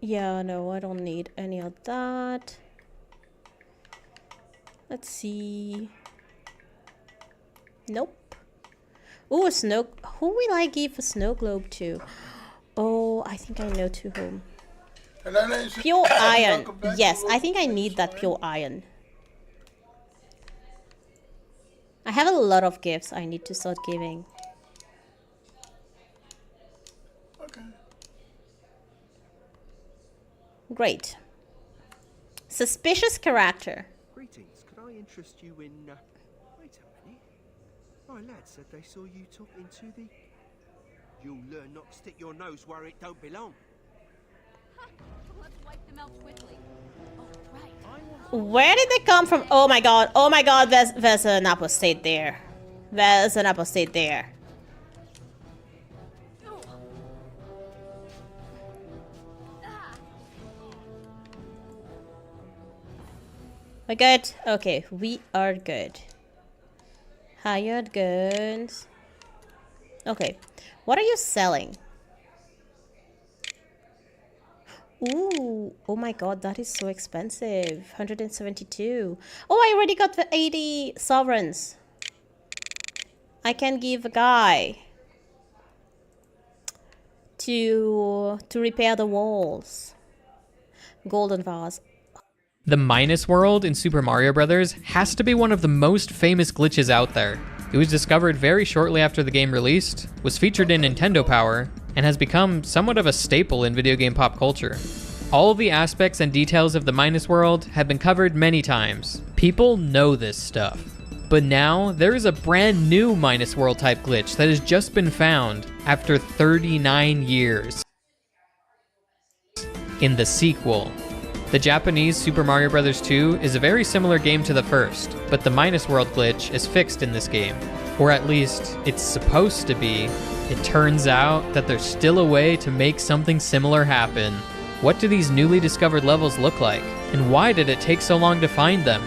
Yeah, no, I don't need any of that. Let's see. Nope. Oh, a snow. Who will I give a snow globe to? Oh, I think I know to whom. Pure iron. Yes, I think I need that pure iron. I have a lot of gifts I need to start giving. Okay. Great. Suspicious character. Greetings. Could I interest you in? Wait a minute. My lad said they saw you talking to the. You'll learn not to stick your nose where it don't belong. Let's wipe them out quickly. Oh, right. Where did they come from? Oh my god. Oh my god. There's an apostate there. There's an apostate there. We're good? Okay, we are good. Hired goods. Okay, what are you selling? Ooh, oh my god, that is so expensive. 172. Oh, I already got the 80 sovereigns. I can give a guy to repair the walls. Golden vase. The Minus World in Super Mario Bros. Has to be one of the most famous glitches out there. It was discovered very shortly after the game released, was featured in Nintendo Power, and has become somewhat of a staple in video game pop culture. All of the aspects and details of the Minus World have been covered many times. People know this stuff. But now, there is a brand new Minus World type glitch that has just been found after 39 years. In the sequel. The Japanese Super Mario Bros. 2 is a very similar game to the first, but the Minus World glitch is fixed in this game. Or at least, it's supposed to be. It turns out that there's still a way to make something similar happen. What do these newly discovered levels look like? And why did it take so long to find them?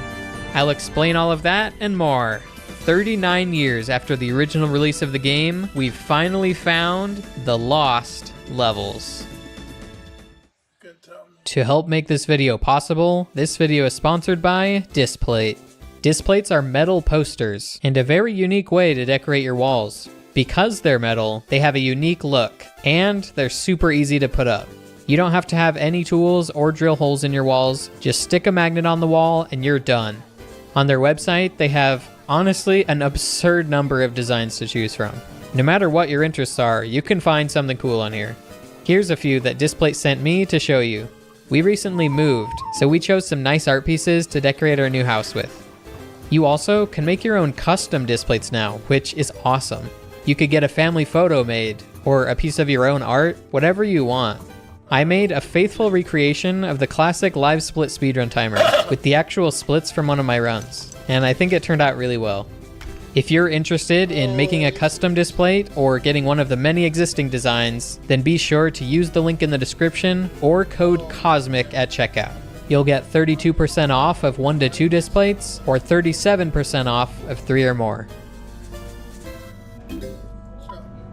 I'll explain all of that and more. 39 years after the original release of the game, we've finally found the lost levels. To help make this video possible, this video is sponsored by Displate. Displates are metal posters, and a very unique way to decorate your walls. Because they're metal, they have a unique look, and they're super easy to put up. You don't have to have any tools or drill holes in your walls, just stick a magnet on the wall and you're done. On their website, they have, honestly, an absurd number of designs to choose from. No matter what your interests are, you can find something cool on here. Here's a few that Displate sent me to show you. We recently moved, so we chose some nice art pieces to decorate our new house with. You also can make your own custom displays now, which is awesome. You could get a family photo made, or a piece of your own art, whatever you want. I made a faithful recreation of the classic live split speedrun timer, with the actual splits from one of my runs, and I think it turned out really well. If you're interested in making a custom display or getting one of the many existing designs, then be sure to use the link in the description or code COSMIC at checkout. You'll get 32% off of 1 to 2 displays or 37% off of 3 or more.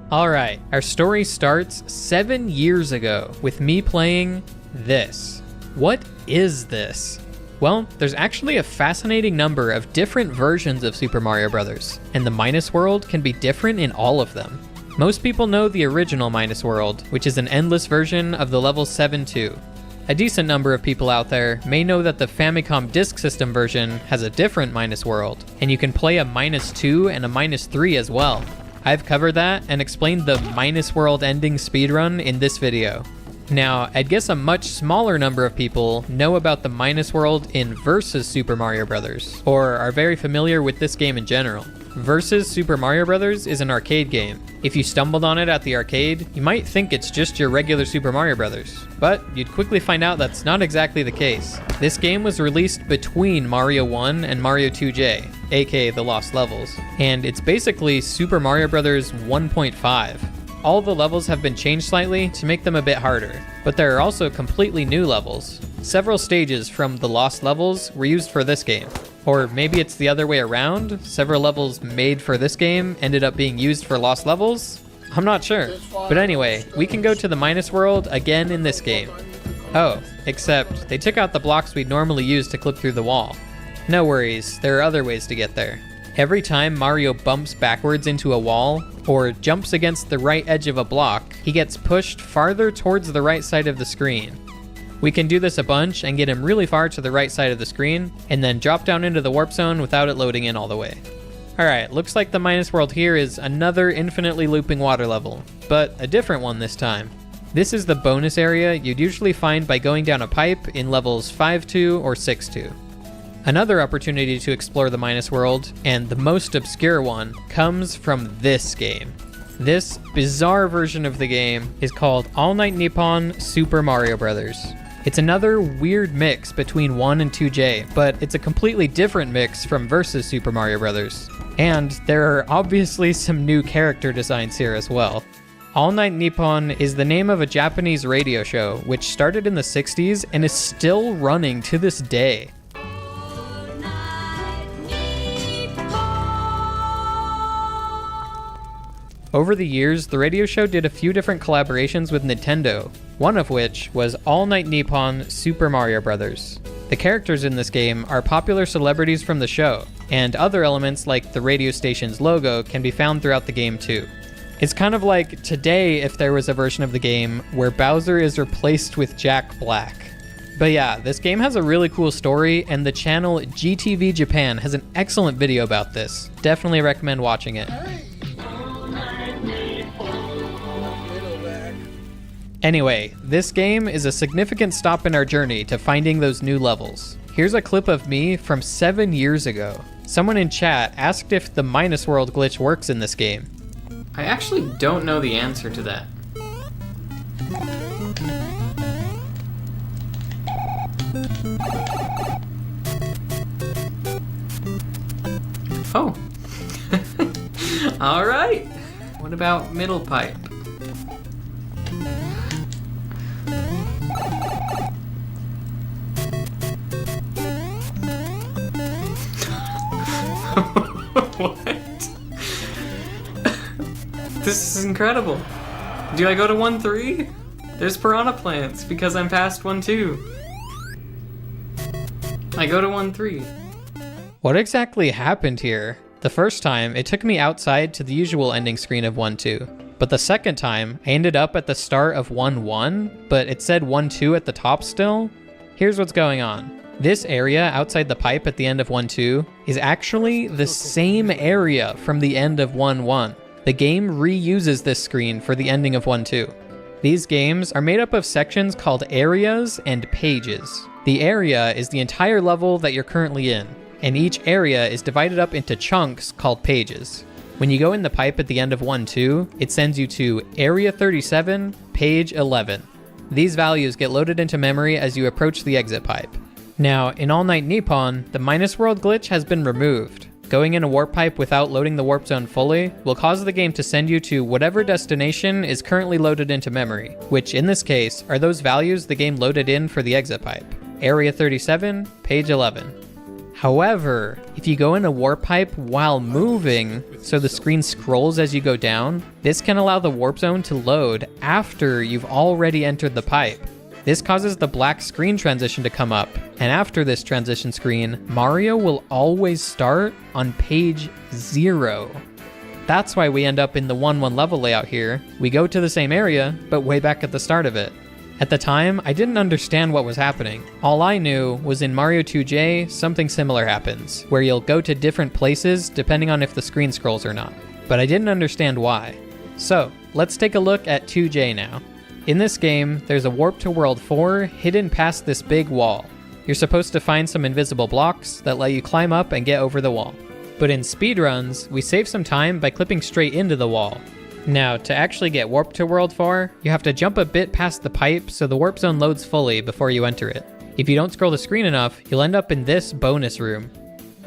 Alright, our story starts 7 years ago with me playing this. What is this? Well, there's actually a fascinating number of different versions of Super Mario Bros., and the Minus World can be different in all of them. Most people know the original Minus World, which is an endless version of the level 7-2. A decent number of people out there may know that the Famicom Disk System version has a different Minus World, and you can play a -2 and a -3 as well. I've covered that and explained the Minus World ending speedrun in this video. Now, I'd guess a much smaller number of people know about the Minus World in Versus Super Mario Bros., or are very familiar with this game in general. Versus Super Mario Bros. Is an arcade game. If you stumbled on it at the arcade, you might think it's just your regular Super Mario Bros., but you'd quickly find out that's not exactly the case. This game was released between Mario 1 and Mario 2J, aka the Lost Levels, and it's basically Super Mario Bros. 1.5. All the levels have been changed slightly to make them a bit harder, but there are also completely new levels. Several stages from the Lost Levels were used for this game. Or maybe it's the other way around, several levels made for this game ended up being used for Lost Levels? I'm not sure. But anyway, we can go to the Minus World again in this game. Oh, except they took out the blocks we'd normally use to clip through the wall. No worries, there are other ways to get there. Every time Mario bumps backwards into a wall, or jumps against the right edge of a block, he gets pushed farther towards the right side of the screen. We can do this a bunch and get him really far to the right side of the screen, and then drop down into the warp zone without it loading in all the way. Alright, looks like the Minus World here is another infinitely looping water level, but a different one this time. This is the bonus area you'd usually find by going down a pipe in levels 5-2 or 6-2. Another opportunity to explore the Minus World, and the most obscure one, comes from this game. This bizarre version of the game is called All Night Nippon Super Mario Bros. It's another weird mix between 1 and 2J, but it's a completely different mix from Versus Super Mario Bros. And there are obviously some new character designs here as well. All Night Nippon is the name of a Japanese radio show which started in the 60s and is still running to this day. Over the years, the radio show did a few different collaborations with Nintendo, one of which was All Night Nippon Super Mario Bros. The characters in this game are popular celebrities from the show, and other elements like the radio station's logo can be found throughout the game too. It's kind of like today if there was a version of the game where Bowser is replaced with Jack Black. But yeah, this game has a really cool story, and the channel GTV Japan has an excellent video about this. Definitely recommend watching it. Anyway, this game is a significant stop in our journey to finding those new levels. Here's a clip of me from 7 years ago. Someone in chat asked if the Minus World glitch works in this game. I actually don't know the answer to that. Oh. All right. What about middle pipe? What? This is incredible. Do I go to 1-3? There's piranha plants because I'm past 1-2. I go to 1-3. What exactly happened here? The first time, it took me outside to the usual ending screen of 1-2. But the second time, I ended up at the start of 1-1, but it said 1-2 at the top still. Here's what's going on. This area outside the pipe at the end of 1-2 is actually the same area from the end of 1-1. The game reuses this screen for the ending of 1-2. These games are made up of sections called areas and pages. The area is the entire level that you're currently in, and each area is divided up into chunks called pages. When you go in the pipe at the end of 1-2, it sends you to Area 37, Page 11. These values get loaded into memory as you approach the exit pipe. Now, in All Night Nippon, the Minus World glitch has been removed. Going in a warp pipe without loading the warp zone fully will cause the game to send you to whatever destination is currently loaded into memory, which in this case are those values the game loaded in for the exit pipe. Area 37, Page 11. However, if you go in a warp pipe while moving, so the screen scrolls as you go down, this can allow the warp zone to load after you've already entered the pipe. This causes the black screen transition to come up, and after this transition screen, Mario will always start on page 0. That's why we end up in the 1-1 level layout here. We go to the same area, but way back at the start of it. At the time, I didn't understand what was happening. All I knew was in Mario 2J, something similar happens, where you'll go to different places depending on if the screen scrolls or not. But I didn't understand why. So, let's take a look at 2J now. In this game, there's a Warp to World 4 hidden past this big wall. You're supposed to find some invisible blocks that let you climb up and get over the wall. But in speedruns, we save some time by clipping straight into the wall. Now, to actually get Warp to World 4, you have to jump a bit past the pipe so the warp zone loads fully before you enter it. If you don't scroll the screen enough, you'll end up in this bonus room.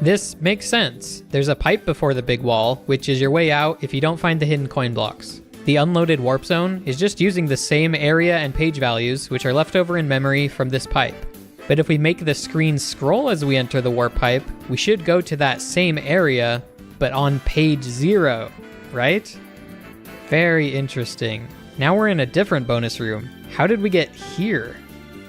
This makes sense. There's a pipe before the big wall, which is your way out if you don't find the hidden coin blocks. The unloaded warp zone is just using the same area and page values which are left over in memory from this pipe. But if we make the screen scroll as we enter the warp pipe, we should go to that same area, but on page 0, right? Very interesting. Now we're in a different bonus room. How did we get here?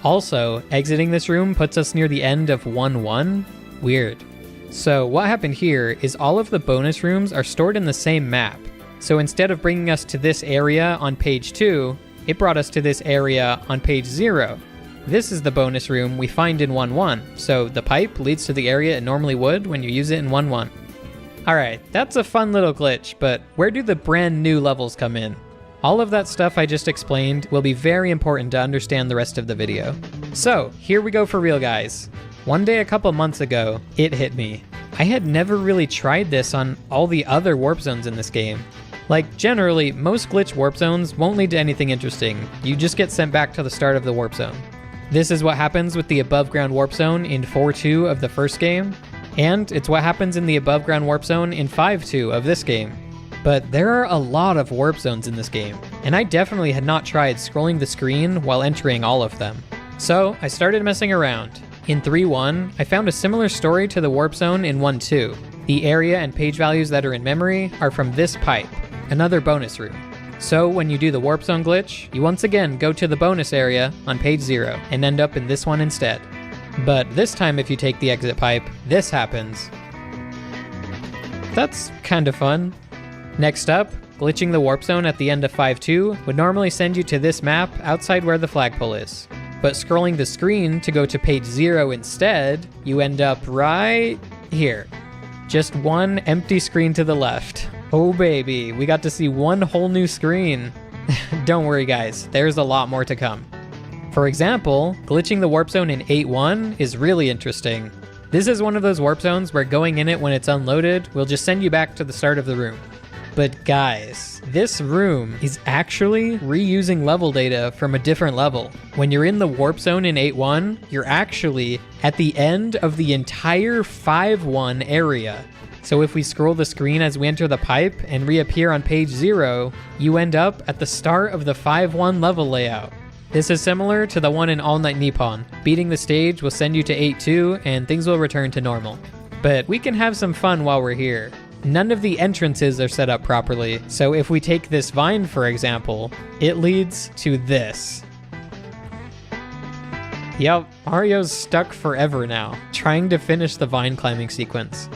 Also, exiting this room puts us near the end of 1-1. Weird. So what happened here is all of the bonus rooms are stored in the same map. So instead of bringing us to this area on page 2, it brought us to this area on page 0. This is the bonus room we find in 1-1, so the pipe leads to the area it normally would when you use it in 1-1. Alright, that's a fun little glitch, but where do the brand new levels come in? All of that stuff I just explained will be very important to understand the rest of the video. So, here we go for real, guys. One day a couple months ago, it hit me. I had never really tried this on all the other warp zones in this game. Like, generally, most glitch warp zones won't lead to anything interesting. You just get sent back to the start of the warp zone. This is what happens with the above ground warp zone in 4.2 of the first game, and it's what happens in the above ground warp zone in 5.2 of this game. But there are a lot of warp zones in this game, and I definitely had not tried scrolling the screen while entering all of them. So I started messing around. In 3.1, I found a similar story to the warp zone in 1.2. The area and page values that are in memory are from this pipe, another bonus room. So when you do the warp zone glitch, you once again go to the bonus area on page 0 and end up in this one instead. But this time if you take the exit pipe, this happens. That's kind of fun. Next up, glitching the warp zone at the end of 5.2 would normally send you to this map outside where the flagpole is. But scrolling the screen to go to page 0 instead, you end up right here. Just one empty screen to the left. Oh baby, we got to see one whole new screen. Don't worry guys, there's a lot more to come. For example, glitching the warp zone in 8.1 is really interesting. This is one of those warp zones where going in it when it's unloaded will just send you back to the start of the room. But guys, this room is actually reusing level data from a different level. When you're in the warp zone in 8.1, you're actually at the end of the entire 5.1 area. So if we scroll the screen as we enter the pipe and reappear on page 0, you end up at the start of the 5.1 level layout. This is similar to the one in All Night Nippon. Beating the stage will send you to 8.2 and things will return to normal. But we can have some fun while we're here. None of the entrances are set up properly, so if we take this vine for example, it leads to this. Yep, Mario's stuck forever now, trying to finish the vine climbing sequence.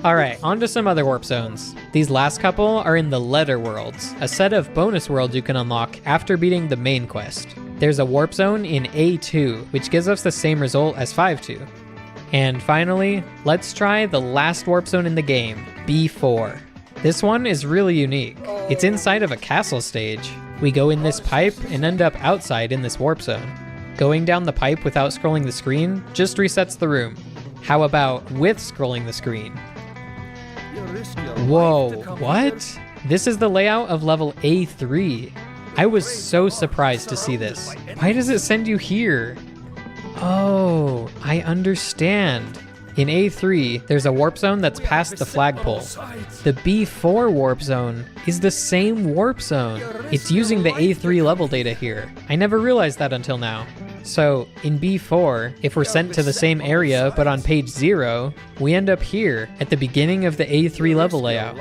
Alright, on to some other warp zones. These last couple are in the letter worlds, a set of bonus worlds you can unlock after beating the main quest. There's a warp zone in A2, which gives us the same result as 5.2. And finally, let's try the last warp zone in the game, B4. This one is really unique. It's inside of a castle stage. We go in this pipe and end up outside in this warp zone. Going down the pipe without scrolling the screen just resets the room. How about with scrolling the screen? Whoa, what? This is the layout of level A3. I was so surprised to see this. Why does it send you here? Oh, I understand. In A3, there's a warp zone that's past the flagpole. The B4 warp zone is the same warp zone. It's using the A3 level data here. I never realized that until now. So, in B4, if we're sent to the same area but on page 0, we end up here at the beginning of the A3 level layout.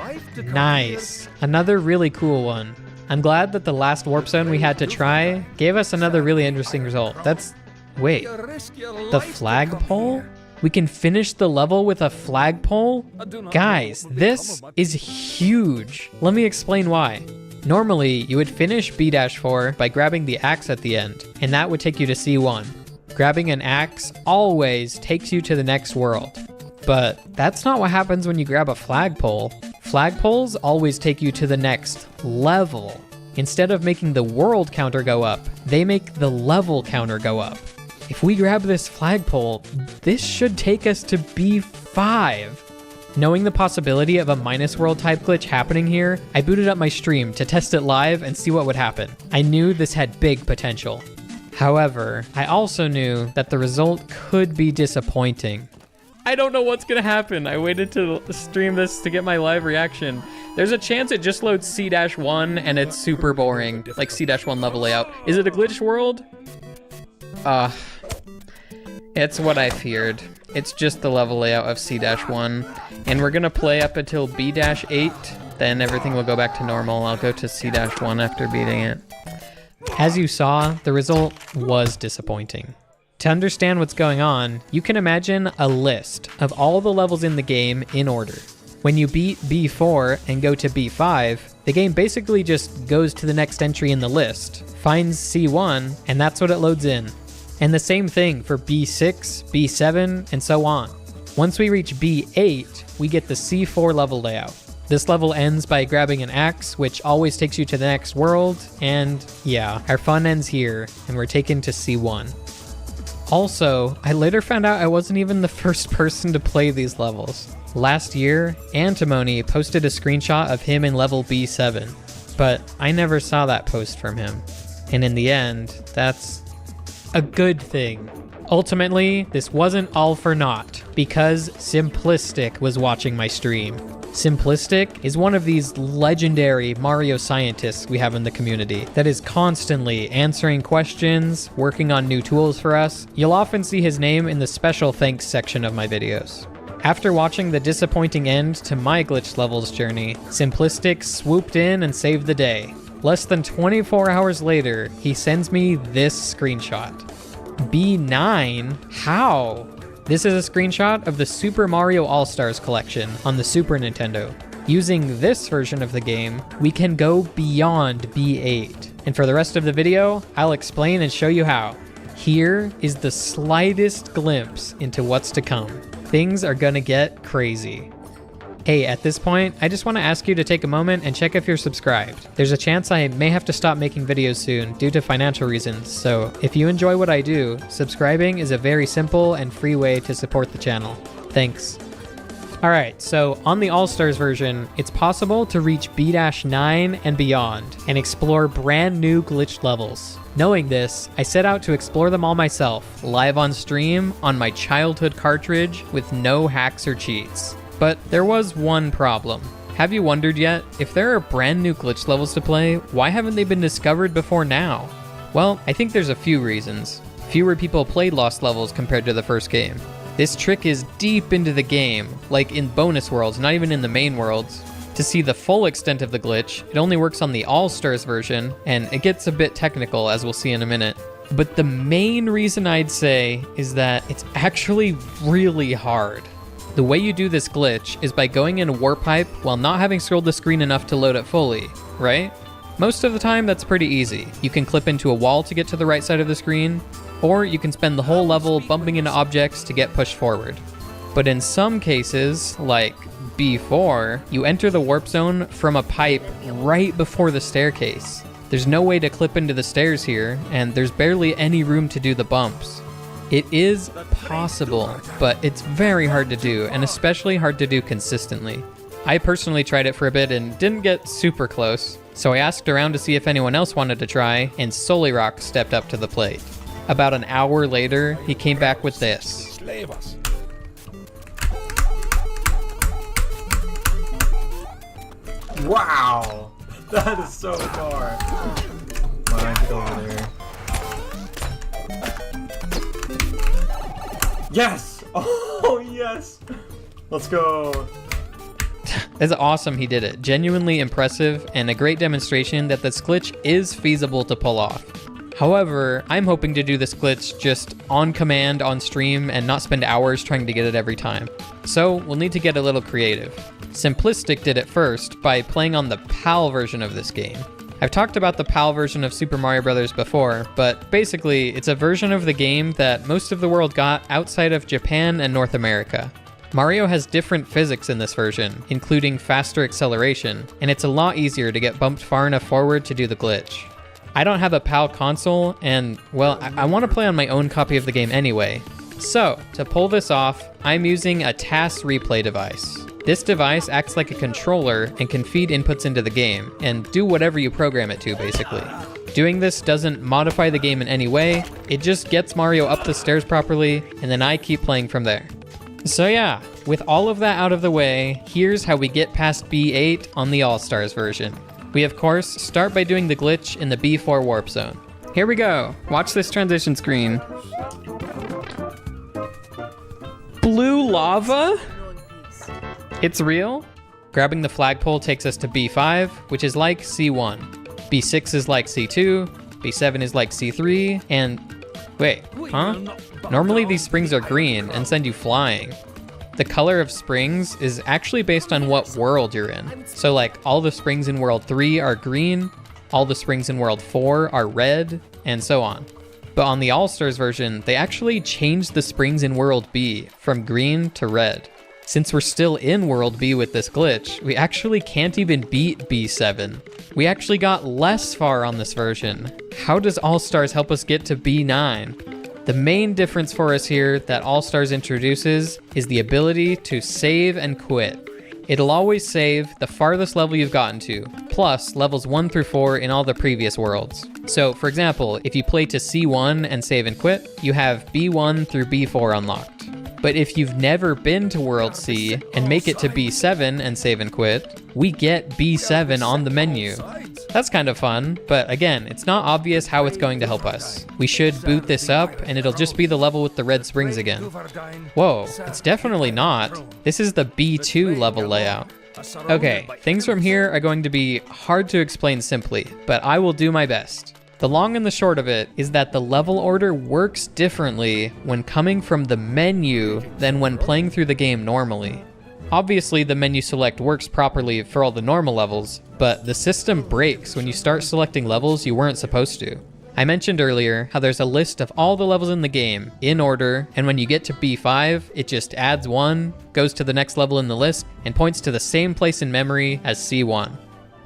Nice. Another really cool one. I'm glad that the last warp zone we had to try gave us another really interesting result. Wait, the flagpole? We can finish the level with a flagpole? Guys, this is huge. Let me explain why. Normally, you would finish B-4 by grabbing the axe at the end, and that would take you to C1. Grabbing an axe always takes you to the next world. But that's not what happens when you grab a flagpole. Flagpoles always take you to the next level. Instead of making the world counter go up, they make the level counter go up. If we grab this flagpole, this should take us to B5. Knowing the possibility of a minus world type glitch happening here, I booted up my stream to test it live and see what would happen. I knew this had big potential. However, I also knew that the result could be disappointing. I don't know what's gonna happen. I waited to stream this to get my live reaction. There's a chance it just loads C-1 and it's super boring, like C-1 level layout. Is it a glitched world? It's what I feared. It's just the level layout of C-1, and we're gonna play up until B-8, then everything will go back to normal. I'll go to C-1 after beating it. As you saw, the result was disappointing. To understand what's going on, you can imagine a list of all the levels in the game in order. When you beat B4 and go to B5, the game basically just goes to the next entry in the list, finds C1, and that's what it loads in. And the same thing for B6, B7, and so on. Once we reach B8, we get the C4 level layout. This level ends by grabbing an axe, which always takes you to the next world, and yeah, our fun ends here, and we're taken to C1. Also, I later found out I wasn't even the first person to play these levels. Last year, Antimony posted a screenshot of him in level B7, but I never saw that post from him. And in the end, that's a good thing. Ultimately, this wasn't all for naught, because Simplistic was watching my stream. Simplistic is one of these legendary Mario scientists we have in the community that is constantly answering questions, working on new tools for us. You'll often see his name in the special thanks section of my videos. After watching the disappointing end to my glitch levels journey, Simplistic swooped in and saved the day. Less than 24 hours later, he sends me this screenshot. B9? How? This is a screenshot of the Super Mario All-Stars collection on the Super Nintendo. Using this version of the game, we can go beyond B8. And for the rest of the video, I'll explain and show you how. Here is the slightest glimpse into what's to come. Things are gonna get crazy. Hey, at this point, I just want to ask you to take a moment and check if you're subscribed. There's a chance I may have to stop making videos soon due to financial reasons, so if you enjoy what I do, subscribing is a very simple and free way to support the channel. Thanks. Alright, so on the All-Stars version, it's possible to reach B-9 and beyond, and explore brand new glitched levels. Knowing this, I set out to explore them all myself, live on stream, on my childhood cartridge, with no hacks or cheats. But there was one problem. Have you wondered yet, if there are brand new glitch levels to play, why haven't they been discovered before now? Well, I think there's a few reasons. Fewer people played Lost levels compared to the first game. This trick is deep into the game, like in bonus worlds, not even in the main worlds. To see the full extent of the glitch, it only works on the All-Stars version, and it gets a bit technical, as we'll see in a minute. But the main reason I'd say is that it's actually really hard. The way you do this glitch is by going in a warp pipe while not having scrolled the screen enough to load it fully, right? Most of the time that's pretty easy. You can clip into a wall to get to the right side of the screen, or you can spend the whole level bumping into objects to get pushed forward. But in some cases, like B4, you enter the warp zone from a pipe right before the staircase. There's no way to clip into the stairs here, and there's barely any room to do the bumps. It is possible, but it's very hard to do, and especially hard to do consistently. I personally tried it for a bit and didn't get super close, so I asked around to see if anyone else wanted to try, and Solirock stepped up to the plate. About an hour later, he came back with this. Wow! That is so far. Come on, get over there. Yes! Oh, yes! Let's go. It's awesome he did it. Genuinely impressive and a great demonstration that this glitch is feasible to pull off. However, I'm hoping to do this glitch just on command on stream and not spend hours trying to get it every time. So we'll need to get a little creative. Simplistic did it first by playing on the PAL version of this game. I've talked about the PAL version of Super Mario Bros. Before, but basically it's a version of the game that most of the world got outside of Japan and North America. Mario has different physics in this version, including faster acceleration, and it's a lot easier to get bumped far enough forward to do the glitch. I don't have a PAL console, and, well, I want to play on my own copy of the game anyway. So, to pull this off, I'm using a TAS replay device. This device acts like a controller and can feed inputs into the game, and do whatever you program it to, basically. Doing this doesn't modify the game in any way, it just gets Mario up the stairs properly, and then I keep playing from there. So yeah, with all of that out of the way, here's how we get past B8 on the All-Stars version. We of course start by doing the glitch in the B4 warp zone. Here we go, watch this transition screen. Blue lava? It's real? Grabbing the flagpole takes us to B5, which is like C1. B6 is like C2, B7 is like C3, and wait, huh? Normally these springs are green and send you flying. The color of springs is actually based on what world you're in. So like all the springs in world 3 are green, all the springs in world 4 are red, and so on. But on the All-Stars version, they actually changed the springs in world B from green to red. Since we're still in world B with this glitch, we actually can't even beat B7. We actually got less far on this version. How does All-Stars help us get to B9? The main difference for us here that All-Stars introduces is the ability to save and quit. It'll always save the farthest level you've gotten to, plus levels 1 through 4 in all the previous worlds. So for example, if you play to C1 and save and quit, you have B1 through B4 unlocked. But if you've never been to World C and make it to B7 and save and quit, we get B7 on the menu. That's kind of fun, but again, it's not obvious how it's going to help us. We should boot this up and it'll just be the level with the red springs again. Whoa, it's definitely not. This is the B2 level layout. Okay, things from here are going to be hard to explain simply, but I will do my best. The long and the short of it is that the level order works differently when coming from the menu than when playing through the game normally. Obviously, the menu select works properly for all the normal levels, but the system breaks when you start selecting levels you weren't supposed to. I mentioned earlier how there's a list of all the levels in the game in order, and when you get to B5, it just adds one, goes to the next level in the list, and points to the same place in memory as C1.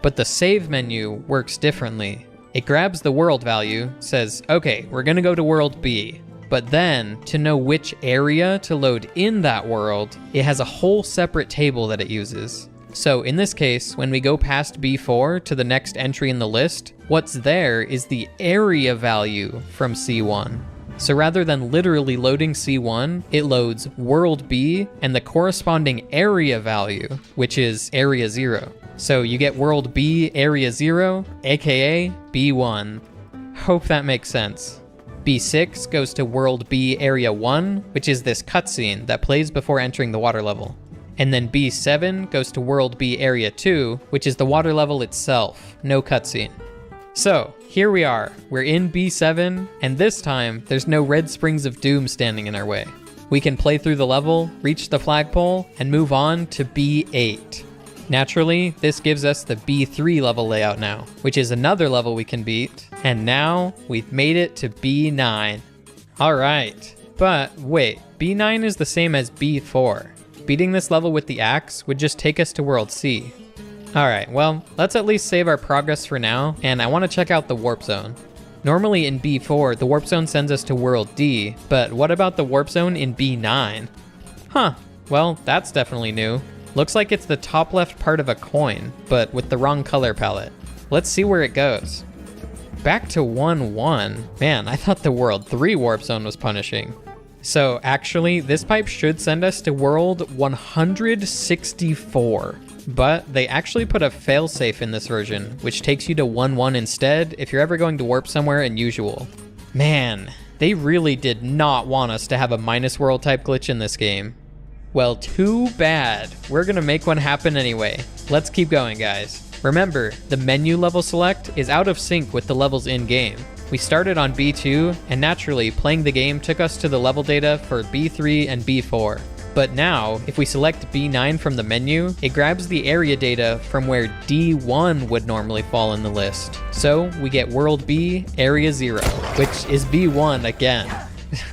But the save menu works differently. It grabs the world value, says, okay, we're gonna go to world B. But then, to know which area to load in that world, it has a whole separate table that it uses. So in this case, when we go past B4 to the next entry in the list, what's there is the area value from C1. So rather than literally loading C1, it loads world B and the corresponding area value, which is area 0. So you get world B area 0, aka B1. Hope that makes sense. B6 goes to world B area 1, which is this cutscene that plays before entering the water level. And then B7 goes to world B area 2, which is the water level itself, no cutscene. So here we are, we're in B7, and this time there's no red springs of doom standing in our way. We can play through the level, reach the flagpole, and move on to B8. Naturally, this gives us the B3 level layout now, which is another level we can beat, and now we've made it to B9. Alright, but wait, B9 is the same as B4. Beating this level with the axe would just take us to World C. Alright, well, let's at least save our progress for now, and I want to check out the warp zone. Normally in B4, the warp zone sends us to World D, but what about the warp zone in B9? Huh, well, that's definitely new. Looks like it's the top left part of a coin, but with the wrong color palette. Let's see where it goes. Back to 1-1. Man, I thought the World 3 warp zone was punishing. So actually, this pipe should send us to World 164. But they actually put a failsafe in this version, which takes you to 1-1 instead if you're ever going to warp somewhere unusual. Man, they really did not want us to have a minus world type glitch in this game. Well, too bad. We're gonna make one happen anyway. Let's keep going, guys. Remember, the menu level select is out of sync with the levels in-game. We started on B2, and naturally, playing the game took us to the level data for B3 and B4. But now, if we select B9 from the menu, it grabs the area data from where D1 would normally fall in the list. So we get World B, Area 0, which is B1 again.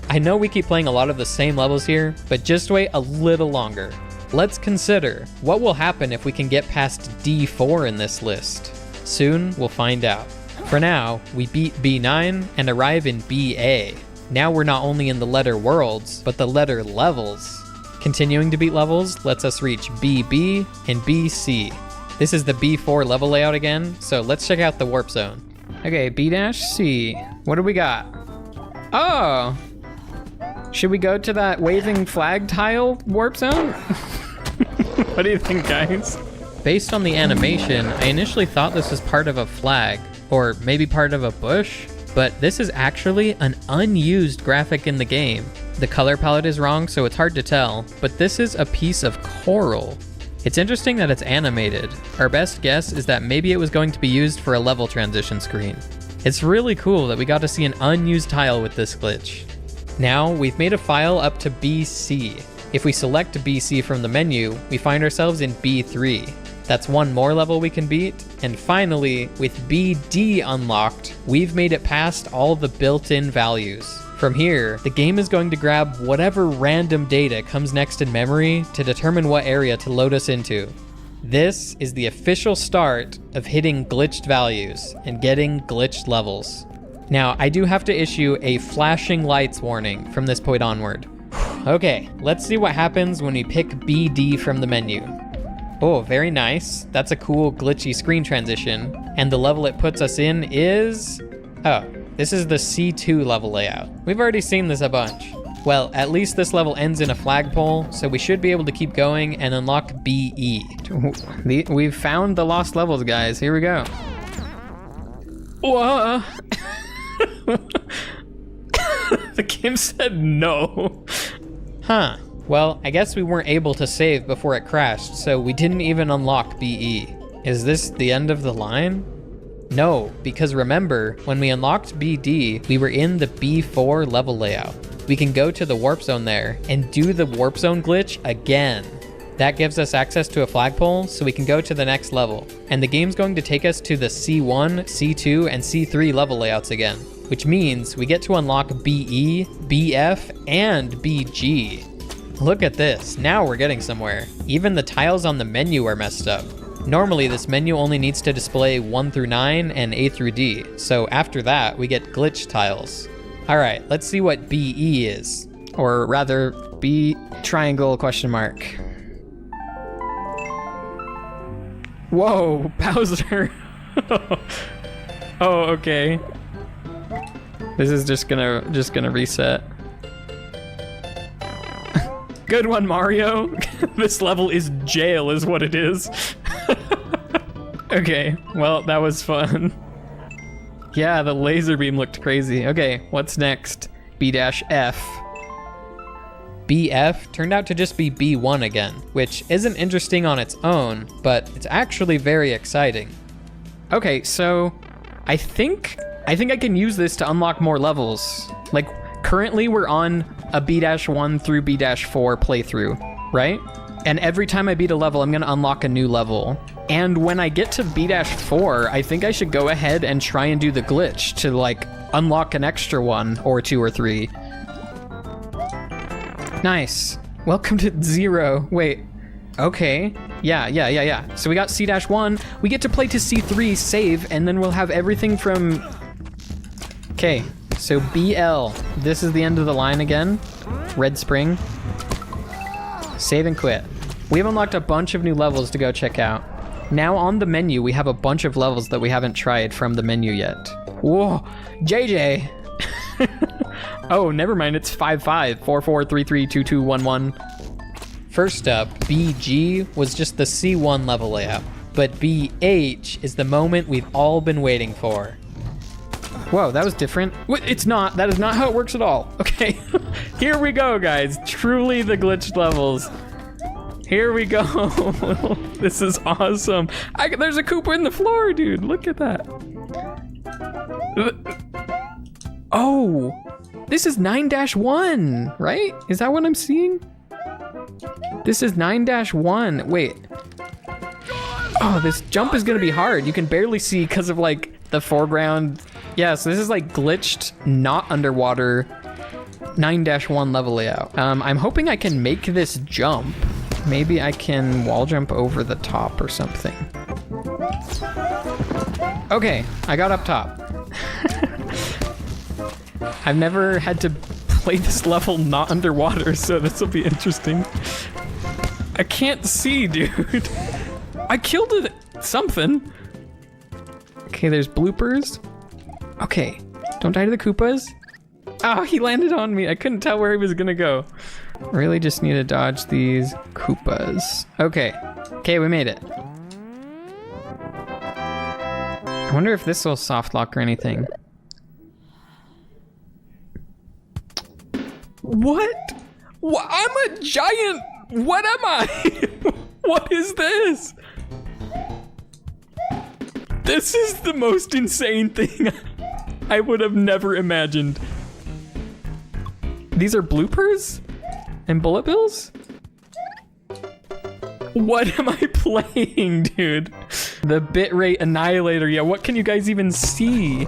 I know we keep playing a lot of the same levels here, but just wait a little longer. Let's consider what will happen if we can get past D4 in this list. Soon, we'll find out. For now, we beat B9 and arrive in BA. Now we're not only in the letter worlds, but the letter levels. Continuing to beat levels lets us reach BB and BC. This is the B4 level layout again, so let's check out the warp zone. Okay, B-C. What do we got? Oh! Should we go to that waving flag tile warp zone? What do you think, guys? Based on the animation, I initially thought this was part of a flag, or maybe part of a bush, but this is actually an unused graphic in the game. The color palette is wrong, so it's hard to tell, but this is a piece of coral. It's interesting that it's animated. Our best guess is that maybe it was going to be used for a level transition screen. It's really cool that we got to see an unused tile with this glitch. Now, we've made a file up to BC. If we select BC from the menu, we find ourselves in B3. That's one more level we can beat. And finally, with BD unlocked, we've made it past all the built-in values. From here, the game is going to grab whatever random data comes next in memory to determine what area to load us into. This is the official start of hitting glitched values and getting glitched levels. Now, I do have to issue a flashing lights warning from this point onward. Okay, let's see what happens when we pick BD from the menu. Oh, very nice. That's a cool glitchy screen transition. And the level it puts us in is... oh, this is the C2 level layout. We've already seen this a bunch. Well, at least this level ends in a flagpole, so we should be able to keep going and unlock BE. We've found the lost levels, guys. Here we go. Whoa! The game said no. Huh. Well, I guess we weren't able to save before it crashed, so we didn't even unlock BE. Is this the end of the line? No, because remember, when we unlocked BD, we were in the B4 level layout. We can go to the warp zone there and do the warp zone glitch again. That gives us access to a flagpole, so we can go to the next level. And the game's going to take us to the C1, C2, and C3 level layouts again, which means we get to unlock BE, BF, and BG. Look at this, now we're getting somewhere. Even the tiles on the menu are messed up. Normally, this menu only needs to display 1 through 9 and A through D, so after that, we get glitch tiles. All right, let's see what BE is. Or rather, B triangle question mark. Whoa, Bowser. Oh, okay. This is just gonna reset. Good one, Mario. This level is jail is what it is. Okay, well, that was fun. Yeah, the laser beam looked crazy. Okay, what's next? B-F. BF turned out to just be B1 again, which isn't interesting on its own, but it's actually very exciting. Okay, so I think I can use this to unlock more levels. Like, currently we're on a B-1 through B-4 playthrough, right? And every time I beat a level, I'm gonna unlock a new level. And when I get to B-4, I think I should go ahead and try and do the glitch to like unlock an extra one or 2 or 3. Nice. Welcome to 0. Wait. Okay. Yeah. So we got C-1. We get to play to C3, save, and then we'll have everything from... Okay. So BL. This is the end of the line again. Red Spring. Save and quit. We have unlocked a bunch of new levels to go check out. Now on the menu, we have a bunch of levels that we haven't tried from the menu yet. Whoa, JJ. Oh, never mind, it's 5544332211. First up, BG was just the C1 level layout, but BH is the moment we've all been waiting for. Whoa, that was different. It's not, that is not how it works at all. Okay, here we go, guys. Truly the glitched levels. Here we go. This is awesome. There's a Koopa in the floor, dude. Look at that. Oh, this is 9-1, right? Is that what I'm seeing? This is 9-1. Wait. Oh, this jump is gonna be hard. You can barely see because of like the foreground. Yeah, so this is like glitched, not underwater 9-1 level layout. I'm hoping I can make this jump. Maybe I can wall jump over the top or something. Okay, I got up top. I've never had to play this level not underwater, so this will be interesting. I can't see, dude. I killed it. Something. Okay, there's bloopers. Okay, don't die to the Koopas. Oh, he landed on me. I couldn't tell where he was gonna go. Really just need to dodge these Koopas. Okay, we made it. I wonder if this will soft lock or anything. What? I'm a giant. What am I? What is this? This is the most insane thing I would have never imagined. These are bloopers? And bullet bills? What am I playing, dude? The bitrate annihilator. Yeah, what can you guys even see?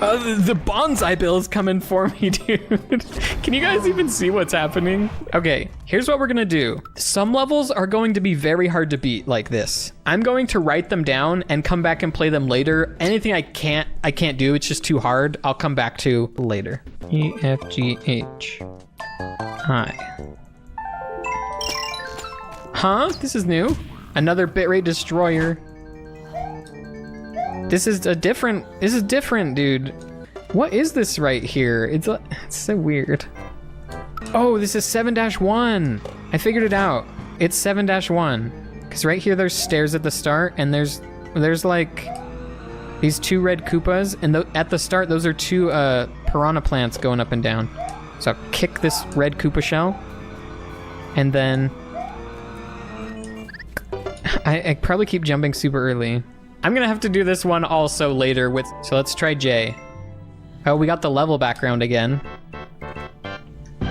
The bonsai bill is coming for me, dude. Can you guys even see what's happening? Okay, here's what we're gonna do. Some levels are going to be very hard to beat like this. I'm going to write them down and come back and play them later. Anything I can't do, it's just too hard, I'll come back to later. E, F, G, H, I. Huh? This is new. Another bitrate destroyer. This is different, dude. What is this right here? It's so weird. Oh, this is 7-1. I figured it out. It's 7-1. Because right here there's stairs at the start, and there's like these 2 red Koopas, and at the start those are 2 piranha plants going up and down. So I'll kick this red Koopa shell, and then I probably keep jumping super early. I'm gonna have to do this one also later with, so let's try J. Oh, we got the level background again.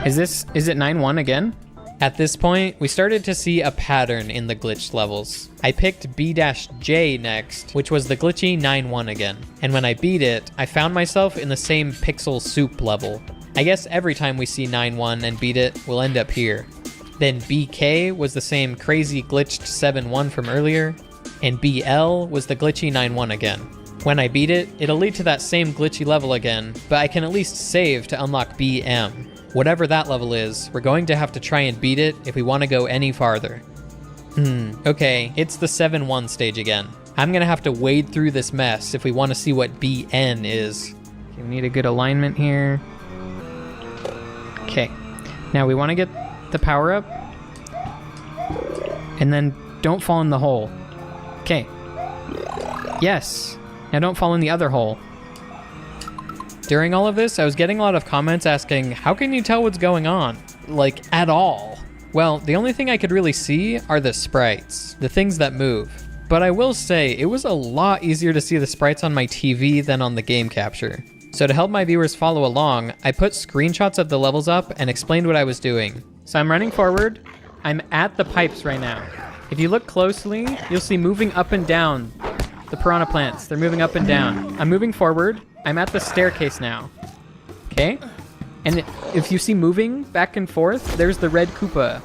Is it 9-1 again? At this point, we started to see a pattern in the glitched levels. I picked B-J next, which was the glitchy 9-1 again. And when I beat it, I found myself in the same pixel soup level. I guess every time we see 9-1 and beat it, we'll end up here. Then BK was the same crazy glitched 7-1 from earlier, and BL was the glitchy 9-1 again. When I beat it, it'll lead to that same glitchy level again, but I can at least save to unlock BM. Whatever that level is, we're going to have to try and beat it if we want to go any farther. Okay, it's the 7-1 stage again. I'm gonna have to wade through this mess if we want to see what BN is. Okay, we need a good alignment here. Okay, now we want to get the power up, and then don't fall in the hole. Okay. Yes. Now don't fall in the other hole. During all of this, I was getting a lot of comments asking, how can you tell what's going on? Like, at all? Well, the only thing I could really see are the sprites, the things that move. But I will say, it was a lot easier to see the sprites on my TV than on the game capture. So to help my viewers follow along, I put screenshots of the levels up and explained what I was doing. So I'm running forward. I'm at the pipes right now. If you look closely, you'll see moving up and down. The piranha plants, they're moving up and down. I'm moving forward. I'm at the staircase now. Okay? And if you see moving back and forth, there's the red Koopa.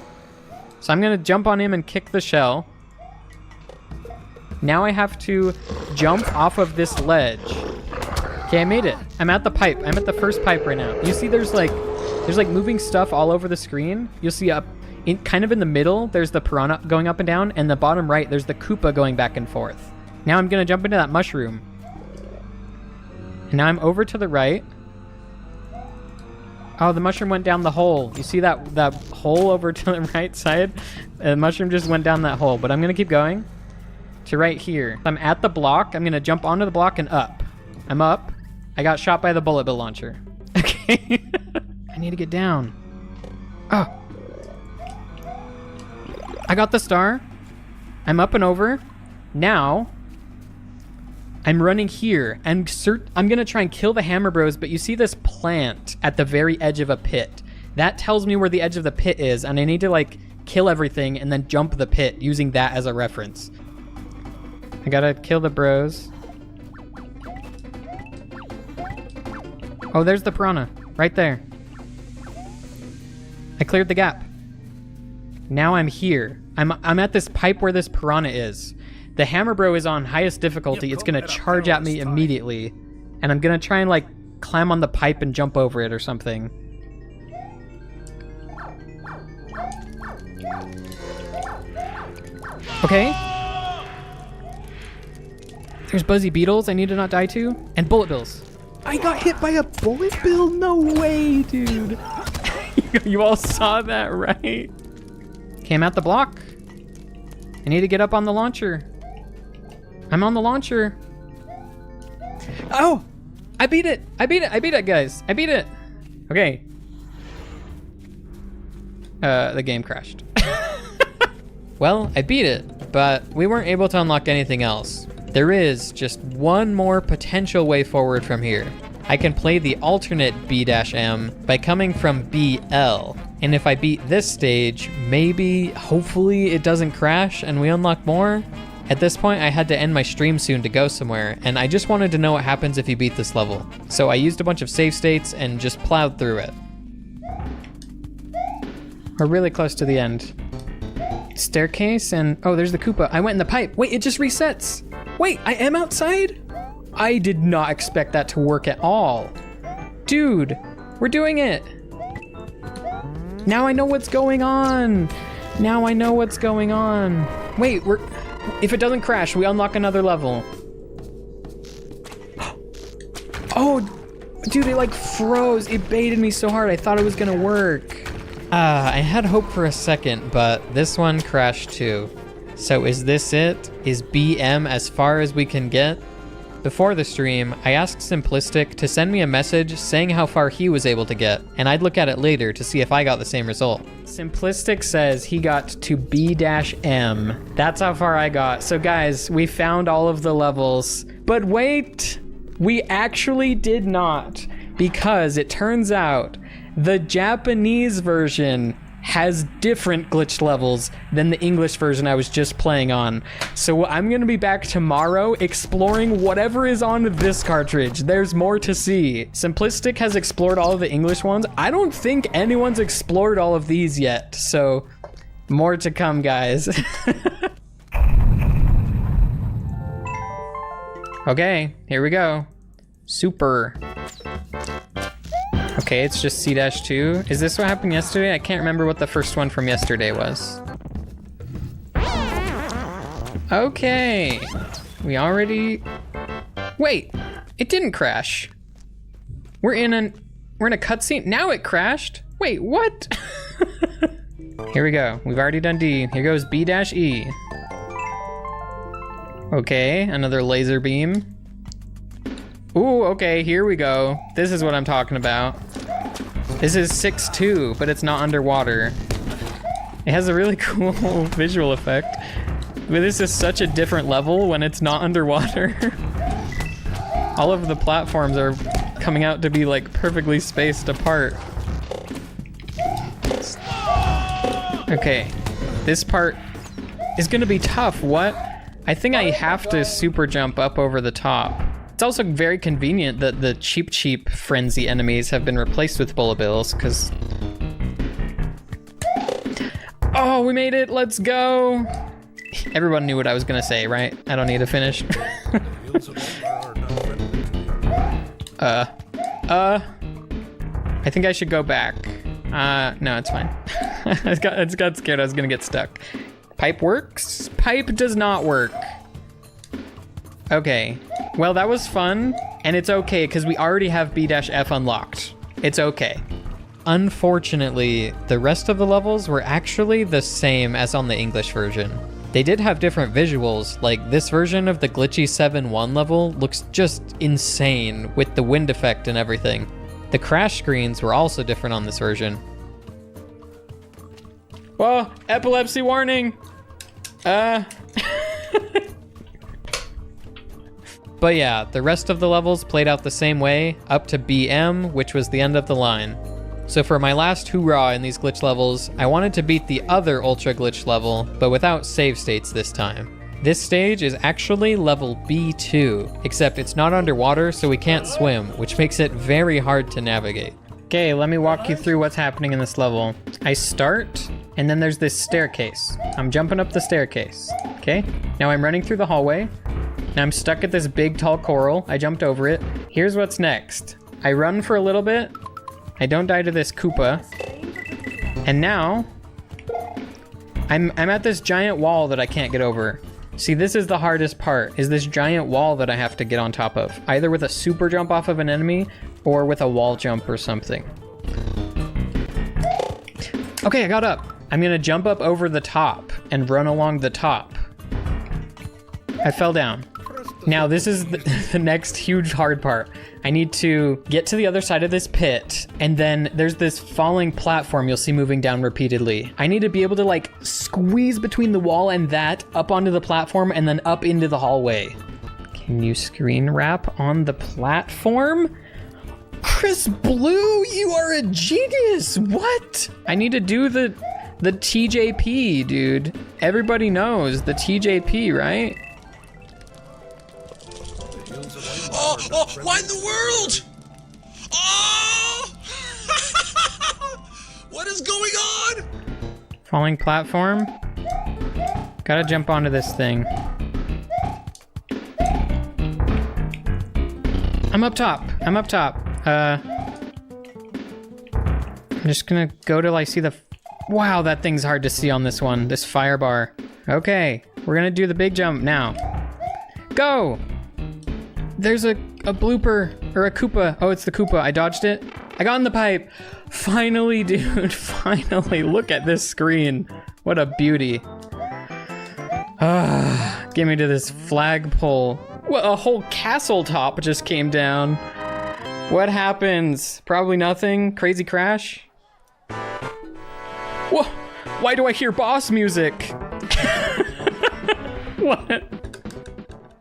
So I'm gonna jump on him and kick the shell. Now I have to jump off of this ledge. Okay, I made it. I'm at the pipe. I'm at the first pipe right now. You see there's like moving stuff all over the screen. You'll see kind of in the middle, there's the piranha going up and down, and the bottom right, there's the Koopa going back and forth. Now I'm gonna jump into that mushroom. And now I'm over to the right. Oh, the mushroom went down the hole. You see that hole over to the right side? The mushroom just went down that hole, but I'm gonna keep going to right here. I'm at the block. I'm gonna jump onto the block and up. I'm up. I got shot by the bullet bill launcher. Okay. I need to get down. Oh. I got the star. I'm up and over. Now, I'm running here. I'm gonna try and kill the Hammer Bros, but you see this plant at the very edge of a pit. That tells me where the edge of the pit is, and I need to like kill everything and then jump the pit using that as a reference. I gotta kill the bros. Oh, there's the piranha. Right there. I cleared the gap. Now I'm here. I'm at this pipe where this piranha is. The Hammer Bro is on highest difficulty. It's gonna charge at me immediately. And I'm gonna try and like climb on the pipe and jump over it or something. Okay. There's Buzzy Beetles I need to not die to. And bullet bills. I got hit by a bullet bill? No way, dude. You all saw that, right? Okay, I'm at the block. I need to get up on the launcher. I'm on the launcher. Oh! I beat it! I beat it, guys. I beat it! Okay. The game crashed. Well, I beat it, but we weren't able to unlock anything else. There is just one more potential way forward from here. I can play the alternate B-M by coming from BL. And if I beat this stage, maybe, hopefully it doesn't crash and we unlock more. At this point, I had to end my stream soon to go somewhere, and I just wanted to know what happens if you beat this level. So I used a bunch of save states and just plowed through it. We're really close to the end. Staircase and, oh, there's the Koopa. I went in the pipe. Wait, it just resets. Wait, I am outside? I did not expect that to work at all. Dude, we're doing it. Now I know what's going on. Now I know what's going on. Wait, if it doesn't crash, we unlock another level. Oh, dude, it like froze. It baited me so hard. I thought it was gonna work. I had hope for a second, but this one crashed too. So is this it? Is BM as far as we can get? Before the stream, I asked Simplistic to send me a message saying how far he was able to get, and I'd look at it later to see if I got the same result. Simplistic says he got to B-M. That's how far I got. So guys, we found all of the levels. But wait, we actually did not, because it turns out the Japanese version has different glitch levels than the English version I was just playing on. So I'm gonna be back tomorrow exploring whatever is on this cartridge. There's more to see. Simplistic has explored all of the English ones. I don't think anyone's explored all of these yet, so more to come, guys. Okay, here we go. Super. Okay, it's just C-2. Is this what happened yesterday? I can't remember what the first one from yesterday was. Okay. We already... Wait, it didn't crash. We're in a cutscene. Now it crashed. Wait, what? Here we go. We've already done D. Here goes B-E. Okay, another laser beam. Ooh, okay, here we go. This is what I'm talking about. This is 6-2, but it's not underwater. It has a really cool visual effect. But this is such a different level when it's not underwater. All of the platforms are coming out to be like perfectly spaced apart. Okay, this part is gonna be tough. What? I think I have to super jump up over the top. It's also very convenient that the cheap frenzy enemies have been replaced with bullet bills, because... Oh, we made it, let's go! Everyone knew what I was gonna say, right? I don't need to finish. I think I should go back. No, it's fine. I got scared I was gonna get stuck. Pipe works? Pipe does not work. Okay, well that was fun, and it's okay because we already have B-F unlocked. It's okay. Unfortunately, the rest of the levels were actually the same as on the English version. They did have different visuals, like this version of the glitchy 7-1 level looks just insane with the wind effect and everything. The crash screens were also different on this version. Whoa, epilepsy warning! But yeah, the rest of the levels played out the same way, up to BM, which was the end of the line. So for my last hoorah in these glitch levels, I wanted to beat the other ultra glitch level, but without save states this time. This stage is actually level B2, except it's not underwater, so we can't swim, which makes it very hard to navigate. Okay, let me walk you through what's happening in this level. I start, and then there's this staircase. I'm jumping up the staircase, okay? Now I'm running through the hallway. Now I'm stuck at this big tall coral. I jumped over it. Here's what's next. I run for a little bit. I don't die to this Koopa. And now I'm at this giant wall that I can't get over. See, this is the hardest part, is this giant wall that I have to get on top of, either with a super jump off of an enemy or with a wall jump or something. Okay, I got up. I'm gonna jump up over the top and run along the top. I fell down. Now this is the next huge hard part. I need to get to the other side of this pit, and then there's this falling platform you'll see moving down repeatedly. I need to be able to like squeeze between the wall and that up onto the platform and then up into the hallway. Can you screen wrap on the platform? Chris Blue, you are a genius. What? I need to do the TJP, dude. Everybody knows the TJP, right? Oh, what in the world? Oh! What is going on? Falling platform. Gotta jump onto this thing. I'm up top. I'm just gonna go till I see the... Wow, that thing's hard to see on this one, this fire bar. Okay, we're gonna do the big jump now. Go! There's a blooper, or a Koopa. Oh, it's the Koopa. I dodged it. I got in the pipe. Finally, dude, finally. Look at this screen. What a beauty. Get me to this flagpole. What, a whole castle top just came down. What happens? Probably nothing. Crazy crash. Whoa, why do I hear boss music? What?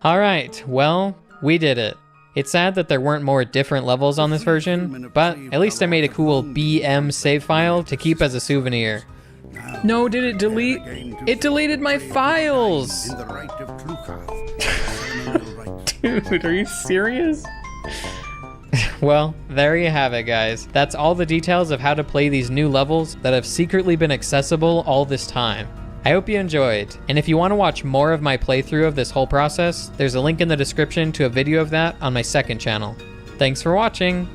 All right, well, we did it. It's sad that there weren't more different levels on this version, but at least I made a cool BM save file to keep as a souvenir. No, did it delete? It deleted my files! Dude, are you serious? Well, there you have it, guys. That's all the details of how to play these new levels that have secretly been accessible all this time. I hope you enjoyed, and if you want to watch more of my playthrough of this whole process, there's a link in the description to a video of that on my second channel. Thanks for watching!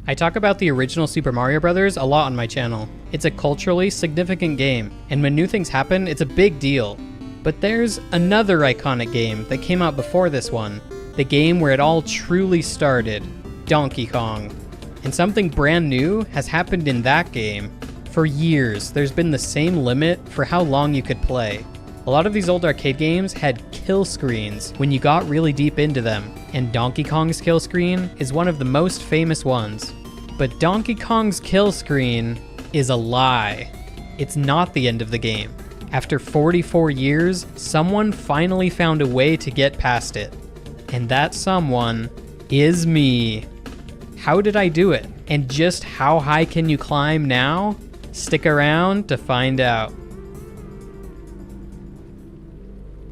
I talk about the original Super Mario Bros. A lot on my channel. It's a culturally significant game, and when new things happen, it's a big deal. But there's another iconic game that came out before this one, the game where it all truly started, Donkey Kong. And something brand new has happened in that game. For years, there's been the same limit for how long you could play. A lot of these old arcade games had kill screens when you got really deep into them, and Donkey Kong's kill screen is one of the most famous ones. But Donkey Kong's kill screen is a lie. It's not the end of the game. After 44 years, someone finally found a way to get past it. And that someone is me. How did I do it? And just how high can you climb now? Stick around to find out.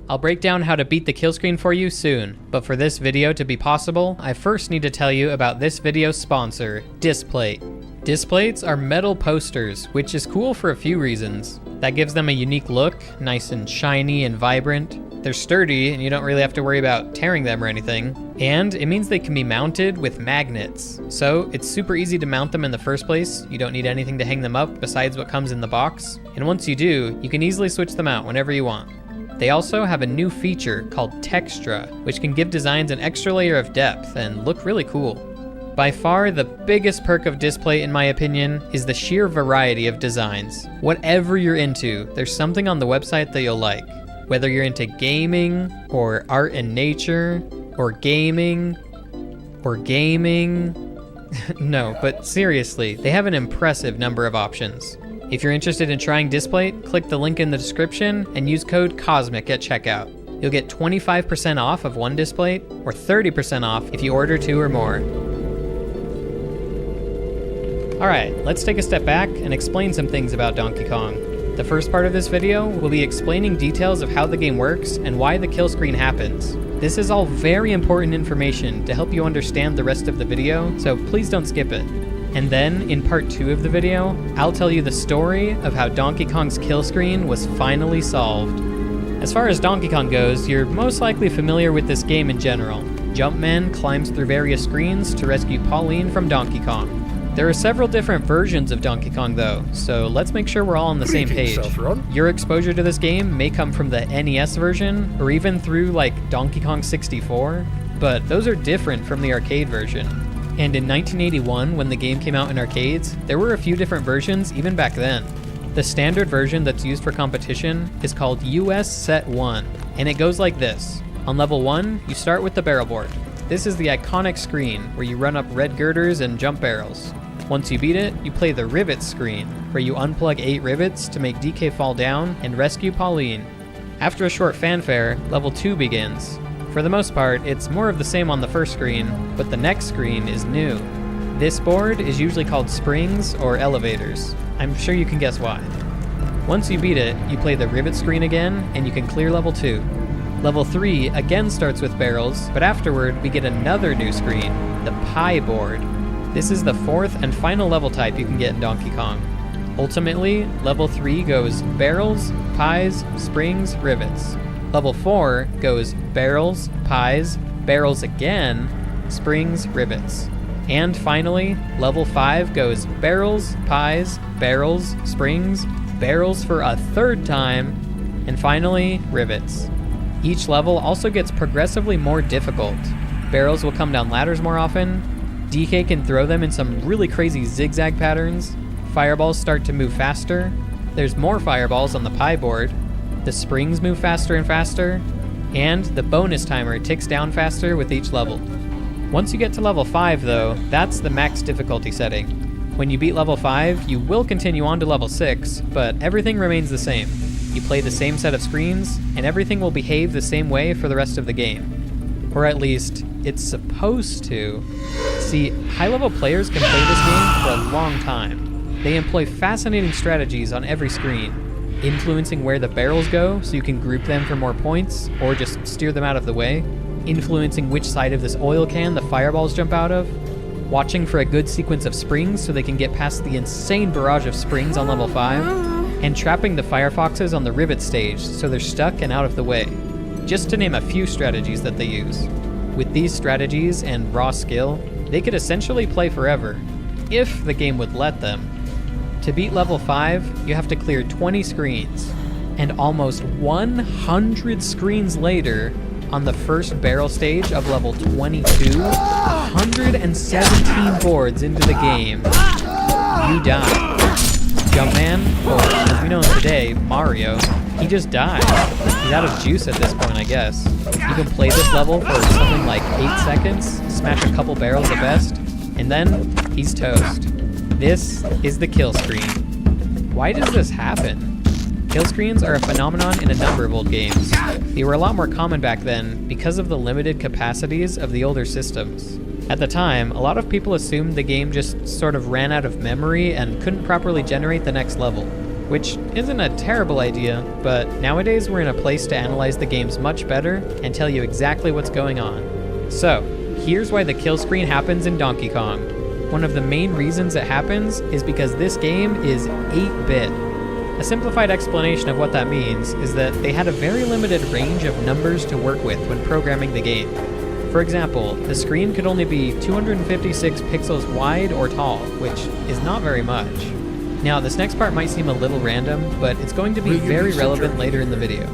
I'll break down how to beat the kill screen for you soon, but for this video to be possible, I first need to tell you about this video's sponsor, Displate. Displates are metal posters, which is cool for a few reasons. That gives them a unique look, nice and shiny and vibrant. They're sturdy and you don't really have to worry about tearing them or anything. And it means they can be mounted with magnets. So it's super easy to mount them in the first place. You don't need anything to hang them up besides what comes in the box. And once you do, you can easily switch them out whenever you want. They also have a new feature called Textra, which can give designs an extra layer of depth and look really cool. By far, the biggest perk of Displate, in my opinion, is the sheer variety of designs. Whatever you're into, there's something on the website that you'll like. Whether you're into gaming, or art and nature, or gaming. No, but seriously, they have an impressive number of options. If you're interested in trying Displate, click the link in the description and use code COSMIC at checkout. You'll get 25% off of one Displate, or 30% off if you order 2 or more. Alright, let's take a step back and explain some things about Donkey Kong. The first part of this video will be explaining details of how the game works and why the kill screen happens. This is all very important information to help you understand the rest of the video, so please don't skip it. And then, in part 2 of the video, I'll tell you the story of how Donkey Kong's kill screen was finally solved. As far as Donkey Kong goes, you're most likely familiar with this game in general. Jumpman climbs through various screens to rescue Pauline from Donkey Kong. There are several different versions of Donkey Kong though, so let's make sure we're all on the same page. Your exposure to this game may come from the NES version, or even through like Donkey Kong 64, but those are different from the arcade version. And in 1981, when the game came out in arcades, there were a few different versions even back then. The standard version that's used for competition is called US Set 1, and it goes like this. On level 1, you start with the barrel board. This is the iconic screen where you run up red girders and jump barrels. Once you beat it, you play the rivets screen, where you unplug 8 rivets to make DK fall down and rescue Pauline. After a short fanfare, level 2 begins. For the most part, it's more of the same on the first screen, but the next screen is new. This board is usually called springs or elevators. I'm sure you can guess why. Once you beat it, you play the rivet screen again, and you can clear level 2. Level 3 again starts with barrels, but afterward we get another new screen, the pie board. This is the 4th and final level type you can get in Donkey Kong. Ultimately, level 3 goes barrels, pies, springs, rivets. Level 4 goes barrels, pies, barrels again, springs, rivets. And finally, level 5 goes barrels, pies, barrels, springs, barrels for a 3rd time, and finally, rivets. Each level also gets progressively more difficult. Barrels will come down ladders more often, DK can throw them in some really crazy zigzag patterns, fireballs start to move faster, there's more fireballs on the pie board, the springs move faster and faster, and the bonus timer ticks down faster with each level. Once you get to level 5 though, that's the max difficulty setting. When you beat level 5, you will continue on to level 6, but everything remains the same. You play the same set of screens, and everything will behave the same way for the rest of the game. Or at least, it's supposed to. See, high-level players can play this game for a long time. They employ fascinating strategies on every screen, influencing where the barrels go so you can group them for more points, or just steer them out of the way, influencing which side of this oil can the fireballs jump out of, watching for a good sequence of springs so they can get past the insane barrage of springs on level 5, and trapping the firefoxes on the rivet stage so they're stuck and out of the way. Just to name a few strategies that they use. With these strategies and raw skill, they could essentially play forever, if the game would let them. To beat level 5, you have to clear 20 screens, and almost 100 screens later, on the first barrel stage of level 22, 117 boards into the game, you die. Jumpman, or as we know him today, Mario, he just died. He's out of juice at this point, I guess. You can play this level for something like 8 seconds, smash a couple barrels at best, and then he's toast. This is the kill screen. Why does this happen? Kill screens are a phenomenon in a number of old games. They were a lot more common back then because of the limited capacities of the older systems. At the time, a lot of people assumed the game just sort of ran out of memory and couldn't properly generate the next level, which isn't a terrible idea, but nowadays we're in a place to analyze the games much better and tell you exactly what's going on. So, here's why the kill screen happens in Donkey Kong. One of the main reasons it happens is because this game is 8-bit. A simplified explanation of what that means is that they had a very limited range of numbers to work with when programming the game. For example, the screen could only be 256 pixels wide or tall, which is not very much. Now, this next part might seem a little random, but it's going to be very relevant later in the video.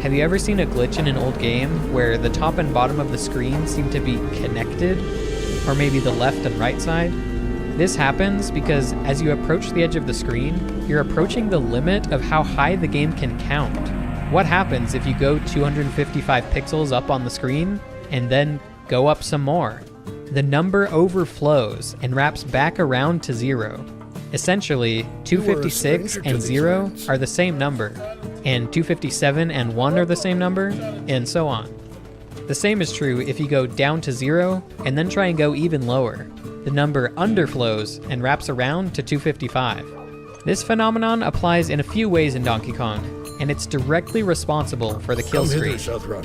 Have you ever seen a glitch in an old game where the top and bottom of the screen seem to be connected? Or maybe the left and right side? This happens because as you approach the edge of the screen, you're approaching the limit of how high the game can count. What happens if you go 255 pixels up on the screen and then go up some more? The number overflows and wraps back around to 0. Essentially, 256 and 0 are the same number, and 257 and 1 are the same number, and so on. The same is true if you go down to 0 and then try and go even lower. The number underflows and wraps around to 255. This phenomenon applies in a few ways in Donkey Kong, and it's directly responsible for the kill screen.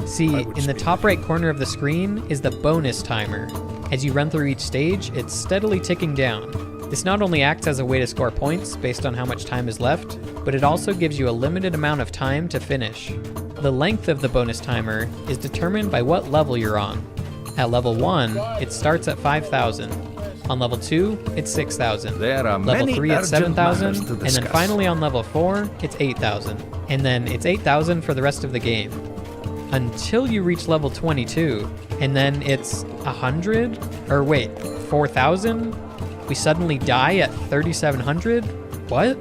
See, in the top right corner of the screen is the bonus timer. As you run through each stage, it's steadily ticking down. This not only acts as a way to score points based on how much time is left, but it also gives you a limited amount of time to finish. The length of the bonus timer is determined by what level you're on. At level 1, it starts at 5,000. On level 2, it's 6,000. There are Level many 3, it's urgent 7,000. matters to And then discuss. finally on level 4, it's 8,000. And then it's 8,000 for the rest of the game. Until you reach level 22. And then it's 100? Or wait, 4,000? We suddenly die at 3,700? What?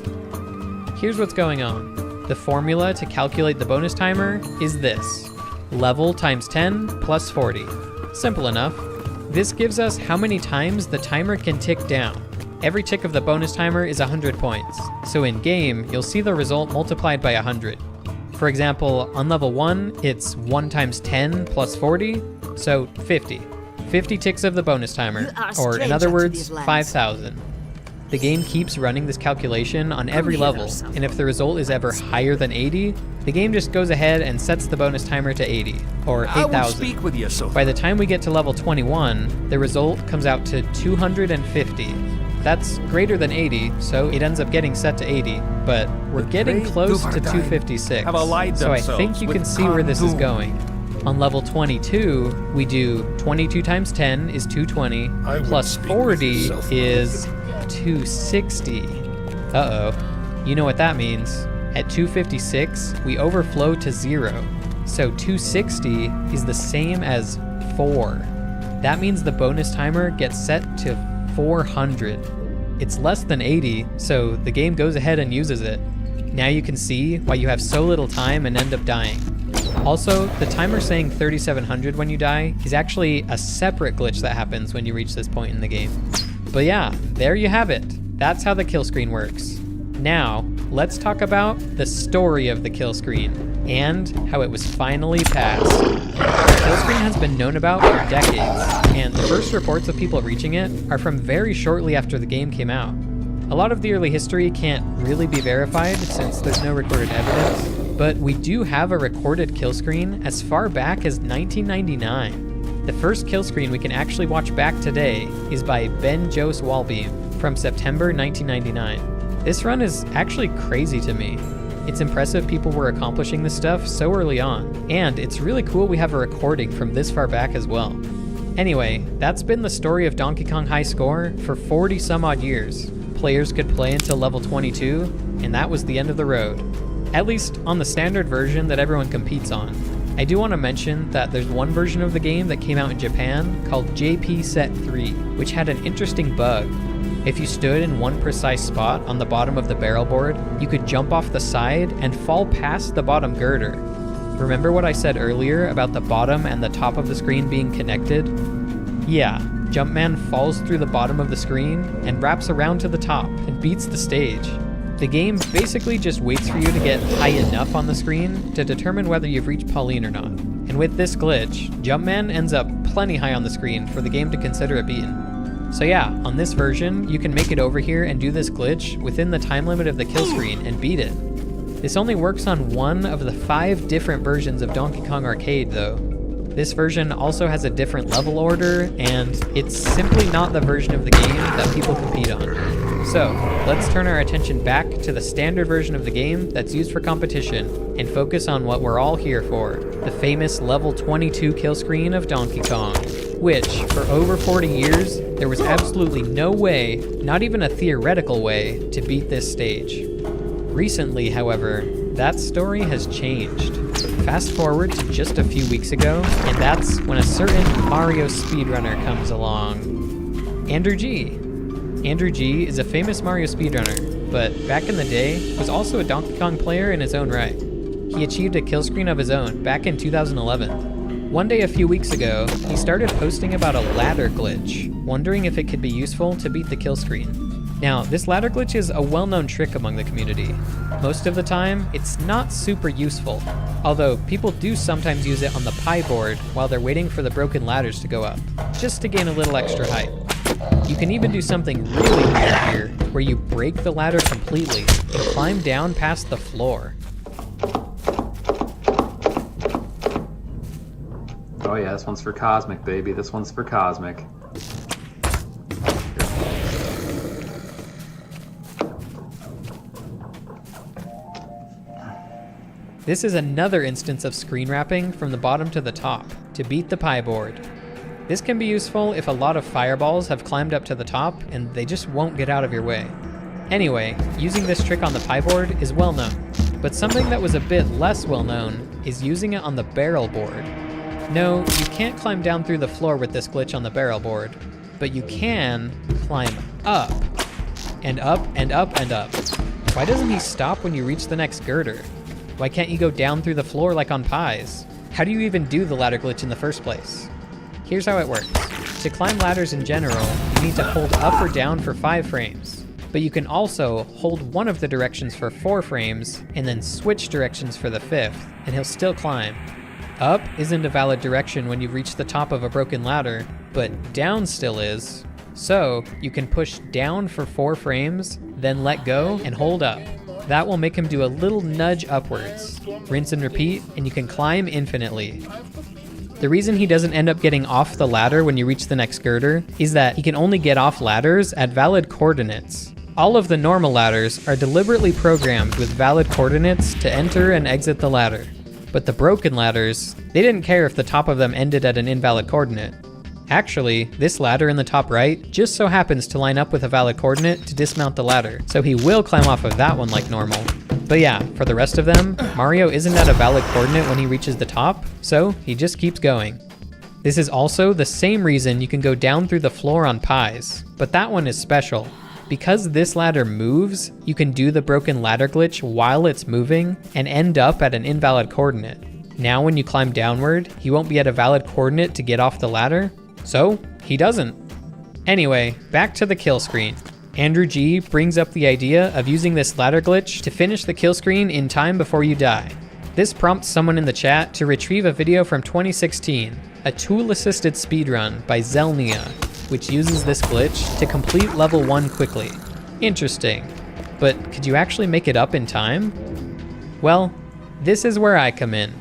Here's what's going on. The formula to calculate the bonus timer is this. Level times 10 plus 40. Simple enough. This gives us how many times the timer can tick down. Every tick of the bonus timer is 100 points. So in game, you'll see the result multiplied by 100. For example, on level 1, it's 1 times 10 plus 40, so 50. 50 ticks of the bonus timer, You are a or in stranger other to words, these lands. 5,000. The game keeps running this calculation on every hither, level, son. and if the result is ever higher than 80, the game just goes ahead and sets the bonus timer to 80, or I will 8,000. speak with you, Sophie. By the time we get to level 21, the result comes out to 250. That's greater than 80, so it ends up getting set to 80, but we're getting great close to Duvardine 256. have allied So I themselves think you with can see where this is Khan'Dûn. going. On level 22, we do 22 times 10 is 220, I would plus speak with 40 yourself. is 260. Uh-oh. You know what that means. At 256, we overflow to 0. So 260 is the same as 4. That means the bonus timer gets set to 400. It's less than 80, so the game goes ahead and uses it. Now you can see why you have so little time and end up dying. Also, the timer saying 3,700 when you die is actually a separate glitch that happens when you reach this point in the game. But yeah, there you have it. That's how the kill screen works. Now, let's talk about the story of the kill screen and how it was finally passed. The kill screen has been known about for decades, and the first reports of people reaching it are from very shortly after the game came out. A lot of the early history can't really be verified since there's no recorded evidence, but we do have a recorded kill screen as far back as 1999. The first kill screen we can actually watch back today is by Ben Jose Walbeam from September 1999. This run is actually crazy to me. It's impressive people were accomplishing this stuff so early on, and it's really cool we have a recording from this far back as well. Anyway, that's been the story of Donkey Kong High Score for 40 some odd years. Players could play until level 22, and that was the end of the road. At least on the standard version that everyone competes on. I do want to mention that there's one version of the game that came out in Japan called JP Set 3, which had an interesting bug. If you stood in one precise spot on the bottom of the barrel board, you could jump off the side and fall past the bottom girder. Remember what I said earlier about the bottom and the top of the screen being connected? Yeah, Jumpman falls through the bottom of the screen and wraps around to the top and beats the stage. The game basically just waits for you to get high enough on the screen to determine whether you've reached Pauline or not. And with this glitch, Jumpman ends up plenty high on the screen for the game to consider it beaten. So yeah, on this version, you can make it over here and do this glitch within the time limit of the kill screen and beat it. This only works on one of the 5 different versions of Donkey Kong Arcade though. This version also has a different level order, and it's simply not the version of the game that people compete on. So, let's turn our attention back to the standard version of the game that's used for competition, and focus on what we're all here for, the famous level 22 kill screen of Donkey Kong, which, for over 40 years, there was absolutely no way, not even a theoretical way, to beat this stage. Recently, however, that story has changed. Fast forward to just a few weeks ago, and that's when a certain Mario speedrunner comes along. Andrew G. Andrew G is a famous Mario speedrunner, but back in the day, was also a Donkey Kong player in his own right. He achieved a kill screen of his own back in 2011. One day a few weeks ago, he started posting about a ladder glitch, wondering if it could be useful to beat the kill screen. Now, this ladder glitch is a well-known trick among the community. Most of the time, it's not super useful, although people do sometimes use it on the pie board while they're waiting for the broken ladders to go up, just to gain a little extra height. You can even do something really weird here, where you break the ladder completely and climb down past the floor. Oh yeah, this one's for Cosmic, baby. This one's for Cosmic. This is another instance of screen wrapping from the bottom to the top to beat the pie board. This can be useful if a lot of fireballs have climbed up to the top and they just won't get out of your way. Anyway, using this trick on the pie board is well known, but something that was a bit less well known is using it on the barrel board. No, you can't climb down through the floor with this glitch on the barrel board, but you can climb up, and up, and up, and up. Why doesn't he stop when you reach the next girder? Why can't you go down through the floor like on pies? How do you even do the ladder glitch in the first place? Here's how it works. To climb ladders in general, you need to hold up or down for 5 frames. But you can also hold one of the directions for 4 frames, and then switch directions for the 5th, and he'll still climb. Up isn't a valid direction when you've reached the top of a broken ladder, but down still is. So, you can push down for 4 frames, then let go and hold up. That will make him do a little nudge upwards. Rinse and repeat, and you can climb infinitely. The reason he doesn't end up getting off the ladder when you reach the next girder is that he can only get off ladders at valid coordinates. All of the normal ladders are deliberately programmed with valid coordinates to enter and exit the ladder. But the broken ladders, they didn't care if the top of them ended at an invalid coordinate. Actually, this ladder in the top right just so happens to line up with a valid coordinate to dismount the ladder, so he will climb off of that one like normal. But yeah, for the rest of them, Mario isn't at a valid coordinate when he reaches the top, so he just keeps going. This is also the same reason you can go down through the floor on pies, but that one is special. Because this ladder moves, you can do the broken ladder glitch while it's moving and end up at an invalid coordinate. Now when you climb downward, he won't be at a valid coordinate to get off the ladder, so he doesn't. Anyway, back to the kill screen. Andrew G brings up the idea of using this ladder glitch to finish the kill screen in time before you die. This prompts someone in the chat to retrieve a video from 2016, a tool-assisted speedrun by Zelnia, which uses this glitch to complete level 1 quickly. Interesting, but could you actually make it up in time? Well, this is where I come in.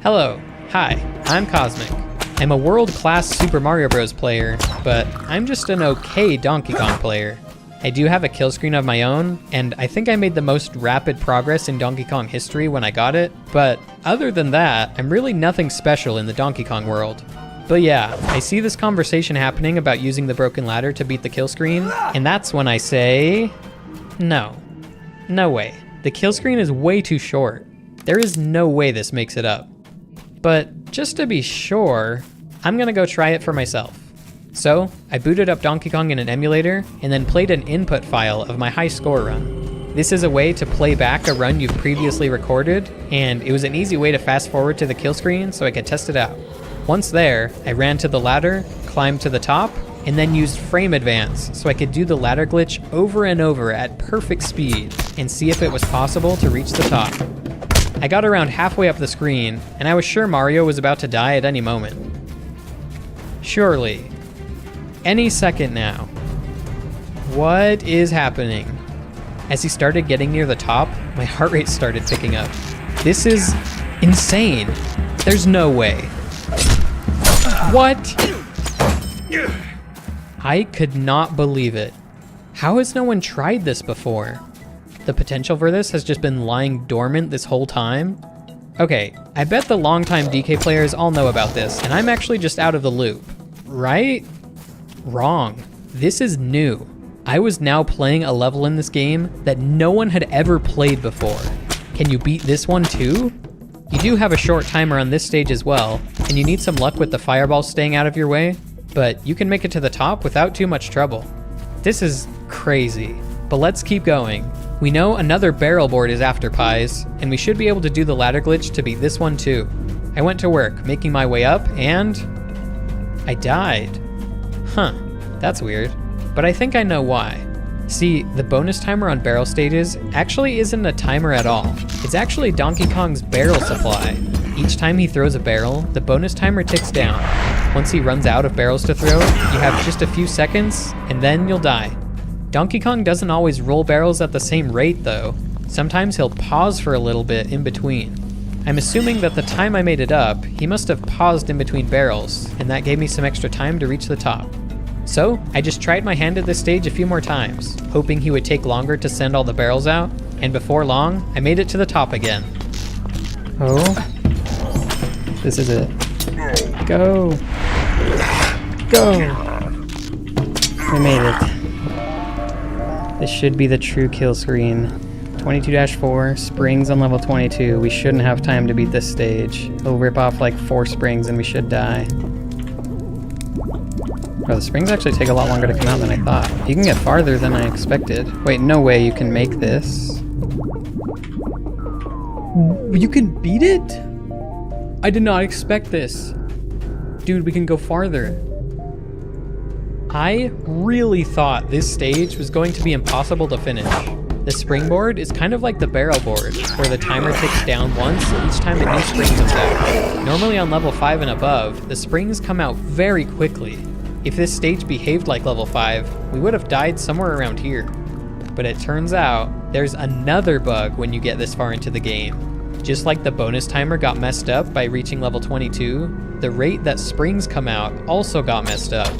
Hello, hi, I'm Cosmic. I'm a world-class Super Mario Bros. Player, but I'm just an okay Donkey Kong player. I do have a kill screen of my own, and I think I made the most rapid progress in Donkey Kong history when I got it, but other than that, I'm really nothing special in the Donkey Kong world. But yeah, I see this conversation happening about using the broken ladder to beat the kill screen, and that's when I say, no. No way. The kill screen is way too short. There is no way this makes it up. But just to be sure, I'm gonna go try it for myself. So, I booted up Donkey Kong in an emulator, and then played an input file of my high score run. This is a way to play back a run you've previously recorded, and it was an easy way to fast forward to the kill screen so I could test it out. Once there, I ran to the ladder, climbed to the top, and then used frame advance so I could do the ladder glitch over and over at perfect speed and see if it was possible to reach the top. I got around halfway up the screen, and I was sure Mario was about to die at any moment. Surely. Any second now. What is happening? As he started getting near the top, my heart rate started picking up. This is insane. There's no way. What? I could not believe it. How has no one tried this before? The potential for this has just been lying dormant this whole time? Okay, I bet the longtime DK players all know about this, and I'm actually just out of the loop. Right? Wrong. This is new. I was now playing a level in this game that no one had ever played before. Can you beat this one too? You do have a short timer on this stage as well, and you need some luck with the fireballs staying out of your way, but you can make it to the top without too much trouble. This is crazy, but let's keep going. We know another barrel board is after pies, and we should be able to do the ladder glitch to beat this one too. I went to work, making my way up, and I died. Huh, that's weird, but I think I know why. See, the bonus timer on barrel stages actually isn't a timer at all. It's actually Donkey Kong's barrel supply. Each time he throws a barrel, the bonus timer ticks down. Once he runs out of barrels to throw, you have just a few seconds, and then you'll die. Donkey Kong doesn't always roll barrels at the same rate though. Sometimes he'll pause for a little bit in between. I'm assuming that the time I made it up, he must have paused in between barrels, and that gave me some extra time to reach the top. So, I just tried my hand at this stage a few more times, hoping he would take longer to send all the barrels out, and before long, I made it to the top again. Oh. This is it. Go. go! We made it. This should be the true kill screen. 22-4, springs on level 22. We shouldn't have time to beat this stage. He'll rip off like 4 springs and we should die. Oh, the springs actually take a lot longer to come out than I thought. You can get farther than I expected. Wait, no way you can make this. You can beat it? I did not expect this. Dude, we can go farther. I really thought this stage was going to be impossible to finish. The springboard is kind of like the barrel board, where the timer ticks down once each time a new spring comes out. Normally on level 5 and above, the springs come out very quickly. If this stage behaved like level 5, we would have died somewhere around here. But it turns out, there's another bug when you get this far into the game. Just like the bonus timer got messed up by reaching level 22, the rate that springs come out also got messed up.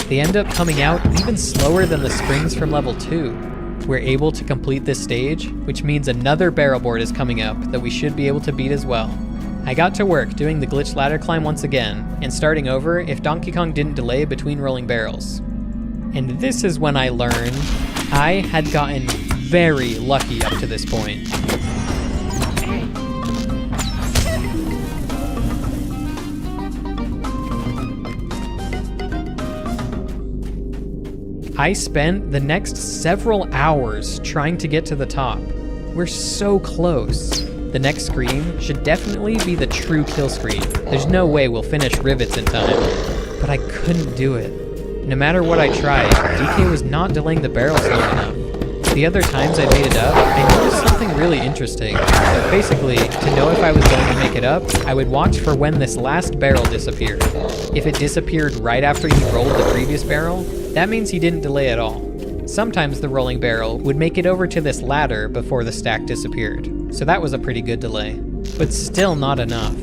They end up coming out even slower than the springs from level 2. We're able to complete this stage, which means another barrel board is coming up that we should be able to beat as well. I got to work doing the glitch ladder climb once again, and starting over if Donkey Kong didn't delay between rolling barrels. And this is when I learned I had gotten very lucky up to this point. I spent the next several hours trying to get to the top. We're so close. The next screen should definitely be the true kill screen. There's no way we'll finish rivets in time. But I couldn't do it. No matter what I tried, DK was not delaying the barrels long enough. The other times I made it up, I noticed something really interesting. Basically, to know if I was going to make it up, I would watch for when this last barrel disappeared. If it disappeared right after he rolled the previous barrel, that means he didn't delay at all. Sometimes the rolling barrel would make it over to this ladder before the stack disappeared, so that was a pretty good delay. But still not enough.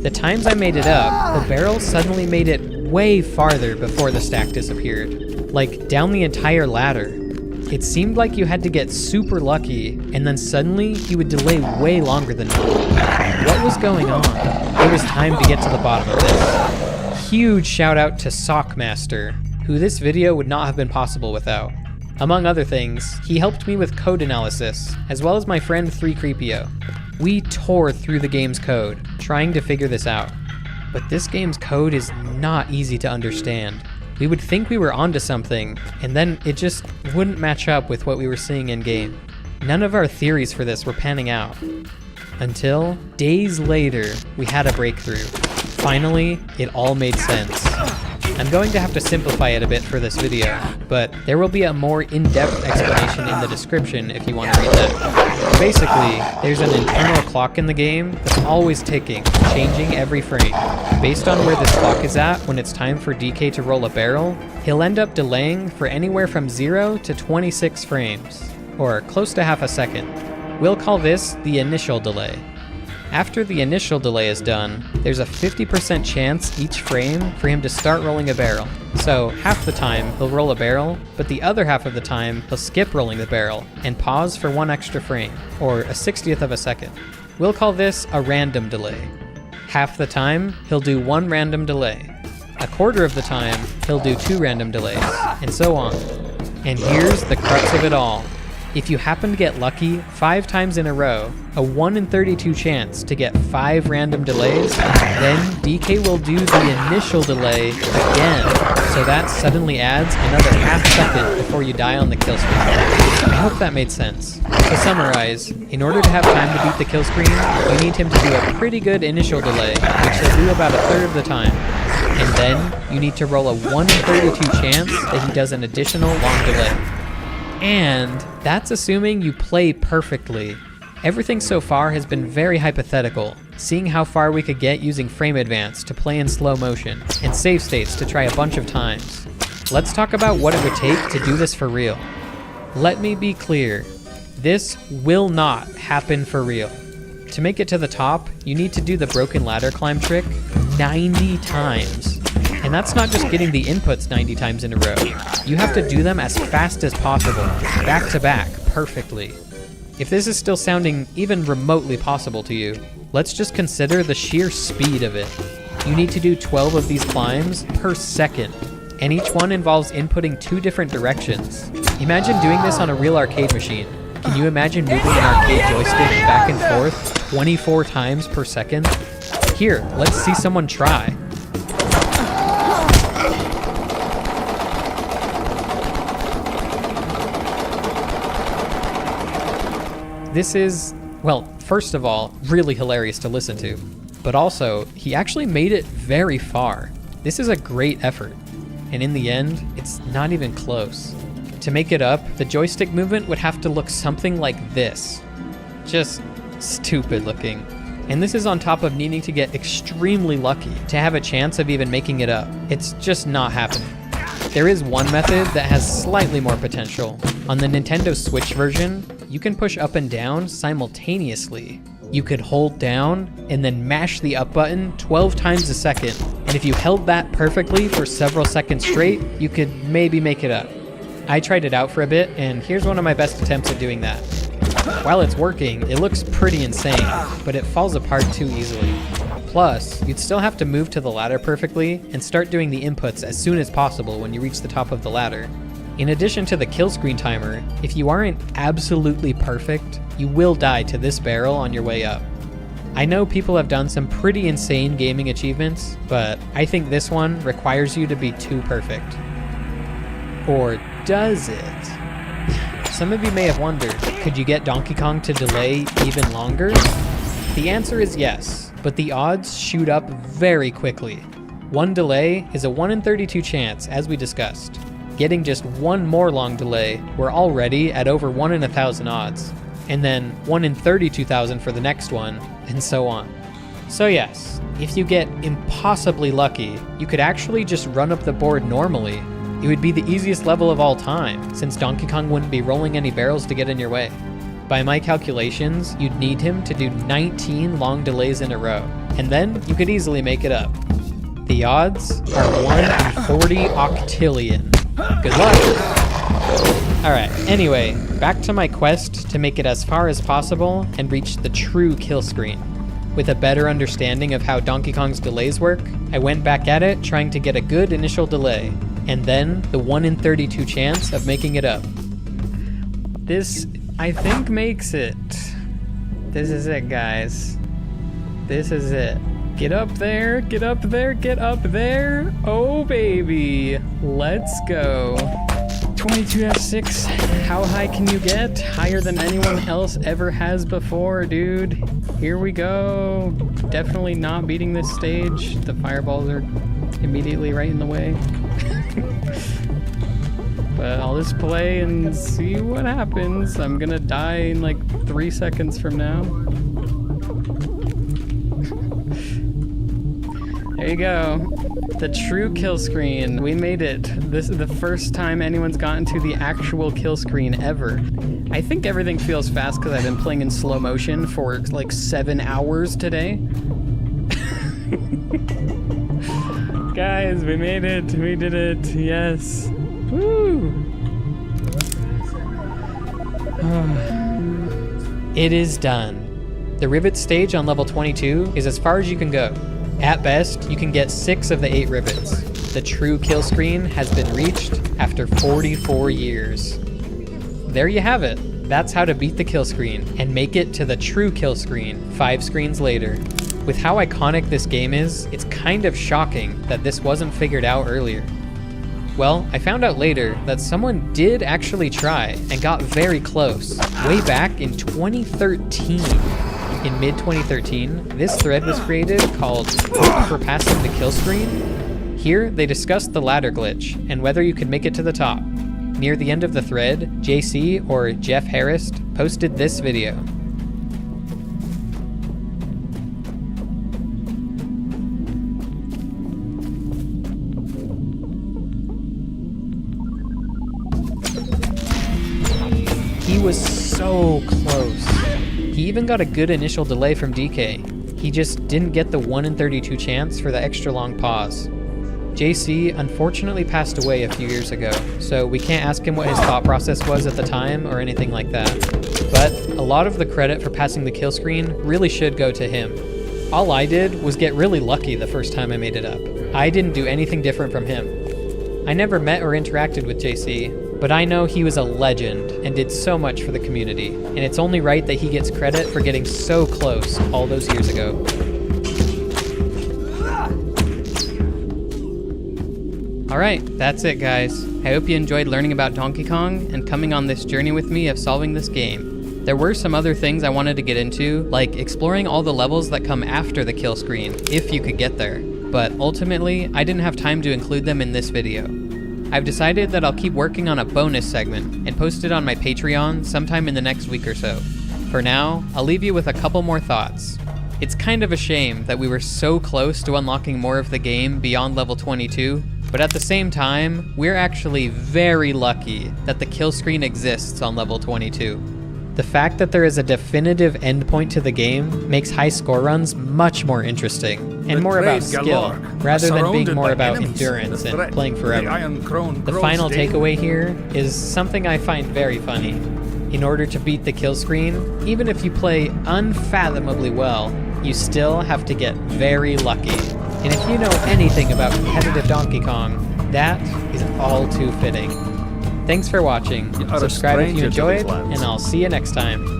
The times I made it up, the barrel suddenly made it way farther before the stack disappeared. Like, down the entire ladder. It seemed like you had to get super lucky, and then suddenly you would delay way longer than normal. What was going on? It was time to get to the bottom of this. Huge shout out to Sockmaster, who this video would not have been possible without. Among other things, he helped me with code analysis, as well as my friend 3Creepio. We tore through the game's code, trying to figure this out. But this game's code is not easy to understand. We would think we were onto something, and then it just wouldn't match up with what we were seeing in-game. None of our theories for this were panning out. Until, days later, we had a breakthrough. Finally, it all made sense. I'm going to have to simplify it a bit for this video, but there will be a more in-depth explanation in the description if you want to read that. Basically, there's an internal clock in the game that's always ticking, changing every frame. Based on where this clock is at when it's time for DK to roll a barrel, he'll end up delaying for anywhere from 0 to 26 frames, or close to half a second. We'll call this the initial delay. After the initial delay is done, there's a 50% chance each frame for him to start rolling a barrel. So half the time he'll roll a barrel, but the other half of the time he'll skip rolling the barrel and pause for 1 extra frame, or a 60th of a second. We'll call this a random delay. Half the time he'll do 1 random delay. A quarter of the time he'll do 2 random delays, and so on. And here's the crux of it all. If you happen to get lucky 5 times in a row, a 1 in 32 chance to get 5 random delays, then DK will do the initial delay again. So that suddenly adds another half second before you die on the kill screen. I hope that made sense. To summarize, in order to have time to beat the kill screen, you need him to do a pretty good initial delay, which he'll do about a third of the time. And then you need to roll a 1 in 32 chance that he does an additional long delay. And that's assuming you play perfectly. Everything so far has been very hypothetical, seeing how far we could get using frame advance to play in slow motion, and save states to try a bunch of times. Let's talk about what it would take to do this for real. Let me be clear, this will not happen for real. To make it to the top, you need to do the broken ladder climb trick 90 times. And that's not just getting the inputs 90 times in a row. You have to do them as fast as possible, back to back, perfectly. If this is still sounding even remotely possible to you, let's just consider the sheer speed of it. You need to do 12 of these climbs per second. and each one involves inputting 2 different directions. Imagine doing this on a real arcade machine. Can you imagine moving an arcade joystick back and forth 24 times per second? Here, let's see someone try. This is, well, first of all, really hilarious to listen to. But also, he actually made it very far. This is a great effort. And in the end, it's not even close. To make it up, the joystick movement would have to look something like this. Just stupid looking. And this is on top of needing to get extremely lucky to have a chance of even making it up. It's just not happening. There is one method that has slightly more potential. On the Nintendo Switch version, you can push up and down simultaneously. You could hold down and then mash the up button 12 times a second. And if you held that perfectly for several seconds straight, you could maybe make it up. I tried it out for a bit, and here's one of my best attempts at doing that. While it's working, it looks pretty insane, but it falls apart too easily. Plus, you'd still have to move to the ladder perfectly and start doing the inputs as soon as possible when you reach the top of the ladder. In addition to the kill screen timer, if you aren't absolutely perfect, you will die to this barrel on your way up. I know people have done some pretty insane gaming achievements, but I think this one requires you to be too perfect. Or does it? Some of you may have wondered, could you get Donkey Kong to delay even longer? The answer is yes, but the odds shoot up very quickly. One delay is a 1 in 32 chance, as we discussed. Getting just one more long delay, we're already at over 1 in 1,000 odds. And then 1 in 32,000 for the next one, and so on. So yes, if you get impossibly lucky, you could actually just run up the board normally. It would be the easiest level of all time, since Donkey Kong wouldn't be rolling any barrels to get in your way. By my calculations, you'd need him to do 19 long delays in a row, and then you could easily make it up. The odds are 1 in 40 octillion. Good luck! Alright, anyway, back to my quest to make it as far as possible and reach the true kill screen. With a better understanding of how Donkey Kong's delays work, I went back at it trying to get a good initial delay, and then the 1 in 32 chance of making it up. This, I think, makes it. This is it, guys. This is it. Get up there, get up there, get up there. Oh, baby. Let's go. 22F6, how high can you get? Higher than anyone else ever has before, dude. Here we go. Definitely not beating this stage. The fireballs are immediately right in the way. But I'll just play and see what happens. I'm gonna die in like 3 seconds from now. There you go. The true kill screen. We made it. This is the first time anyone's gotten to the actual kill screen ever. I think everything feels fast because I've been playing in slow motion for like 7 hours today. Guys, we made it. We did it. Yes. Woo! It is done. The rivet stage on level 22 is as far as you can go. At best, you can get 6 of the 8 rivets. The true kill screen has been reached after 44 years. There you have it. That's how to beat the kill screen and make it to the true kill screen 5 screens later. With how iconic this game is, it's kind of shocking that this wasn't figured out earlier. Well, I found out later that someone did actually try and got very close, way back in 2013. In mid-2013, this thread was created called Hope for Passing the Kill Screen. Here, they discussed the ladder glitch and whether you could make it to the top. Near the end of the thread, JC, or Jeff Harris, posted this video. He was so close. He even got a good initial delay from DK. He just didn't get the 1 in 32 chance for the extra long pause. JC unfortunately passed away a few years ago, so we can't ask him what his thought process was at the time or anything like that. But a lot of the credit for passing the kill screen really should go to him. All I did was get really lucky the first time I made it up. I didn't do anything different from him. I never met or interacted with JC, but I know he was a legend and did so much for the community, and it's only right that he gets credit for getting so close all those years ago. Alright, that's it guys. I hope you enjoyed learning about Donkey Kong and coming on this journey with me of solving this game. There were some other things I wanted to get into, like exploring all the levels that come after the kill screen, if you could get there. But ultimately, I didn't have time to include them in this video. I've decided that I'll keep working on a bonus segment and post it on my Patreon sometime in the next week or so. For now, I'll leave you with a couple more thoughts. It's kind of a shame that we were so close to unlocking more of the game beyond level 22, but at the same time, we're actually very lucky that the kill screen exists on level 22. The fact that there is a definitive endpoint to the game makes high score runs much more interesting, and more about skill, rather than being more about endurance and playing forever. The final takeaway here is something I find very funny. In order to beat the kill screen, even if you play unfathomably well, you still have to get very lucky. And if you know anything about competitive Donkey Kong, that is all too fitting. Thanks for watching. Subscribe if you enjoyed, and I'll see you next time.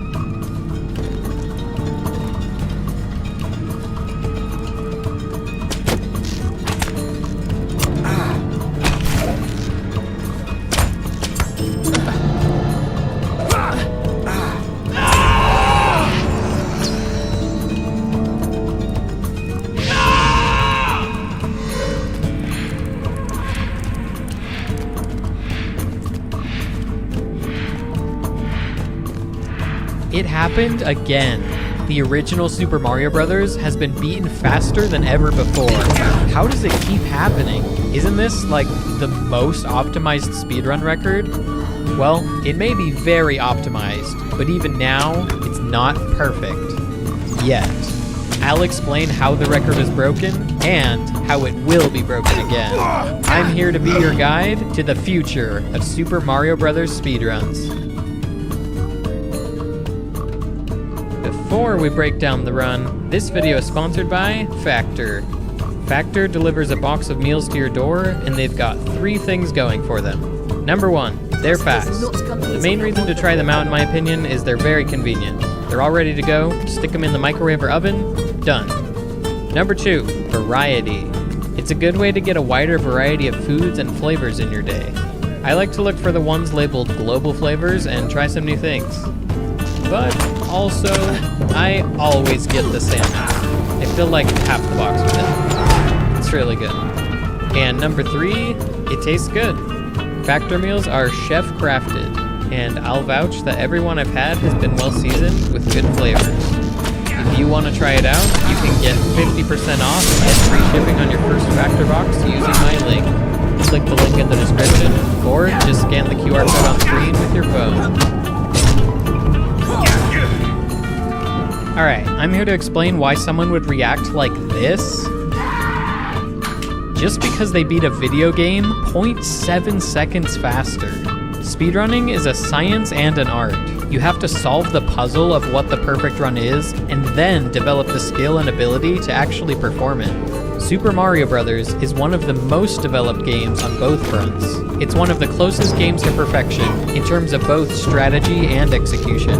It happened again. The original Super Mario Bros. Has been beaten faster than ever before. How does it keep happening? Isn't this like the most optimized speedrun record? Well, it may be very optimized, but even now, it's not perfect. Yet. I'll explain how the record is broken and how it will be broken again. I'm here to be your guide to the future of Super Mario Bros. Speedruns. Before we break down the run, this video is sponsored by Factor. Factor delivers a box of meals to your door, and they've got 3 things going for them. Number 1, they're fast. The main reason to try them out, in my opinion, is they're very convenient. They're all ready to go, stick them in the microwave or oven, done. Number 2, variety. It's a good way to get a wider variety of foods and flavors in your day. I like to look for the ones labeled global flavors and try some new things. But also, I always get the salmon. I fill like half the box with it. It's really good. And number 3, it tastes good. Factor meals are chef crafted, and I'll vouch that everyone I've had has been well seasoned with good flavors. If you want to try it out, you can get 50% off and free shipping on your first Factor box using my link. Click the link in the description, or just scan the QR code on screen with your phone. Alright, I'm here to explain why someone would react like this. Just because they beat a video game 0.7 seconds faster. Speedrunning is a science and an art. You have to solve the puzzle of what the perfect run is, and then develop the skill and ability to actually perform it. Super Mario Bros. Is one of the most developed games on both fronts. It's one of the closest games to perfection in terms of both strategy and execution.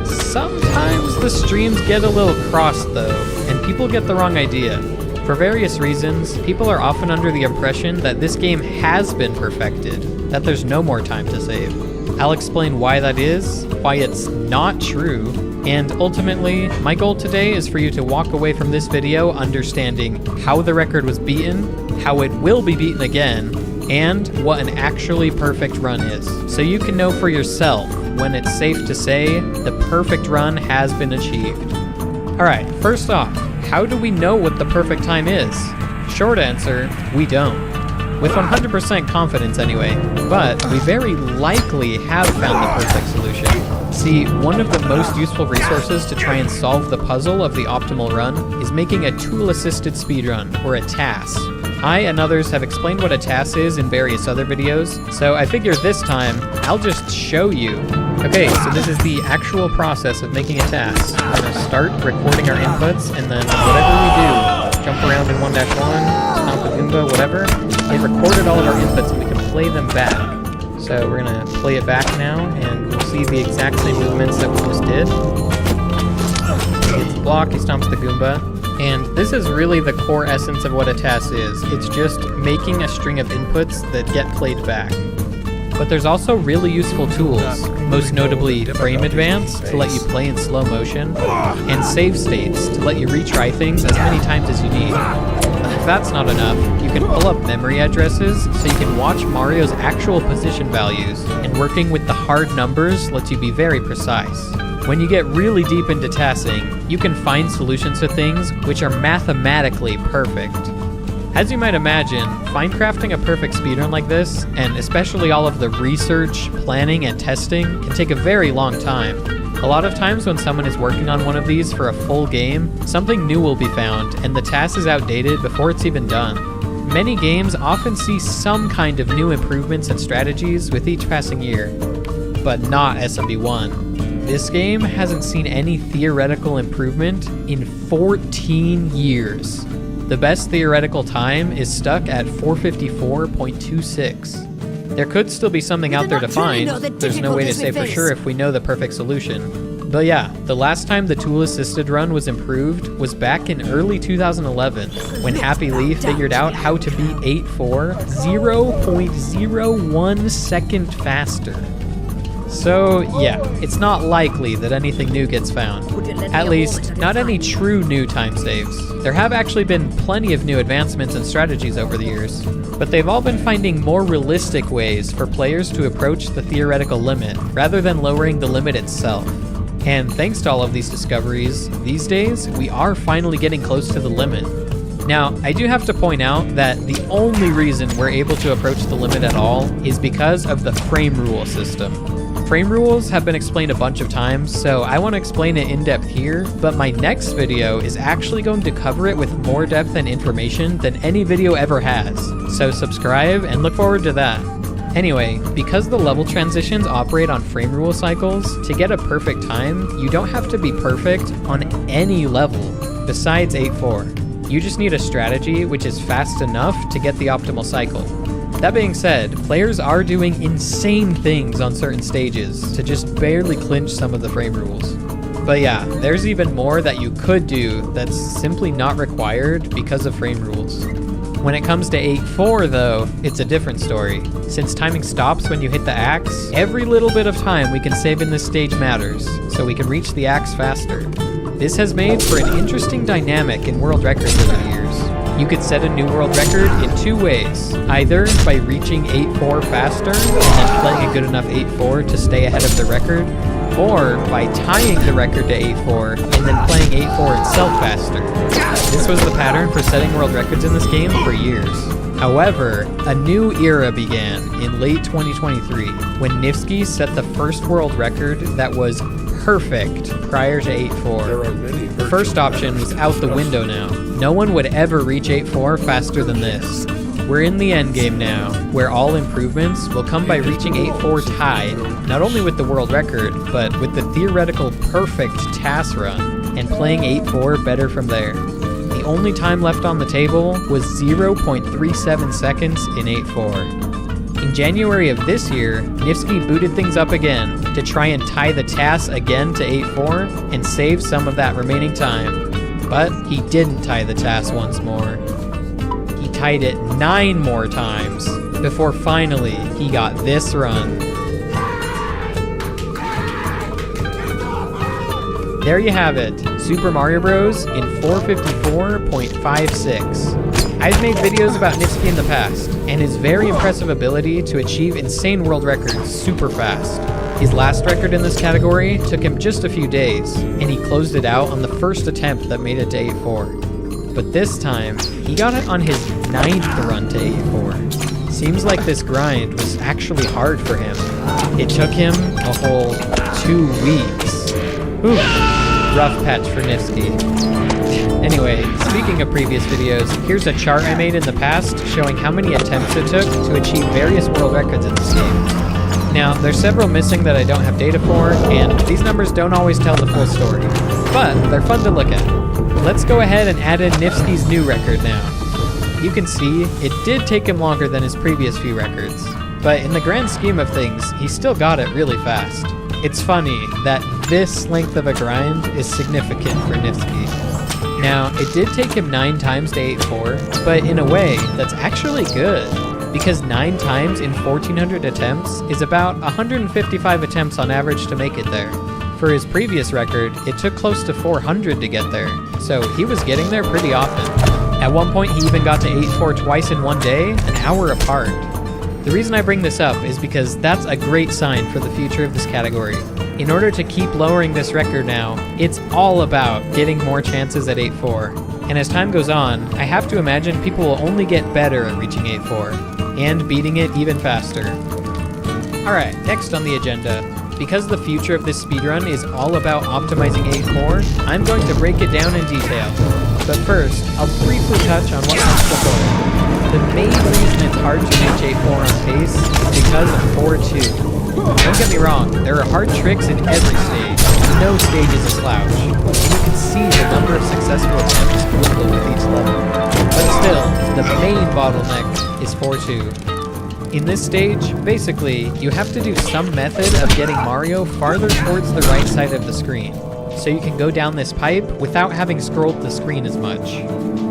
Sometimes the streams get a little crossed though, and people get the wrong idea. For various reasons, people are often under the impression that this game has been perfected, that there's no more time to save. I'll explain why that is, why it's not true, and ultimately, my goal today is for you to walk away from this video understanding how the record was beaten, how it will be beaten again, and what an actually perfect run is. So you can know for yourself when it's safe to say the perfect run has been achieved. Alright, first off, how do we know what the perfect time is? Short answer, we don't. With 100% confidence anyway, but we very likely have found the perfect solution. See, one of the most useful resources to try and solve the puzzle of the optimal run is making a tool-assisted speedrun, or a TAS. I and others have explained what a TAS is in various other videos, so I figure this time, I'll just show you. Okay, so this is the actual process of making a TAS. We're going to start recording our inputs, and then whatever we do, jump around in 1-1, stomp a Goomba, whatever, it recorded all of our inputs and we can play them back. So we're gonna play it back now and we'll see the exact same movements that we just did. He hits the block, he stomps the Goomba. And this is really the core essence of what a TAS is. It's just making a string of inputs that get played back. But there's also really useful tools, most notably Frame Advance to let you play in slow motion, and save states to let you retry things as many times as you need. If that's not enough, you can pull up memory addresses so you can watch Mario's actual position values, and working with the hard numbers lets you be very precise. When you get really deep into TASing, you can find solutions to things which are mathematically perfect. As you might imagine, crafting a perfect speedrun like this, and especially all of the research, planning, and testing, can take a very long time. A lot of times when someone is working on one of these for a full game, something new will be found, and the TAS is outdated before it's even done. Many games often see some kind of new improvements and strategies with each passing year, but not SMB1. This game hasn't seen any theoretical improvement in 14 years. The best theoretical time is stuck at 454.26. There could still be something out there to find. There's no way to say for sure if we know the perfect solution. But yeah, the last time the tool-assisted run was improved was back in early 2011, when Happy Lee figured out how to beat 8.4 0.01 second faster. So yeah, it's not likely that anything new gets found. At least, not any true new time saves. There have actually been plenty of new advancements and strategies over the years, but they've all been finding more realistic ways for players to approach the theoretical limit, rather than lowering the limit itself. And thanks to all of these discoveries, these days, we are finally getting close to the limit. Now, I do have to point out that the only reason we're able to approach the limit at all is because of the frame rule system. Frame rules have been explained a bunch of times, so I want to explain it in depth here, but my next video is actually going to cover it with more depth and information than any video ever has. So subscribe and look forward to that. Anyway, because the level transitions operate on frame rule cycles, to get a perfect time, you don't have to be perfect on any level besides 8.4. You just need a strategy which is fast enough to get the optimal cycle. That being said, players are doing insane things on certain stages to just barely clinch some of the frame rules. But yeah, there's even more that you could do that's simply not required because of frame rules. When it comes to 8.4 though, it's a different story. Since timing stops when you hit the axe, every little bit of time we can save in this stage matters, so we can reach the axe faster. This has made for an interesting dynamic in world records over the years. You could set a new world record in two ways, either by reaching 8.4 faster and then playing a good enough 8.4 to stay ahead of the record, or by tying the record to 8.4 and then playing 8.4 itself faster. This was the pattern for setting world records in this game for years. However, a new era began in late 2023 when Nifsky set the first world record that was perfect prior to 8.4. The first option was out the window now. No one would ever reach 8.4 faster than this. We're in the endgame now, where all improvements will come by reaching 8.4 tied, not only with the world record, but with the theoretical perfect TAS run, and playing 8.4 better from there. The only time left on the table was 0.37 seconds in 8.4. In January of this year, Nifsky booted things up again to try and tie the TAS again to 8.4 and save some of that remaining time. But he didn't tie the TAS once more. He tied it 9 more times before finally he got this run. There you have it, Super Mario Bros. In 454.56. I've made videos about Nifsky in the past, and his very impressive ability to achieve insane world records super fast. His last record in this category took him just a few days, and he closed it out on the first attempt that made it to 8.4. But this time, he got it on his 9th run to 8.4. Seems like this grind was actually hard for him. It took him a whole 2 weeks. Ooh, rough patch for Nifsky. Anyway, speaking of previous videos, here's a chart I made in the past showing how many attempts it took to achieve various world records in this game. Now, there's several missing that I don't have data for, and these numbers don't always tell the full story, but they're fun to look at. Let's go ahead and add in Nifsky's new record now. you can see it did take him longer than his previous few records. But in the grand scheme of things, he still got it really fast. It's funny that this length of a grind is significant for Nifsky. Now, it did take him 9 times to 8-4, but in a way, that's actually good, because 9 times in 1,400 attempts is about 155 attempts on average to make it there. For his previous record, it took close to 400 to get there, so he was getting there pretty often. At one point, he even got to 8-4 twice in one day, an hour apart. The reason I bring this up is because that's a great sign for the future of this category. In order to keep lowering this record now, it's all about getting more chances at 8-4. And as time goes on, I have to imagine people will only get better at reaching 8-4, and beating it even faster. Alright, next on the agenda. Because the future of this speedrun is all about optimizing 8-4, I'm going to break it down in detail. But first, I'll briefly touch on what comes before. The main reason it's hard to reach 8-4 on pace is because of 4-2. Don't get me wrong, there are hard tricks in every stage. No stage is a slouch. And you can see the number of successful attempts dwindle with each level. But still, the main bottleneck is 4-2. In this stage, basically, you have to do some method of getting Mario farther towards the right side of the screen, so you can go down this pipe without having scrolled the screen as much.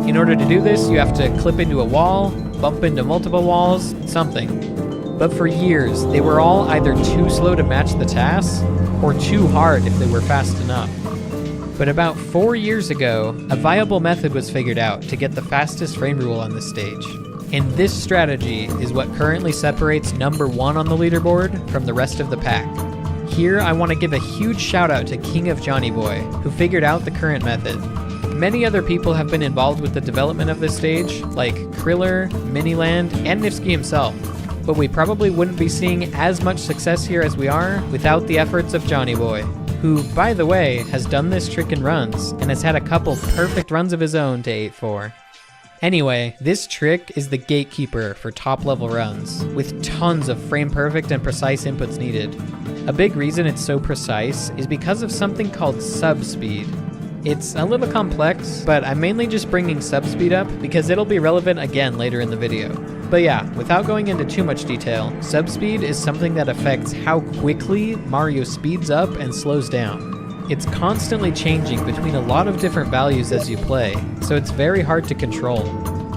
In order to do this, you have to clip into a wall, bump into multiple walls, something. But for years, they were all either too slow to match the tasks, or too hard if they were fast enough. But about 4 years ago, a viable method was figured out to get the fastest frame rule on this stage. And this strategy is what currently separates number 1 on the leaderboard from the rest of the pack. Here, I want to give a huge shout out to King of Johnny Boy, who figured out the current method. Many other people have been involved with the development of this stage, like Kriller, Miniland, and Nifsky himself. But we probably wouldn't be seeing as much success here as we are without the efforts of Johnny Boy, who, by the way, has done this trick in runs, and has had a couple perfect runs of his own to 8-4. Anyway, this trick is the gatekeeper for top level runs, with tons of frame perfect and precise inputs needed. A big reason it's so precise is because of something called subspeed. It's a little complex, but I'm mainly just bringing subspeed up because it'll be relevant again later in the video. But yeah, without going into too much detail, subspeed is something that affects how quickly Mario speeds up and slows down. It's constantly changing between a lot of different values as you play, so it's very hard to control.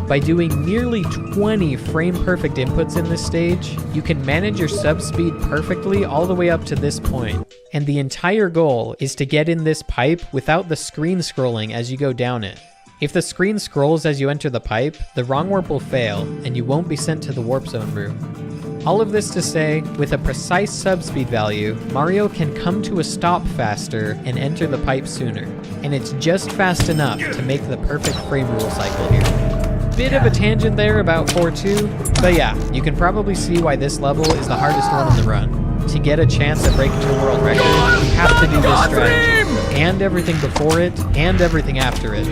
By doing nearly 20 frame-perfect inputs in this stage, you can manage your subspeed perfectly all the way up to this point. And the entire goal is to get in this pipe without the screen scrolling as you go down it. If the screen scrolls as you enter the pipe, the wrong warp will fail, and you won't be sent to the warp zone room. All of this to say, with a precise subspeed value, Mario can come to a stop faster and enter the pipe sooner. And it's just fast enough to make the perfect frame rule cycle here. Bit of a tangent there about 4-2, but yeah, you can probably see why this level is the hardest one in the run. To get a chance at breaking a world record, you have to do this strategy, and everything before it, and everything after it,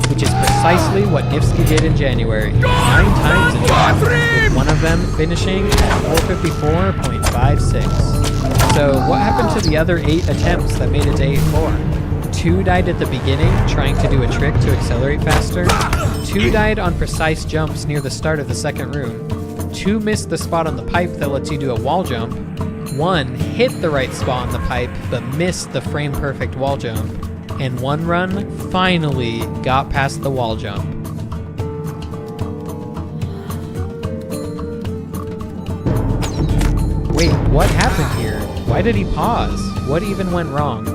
which is precisely what Nifsky did in January, 9 times in fact, with one of them finishing at 454.56. So what happened to the other 8 attempts that made it to 8-4? 2 died at the beginning, trying to do a trick to accelerate faster. 2 died on precise jumps near the start of the second room. 2 missed the spot on the pipe that lets you do a wall jump. 1 hit the right spot on the pipe, but missed the frame-perfect wall jump. And 1 run finally got past the wall jump. Wait, what happened here? Why did he pause? What even went wrong?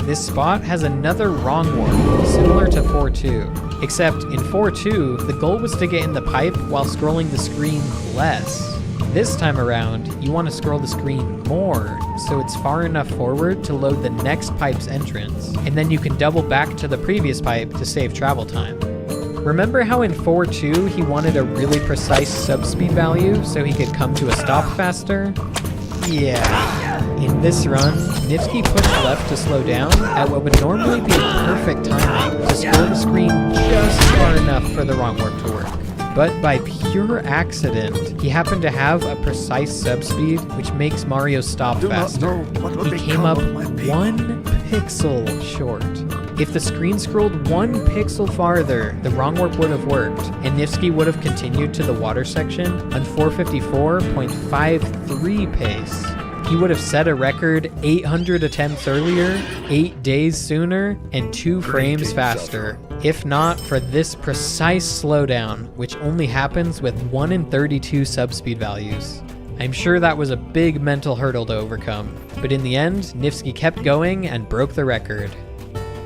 This spot has another wrong warp, similar to 4-2. Except in 4-2, the goal was to get in the pipe while scrolling the screen less. This time around, you want to scroll the screen more, so it's far enough forward to load the next pipe's entrance, and then you can double back to the previous pipe to save travel time. Remember how in 4-2 he wanted a really precise subspeed value so he could come to a stop faster? Yeah. In this run, Nifsky pushed left to slow down at what would normally be perfect timing to scroll the screen just far enough for the wrong warp to work. But by pure accident, he happened to have a precise subspeed, which makes Mario stop faster. He came up 1 pixel short. If the screen scrolled 1 pixel farther, the wrong warp would have worked, and Nifsky would have continued to the water section on 454.53 pace. He would have set a record 800 attempts earlier, 8 days sooner, and 2 frames faster, if not for this precise slowdown, which only happens with 1 in 32 subspeed values. I'm sure that was a big mental hurdle to overcome, but in the end, Nifsky kept going and broke the record.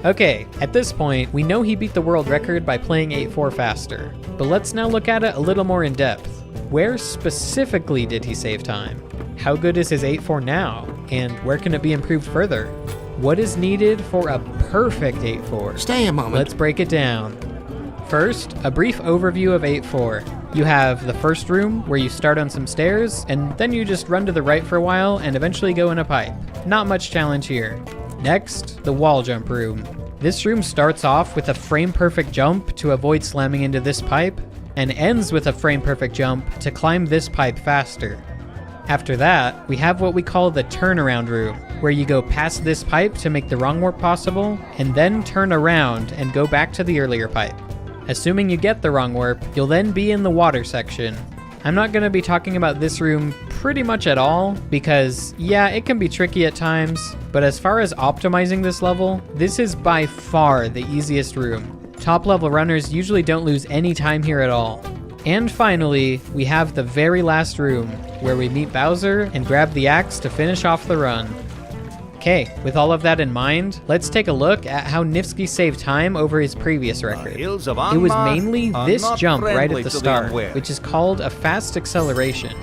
Okay, at this point, we know he beat the world record by playing 8-4 faster, but let's now look at it a little more in depth. Where specifically did he save time? How good is his 8-4 now? And where can it be improved further? What is needed for a perfect 8-4? Stay a moment. Let's break it down. First, a brief overview of 8-4. You have the first room where you start on some stairs, and then you just run to the right for a while and eventually go in a pipe. Not much challenge here. Next, the wall jump room. This room starts off with a frame-perfect jump to avoid slamming into this pipe, and ends with a frame-perfect jump to climb this pipe faster. After that, we have what we call the turnaround room, where you go past this pipe to make the wrong warp possible, and then turn around and go back to the earlier pipe. Assuming you get the wrong warp, you'll then be in the water section. I'm not going to be talking about this room pretty much at all, because yeah, it can be tricky at times, but as far as optimizing this level, this is by far the easiest room. Top level runners usually don't lose any time here at all. And finally, we have the very last room, where we meet Bowser and grab the axe to finish off the run. Okay, with all of that in mind, let's take a look at how Nifsky saved time over his previous record. It was mainly this jump right at the start, which is called a fast acceleration.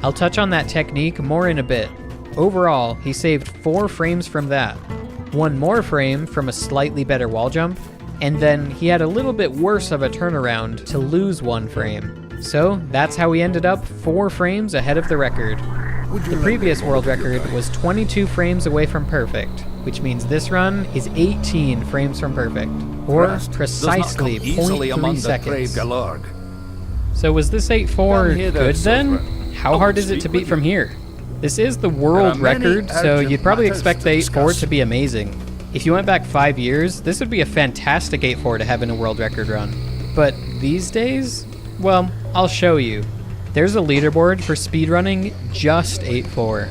I'll touch on that technique more in a bit. Overall, he saved 4 frames from that, 1 more frame from a slightly better wall jump, and then he had a little bit worse of a turnaround to lose 1 frame. So that's how we ended up 4 frames ahead of the record. The previous world record was 22 frames away from perfect, which means this run is 18 frames from perfect, or precisely 0.3 seconds. So was this 8-4 good then? How hard is it to beat from here? This is the world record, so you'd probably expect the 8-4 to be amazing. If you went back 5 years, this would be a fantastic 8-4 to have in a world record run. But these days? Well, I'll show you. There's a leaderboard for speedrunning just 8-4.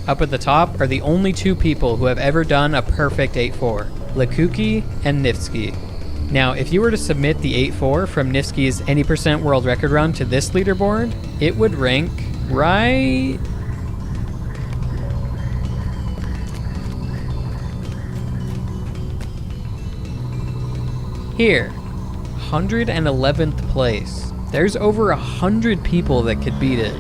Up at the top are the only 2 people who have ever done a perfect 8-4, Lakuki and Nifsky. Now, if you were to submit the 8-4 from Nifsky's any % world record run to this leaderboard, it would rank right here, 111th place. There's over 100 people that could beat it.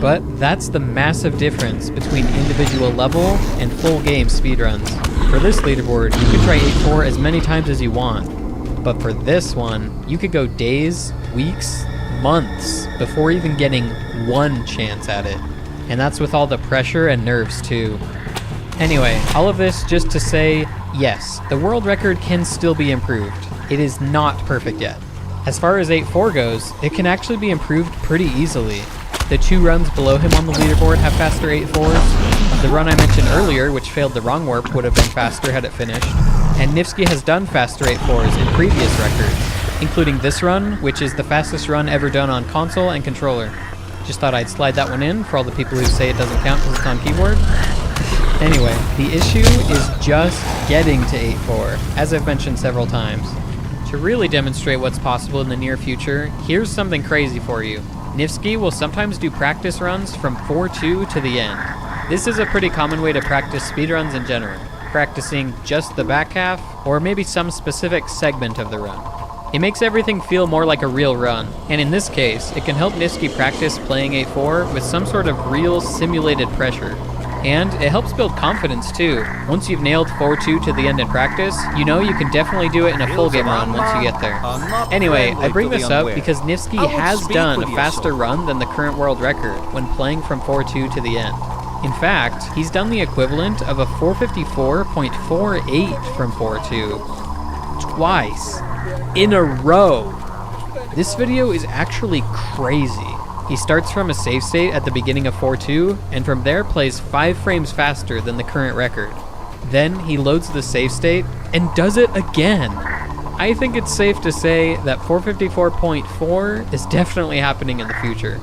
But that's the massive difference between individual level and full game speedruns. For this leaderboard, you could try 8-4 as many times as you want. But for this one, you could go days, weeks, months before even getting 1 chance at it. And that's with all the pressure and nerves too. Anyway, all of this just to say, yes, the world record can still be improved. It is not perfect yet. As far as 8-4 goes, it can actually be improved pretty easily. The 2 runs below him on the leaderboard have faster 8-4s. The run I mentioned earlier, which failed the wrong warp, would have been faster had it finished. And Nifsky has done faster 8-4s in previous records, including this run, which is the fastest run ever done on console and controller. Just thought I'd slide that one in for all the people who say it doesn't count because it's on keyboard. Anyway, the issue is just getting to 8-4, as I've mentioned several times. To really demonstrate what's possible in the near future, here's something crazy for you. Nifsky will sometimes do practice runs from 4-2 to the end. This is a pretty common way to practice speedruns in general, practicing just the back half, or maybe some specific segment of the run. It makes everything feel more like a real run, and in this case, it can help Nifsky practice playing 8-4 with some sort of real simulated pressure. And it helps build confidence too. Once you've nailed 4-2 to the end in practice, you know you can definitely do it in a full game run once you get there. Anyway, I bring this up because Nifsky has done a faster run than the current world record when playing from 4-2 to the end. In fact, he's done the equivalent of a 454.48 from 4-2. Twice. In a row. This video is actually crazy. He starts from a save state at the beginning of 4-2, and from there plays 5 frames faster than the current record. Then he loads the save state and does it again. I think it's safe to say that 454.4 is definitely happening in the future.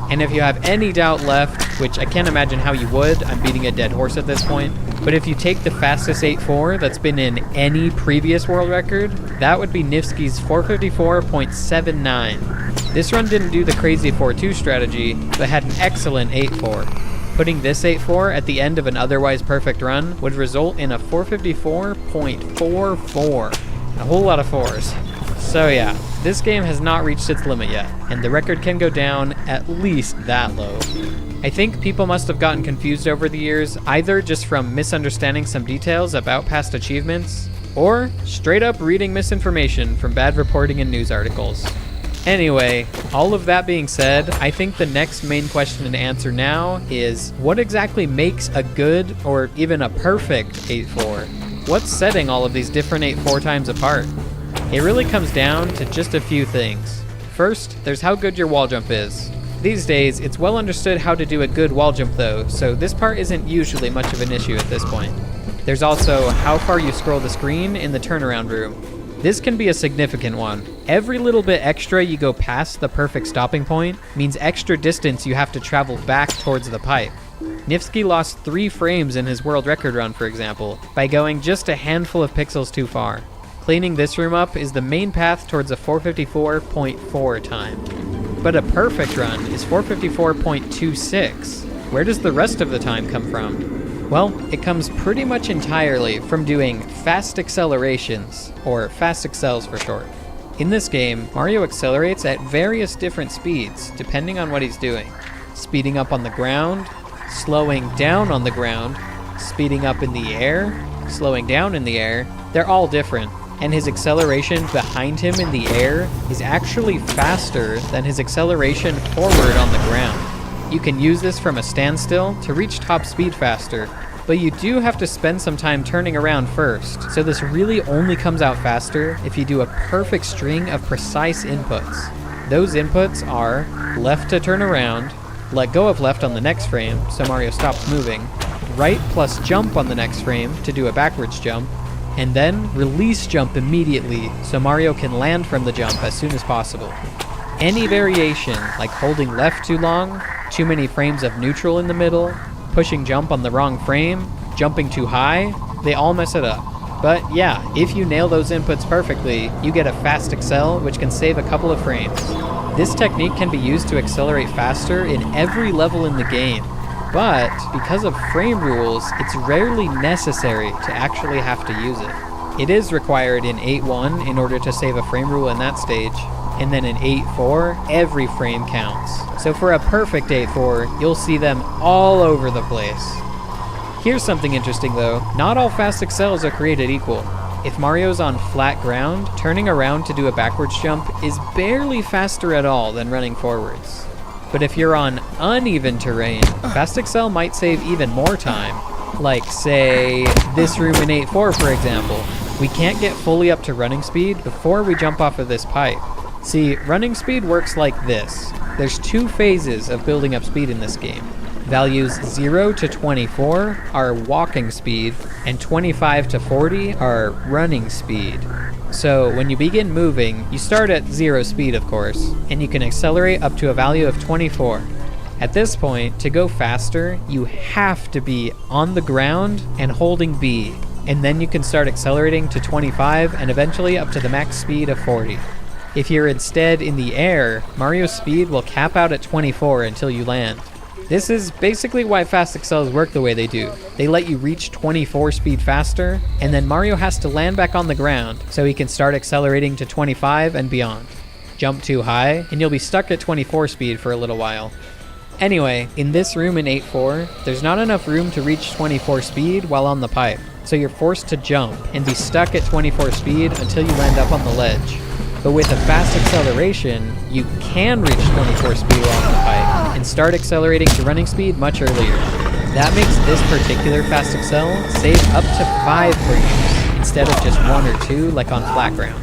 And if you have any doubt left, which I can't imagine how you would, I'm beating a dead horse at this point, but if you take the fastest 8.4 that's been in any previous world record, that would be Nifsky's 454.79. This run didn't do the crazy 4.2 strategy, but had an excellent 8.4. Putting this 8.4 at the end of an otherwise perfect run would result in a 454.44. A whole lot of 4s. So yeah, this game has not reached its limit yet, and the record can go down at least that low. I think people must have gotten confused over the years, either just from misunderstanding some details about past achievements, or straight up reading misinformation from bad reporting in news articles. Anyway, all of that being said, I think the next main question to answer now is, what exactly makes a good, or even a perfect 8.4? What's setting all of these different 8.4 times apart? It really comes down to just a few things. First, there's how good your wall jump is. These days, it's well understood how to do a good wall jump though, so this part isn't usually much of an issue at this point. There's also how far you scroll the screen in the turnaround room. This can be a significant one. Every little bit extra you go past the perfect stopping point means extra distance you have to travel back towards the pipe. Nifsky lost 3 frames in his world record run, for example, by going just a handful of pixels too far. Cleaning this room up is the main path towards a 454.4 time. But a perfect run is 454.26. Where does the rest of the time come from? Well, it comes pretty much entirely from doing fast accelerations, or fast accels for short. In this game, Mario accelerates at various different speeds, depending on what he's doing. Speeding up on the ground, slowing down on the ground, speeding up in the air, slowing down in the air, they're all different. And his acceleration behind him in the air is actually faster than his acceleration forward on the ground. You can use this from a standstill to reach top speed faster, but you do have to spend some time turning around first, so this really only comes out faster if you do a perfect string of precise inputs. Those inputs are left to turn around, let go of left on the next frame so Mario stops moving, right plus jump on the next frame to do a backwards jump, and then release jump immediately so Mario can land from the jump as soon as possible. Any variation, like holding left too long, too many frames of neutral in the middle, pushing jump on the wrong frame, jumping too high, they all mess it up. But yeah, if you nail those inputs perfectly, you get a fast accel, which can save a couple of frames. This technique can be used to accelerate faster in every level in the game, but because of frame rules, it's rarely necessary to actually have to use it. It is required in 8.1 in order to save a frame rule in that stage, and then in 8.4, every frame counts. So for a perfect 8.4, you'll see them all over the place. Here's something interesting though, not all fast accels are created equal. If Mario's on flat ground, turning around to do a backwards jump is barely faster at all than running forwards. But if you're on uneven terrain, fast accel might save even more time. Like, say, this room in 8.4 for example. We can't get fully up to running speed before we jump off of this pipe. See, running speed works like this. There's 2 phases of building up speed in this game. Values 0 to 24 are walking speed, and 25 to 40 are running speed. So when you begin moving, you start at 0 speed of course, and you can accelerate up to a value of 24. At this point, to go faster, you have to be on the ground and holding B, and then you can start accelerating to 25 and eventually up to the max speed of 40. If you're instead in the air, Mario's speed will cap out at 24 until you land. This is basically why fast accels work the way they do. They let you reach 24 speed faster, and then Mario has to land back on the ground so he can start accelerating to 25 and beyond. Jump too high, and you'll be stuck at 24 speed for a little while. Anyway, in this room in 8.4, there's not enough room to reach 24 speed while on the pipe, so you're forced to jump and be stuck at 24 speed until you land up on the ledge. But with a fast acceleration, you can reach 24 speed while on the pipe and start accelerating to running speed much earlier. That makes this particular fast accel save up to 5 frames instead of just 1 or 2 like on flat ground.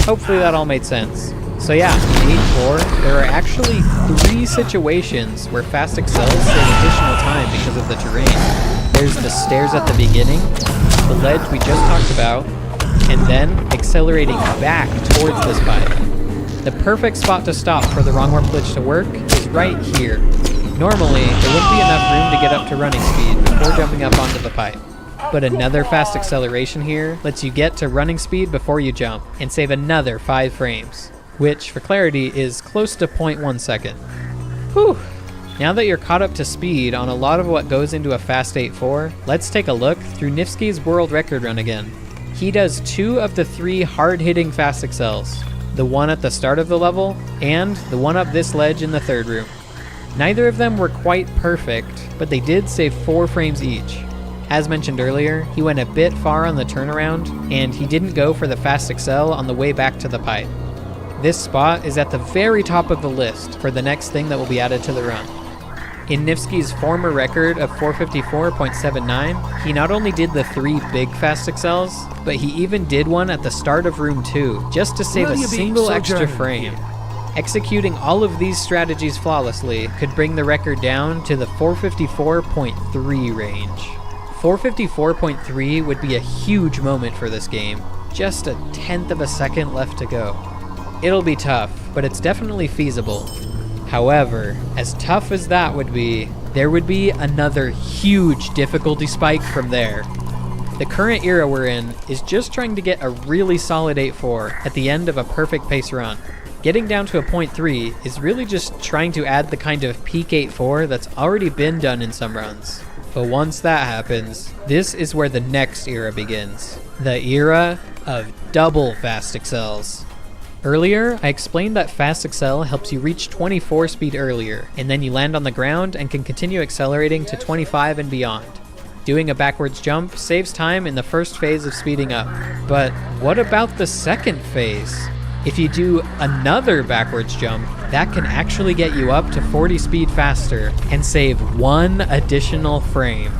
Hopefully that all made sense. So yeah, in 8.4, there are actually 3 situations where fast accels save additional time because of the terrain. There's the stairs at the beginning, the ledge we just talked about, and then accelerating back towards this pipe. The perfect spot to stop for the wrong warp glitch to work is right here. Normally, there wouldn't be enough room to get up to running speed before jumping up onto the pipe. But another fast acceleration here lets you get to running speed before you jump and save another 5 frames, which, for clarity, is close to 0.1 second. Whew! Now that you're caught up to speed on a lot of what goes into a fast 8.4, let's take a look through Nifsky's world record run again. He does 2 of the 3 hard-hitting fast accels, the one at the start of the level, and the one up this ledge in the 3rd room. Neither of them were quite perfect, but they did save 4 frames each. As mentioned earlier, he went a bit far on the turnaround, and he didn't go for the fast accel on the way back to the pipe. This spot is at the very top of the list for the next thing that will be added to the run. In Nifsky's former record of 454.79, he not only did the 3 big fast accels, but he even did one at the start of room 2, just to save a single extra frame. Executing all of these strategies flawlessly could bring the record down to the 454.3 range. 454.3 would be a huge moment for this game, just a 1/10 of a second left to go. It'll be tough, but it's definitely feasible. However, as tough as that would be, there would be another huge difficulty spike from there. The current era we're in is just trying to get a really solid 8.4 at the end of a perfect pace run. Getting down to a 0.3 is really just trying to add the kind of peak 8.4 that's already been done in some runs. But once that happens, this is where the next era begins. The era of double fast accels. Earlier, I explained that fast accel helps you reach 24 speed earlier, and then you land on the ground and can continue accelerating to 25 and beyond. Doing a backwards jump saves time in the first phase of speeding up. But what about the second phase? If you do another backwards jump, that can actually get you up to 40 speed faster and save 1 additional frame.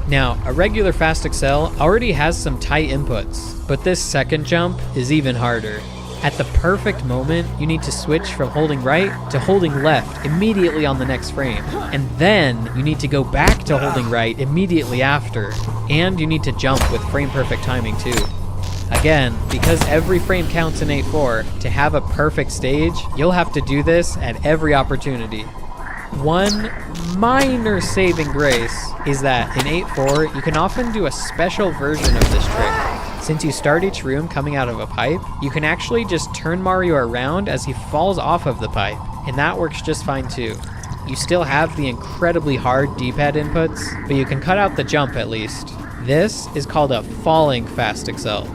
Now, a regular fast accel already has some tight inputs, but this second jump is even harder. At the perfect moment, you need to switch from holding right to holding left immediately on the next frame. And then you need to go back to holding right immediately after. And you need to jump with frame perfect timing too. Again, because every frame counts in 8.4, to have a perfect stage, you'll have to do this at every opportunity. One minor saving grace is that in 8.4, you can often do a special version of this trick. Since you start each room coming out of a pipe, you can actually just turn Mario around as he falls off of the pipe, and that works just fine too. You still have the incredibly hard D-pad inputs, but you can cut out the jump at least. This is called a falling fast accel.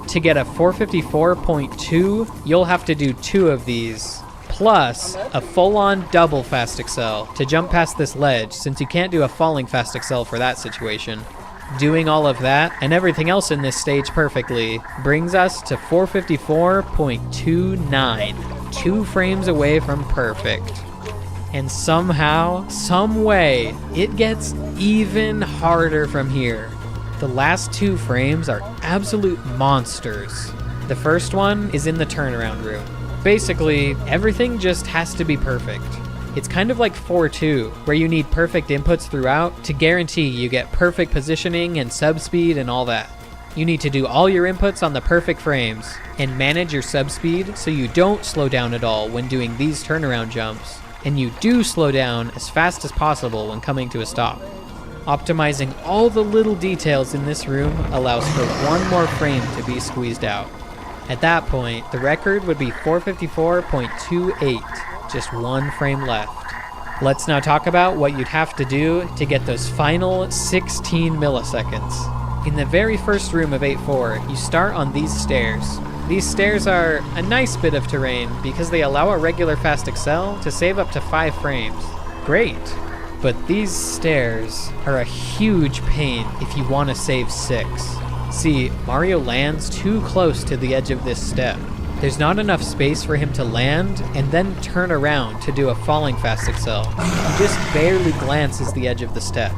To get a 454.2, you'll have to do 2 of these, plus a full-on double fast accel to jump past this ledge, since you can't do a falling fast accel for that situation. Doing all of that and everything else in this stage perfectly brings us to 454.29, 2 frames away from perfect. And somehow, some way, it gets even harder from here. The last 2 frames are absolute monsters. The first one is in the turnaround room. Basically, everything just has to be perfect. It's kind of like 4.2, where you need perfect inputs throughout to guarantee you get perfect positioning and subspeed and all that. You need to do all your inputs on the perfect frames, and manage your subspeed so you don't slow down at all when doing these turnaround jumps, and you do slow down as fast as possible when coming to a stop. Optimizing all the little details in this room allows for 1 more frame to be squeezed out. At that point, the record would be 454.28. Just 1 frame left. Let's now talk about what you'd have to do to get those final 16 milliseconds. In the very first room of 8.4, you start on these stairs. These stairs are a nice bit of terrain because they allow a regular fast accel to save up to 5 frames. Great! But these stairs are a huge pain if you want to save 6. See, Mario lands too close to the edge of this step. There's not enough space for him to land and then turn around to do a falling fast accel. He just barely glances the edge of the step.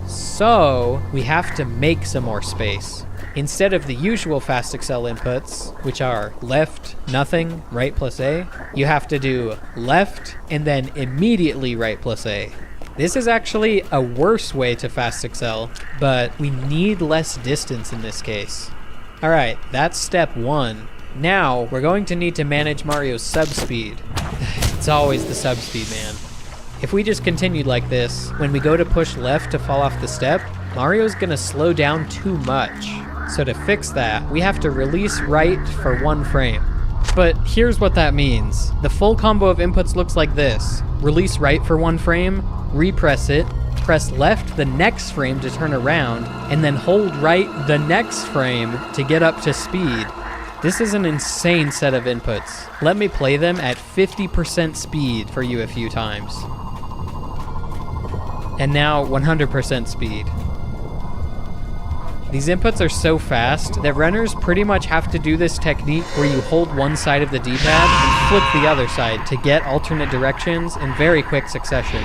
So, we have to make some more space. Instead of the usual fast accel inputs, which are left, nothing, right plus A, you have to do left and then immediately right plus A. This is actually a worse way to fast excel, but we need less distance in this case. Alright, that's step 1. Now, we're going to need to manage Mario's subspeed. It's always the subspeed, man. If we just continued like this, when we go to push left to fall off the step, Mario's gonna slow down too much. So to fix that, we have to release right for 1 frame. But here's what that means. The full combo of inputs looks like this. Release right for 1 frame, repress it, press left the next frame to turn around, and then hold right the next frame to get up to speed. This is an insane set of inputs. Let me play them at 50% speed for you a few times. And now 100% speed. These inputs are so fast that runners pretty much have to do this technique where you hold one side of the D-pad and flip the other side to get alternate directions in very quick succession.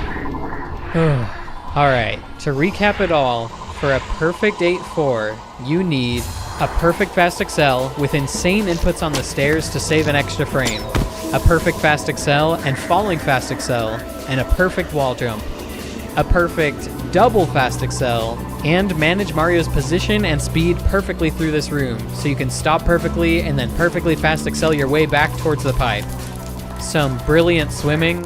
Alright, to recap it all, for a perfect 8-4, you need a perfect fast excel with insane inputs on the stairs to save an extra frame, a perfect fast excel and falling fast excel, and a perfect wall jump. A perfect double fast excel, and manage Mario's position and speed perfectly through this room, so you can stop perfectly and then perfectly fast excel your way back towards the pipe. Some brilliant swimming,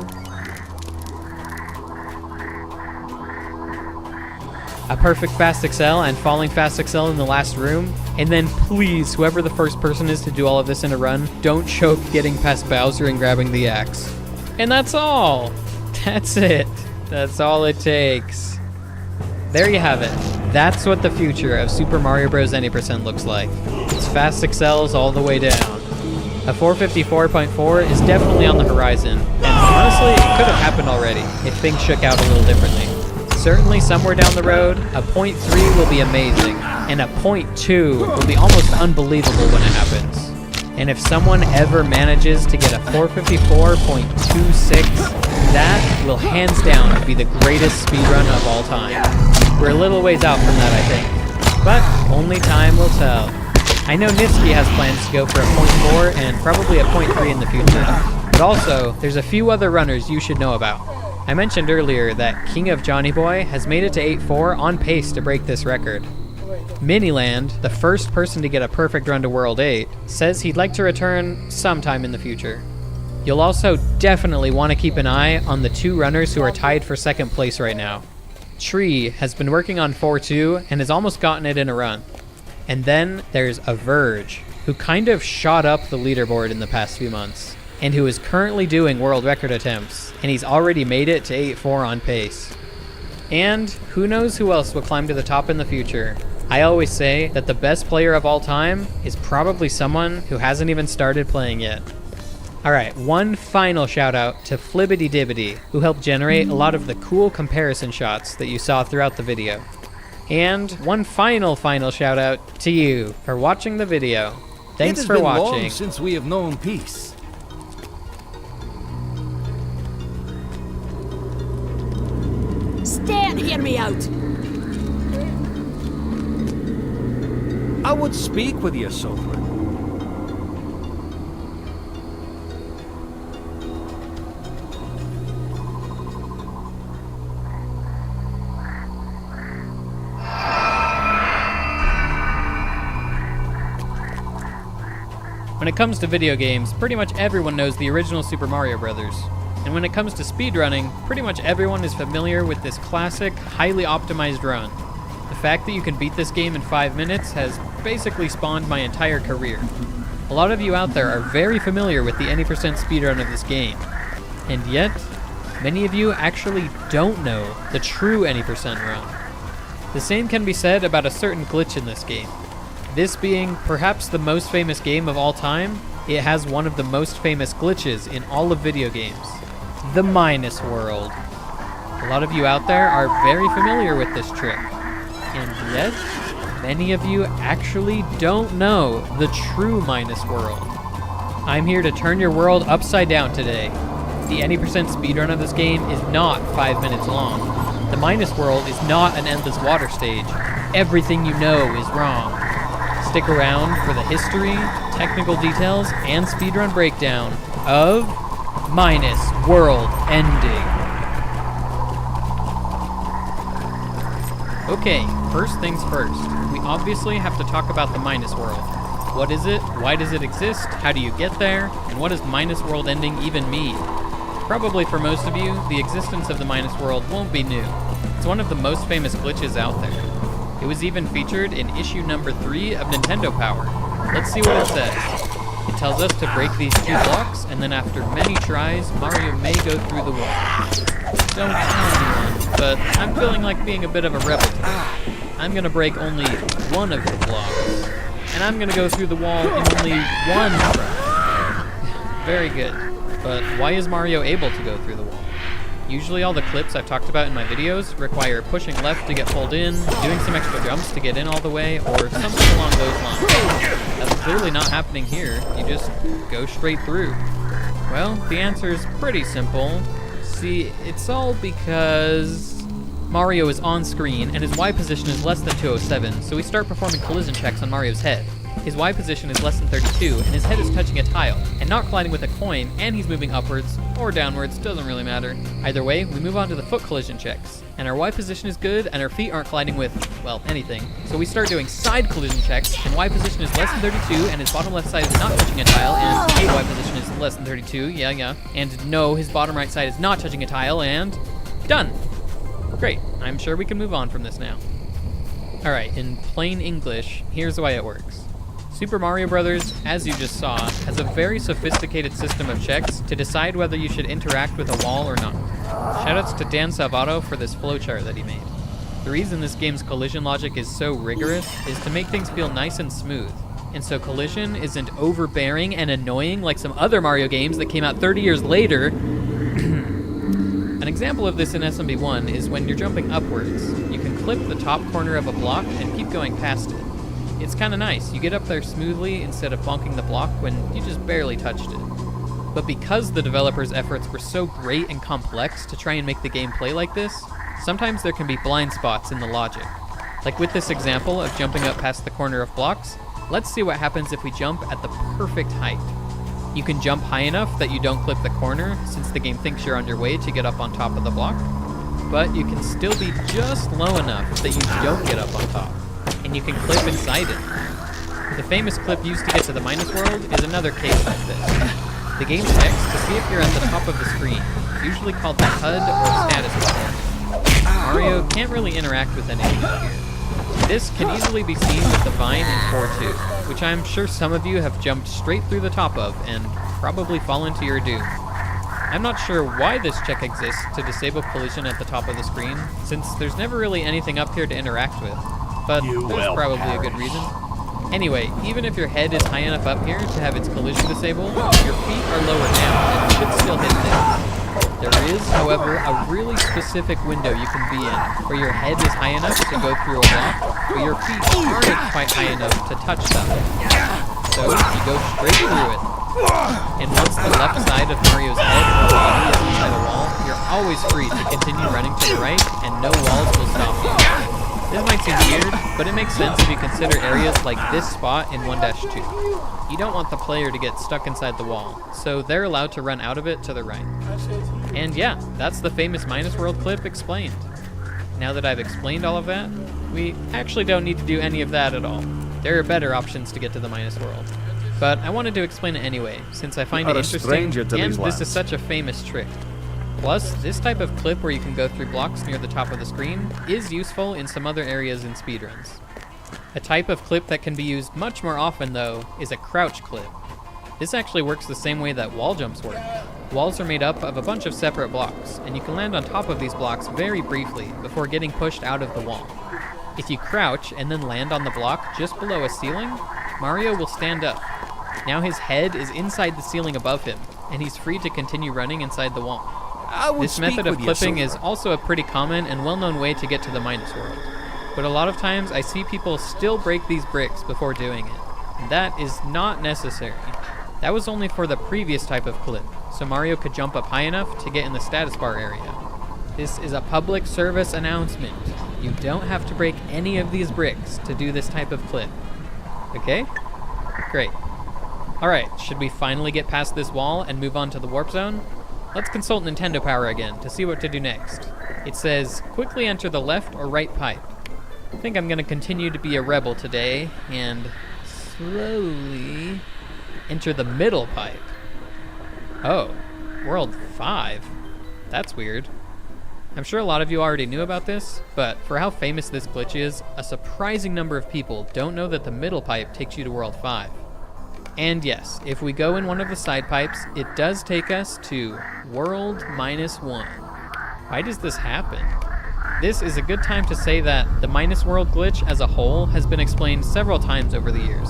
a perfect fast excel and falling fast excel in the last room, and then please, whoever the first person is to do all of this in a run, don't choke getting past Bowser and grabbing the axe. And that's all! That's it. That's all it takes. There you have it. That's what the future of Super Mario Bros. Any % looks like. It's fast excels all the way down. A 454.4 is definitely on the horizon, and honestly, it could have happened already if things shook out a little differently. Certainly somewhere down the road, a 0.3 will be amazing, and a 0.2 will be almost unbelievable when it happens. And if someone ever manages to get a 454.26, that will hands down be the greatest speedrun of all time. We're a little ways out from that, I think. But only time will tell. I know Nitsky has plans to go for a 0.4 and probably a 0.3 in the future. But also, there's a few other runners you should know about. I mentioned earlier that King of Johnny Boy has made it to 8-4 on pace to break this record. Miniland, the first person to get a perfect run to World 8, says he'd like to return sometime in the future. You'll also definitely want to keep an eye on the 2 runners who are tied for second place right now. Tree has been working on 4-2 and has almost gotten it in a run. And then there's a Verge, who kind of shot up the leaderboard in the past few months, and who is currently doing world record attempts, and he's already made it to 8-4 on pace. And who knows who else will climb to the top in the future. I always say that the best player of all time is probably someone who hasn't even started playing yet. Alright, one final shout out to Flibbity Dibbity, who helped generate a lot of the cool comparison shots that you saw throughout the video. And one final shout out to you for watching the video. Thanks for watching. It has been long since we have known peace. Stan, hear me out! I would speak with you, Sovereign. When it comes to video games, pretty much everyone knows the original Super Mario Bros. And when it comes to speedrunning, pretty much everyone is familiar with this classic, highly optimized run. The fact that you can beat this game in 5 minutes has basically spawned my entire career. A lot of you out there are very familiar with the any % speedrun of this game. And yet, many of you actually don't know the true any % run. The same can be said about a certain glitch in this game. This being perhaps the most famous game of all time, it has one of the most famous glitches in all of video games. The Minus World. A lot of you out there are very familiar with this trick. And yet, many of you actually don't know the true Minus World. I'm here to turn your world upside down today. The any % speedrun of this game is not 5 minutes long. The Minus World is not an endless water stage. Everything you know is wrong. Stick around for the history, technical details, and speedrun breakdown of Minus World Ending. Okay, first things first. We obviously have to talk about the Minus World. What is it? Why does it exist? How do you get there? And what does Minus World ending even mean? Probably for most of you, the existence of the Minus World won't be new. It's one of the most famous glitches out there. It was even featured in issue number 3 of Nintendo Power. Let's see what it says. It tells us to break these 2 blocks, and then after many tries, Mario may go through the wall. Don't tell anyone, but I'm feeling like being a bit of a rebel today. I'm gonna break only 1 of the blocks, and I'm gonna go through the wall in only 1 try. Very good. But why is Mario able to go through the wall? Usually all the clips I've talked about in my videos require pushing left to get pulled in, doing some extra jumps to get in all the way, or something along those lines. That's clearly not happening here. You just go straight through. Well, the answer is pretty simple. See, it's all because Mario is on screen and his Y position is less than 207, so we start performing collision checks on Mario's head. His Y position is less than 32, and his head is touching a tile, and not colliding with a coin, and he's moving upwards, or downwards, doesn't really matter. Either way, we move on to the foot collision checks, and our Y position is good, and our feet aren't colliding with, well, anything. So we start doing side collision checks, and Y position is less than 32, and his bottom left side is not touching a tile, and Y position is less than 32, yeah. And no, his bottom right side is not touching a tile, and done. Great, I'm sure we can move on from this now. Alright, in plain English, here's the way it works. Super Mario Bros., as you just saw, has a very sophisticated system of checks to decide whether you should interact with a wall or not. Shoutouts to Dan Salvato for this flowchart that he made. The reason this game's collision logic is so rigorous is to make things feel nice and smooth, and so collision isn't overbearing and annoying like some other Mario games that came out 30 years later. An example of this in SMB1 is when you're jumping upwards. You can clip the top corner of a block and keep going past it. It's kind of nice. You get up there smoothly instead of bonking the block when you just barely touched it. But because the developers' efforts were so great and complex to try and make the game play like this, sometimes there can be blind spots in the logic. Like with this example of jumping up past the corner of blocks, let's see what happens if we jump at the perfect height. You can jump high enough that you don't clip the corner, since the game thinks you're on your way to get up on top of the block, but you can still be just low enough that you don't get up on top, and you can clip inside it. The famous clip used to get to the Minus World is another case like this. The game checks to see if you're at the top of the screen, usually called the HUD or status bar. Mario can't really interact with anything here. This can easily be seen with the vine in 4-2, which I'm sure some of you have jumped straight through the top of and probably fallen to your doom. I'm not sure why this check exists to disable collision at the top of the screen, since there's never really anything up here to interact with, but there's probably a good reason. Anyway, even if your head is high enough up here to have its collision disabled, your feet are lower down and should still hit things. There is, however, a really specific window you can be in, where your head is high enough to go through a block, but your feet aren't quite high enough to touch them. So you go straight through it. And once the left side of Mario's head or body is inside a wall, you're always free to continue running to the right, and no walls will stop you. This might seem weird, but it makes sense if you consider areas like this spot in 1-2. You don't want the player to get stuck inside the wall, so they're allowed to run out of it to the right. And yeah, that's the famous Minus World clip explained. Now that I've explained all of that, we actually don't need to do any of that at all. There are better options to get to the Minus World. But I wanted to explain it anyway, since I find it interesting, and this is such a famous trick. Plus, this type of clip where you can go through blocks near the top of the screen is useful in some other areas in speedruns. A type of clip that can be used much more often, though, is a crouch clip. This actually works the same way that wall jumps work. Walls are made up of a bunch of separate blocks, and you can land on top of these blocks very briefly before getting pushed out of the wall. If you crouch and then land on the block just below a ceiling, Mario will stand up. Now his head is inside the ceiling above him, and he's free to continue running inside the wall. This method of clipping is also a pretty common and well-known way to get to the Minus World. But a lot of times I see people still break these bricks before doing it. And that is not necessary. That was only for the previous type of clip, so Mario could jump up high enough to get in the status bar area. This is a public service announcement. You don't have to break any of these bricks to do this type of clip. Okay? Great. Alright, should we finally get past this wall and move on to the warp zone? Let's consult Nintendo Power again to see what to do next. It says, quickly enter the left or right pipe. I think I'm gonna continue to be a rebel today and slowly enter the middle pipe. Oh, World 5. That's weird. I'm sure a lot of you already knew about this, but for how famous this glitch is, a surprising number of people don't know that the middle pipe takes you to World 5. And yes, if we go in one of the side pipes, it does take us to World -1. Why does this happen? This is a good time to say that the minus world glitch as a whole has been explained several times over the years.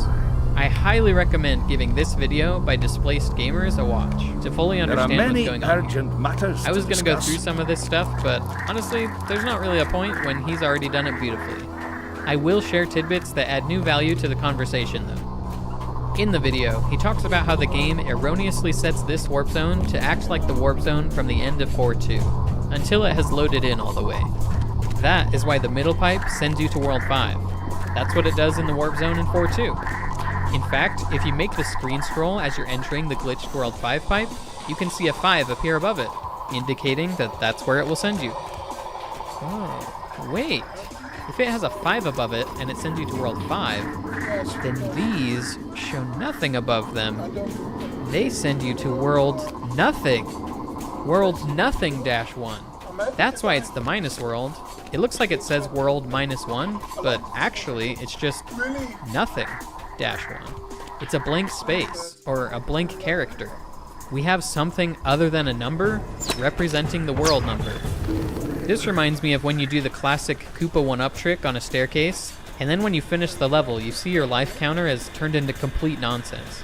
I highly recommend giving this video by Displaced Gamers a watch to fully There are understand what's many going on. urgent matters I was to going to go discuss. through some of this stuff, but honestly, there's not really a point when he's already done it beautifully. I will share tidbits that add new value to the conversation though. In the video, he talks about how the game erroneously sets this warp zone to act like the warp zone from the end of 4.2, until it has loaded in all the way. That is why the middle pipe sends you to World 5. That's what it does in the warp zone in 4.2. In fact, if you make the screen scroll as you're entering the glitched World 5 pipe, you can see a 5 appear above it, indicating that that's where it will send you. Oh, wait. If it has a 5 above it and it sends you to World 5, then these show nothing above them. They send you to World Nothing. World Nothing -1. That's why it's the minus world. It looks like it says World -1, but actually it's just Nothing -1. It's a blank space, or a blank character. We have something other than a number representing the world number. This reminds me of when you do the classic Koopa 1-up trick on a staircase, and then when you finish the level, you see your life counter has turned into complete nonsense.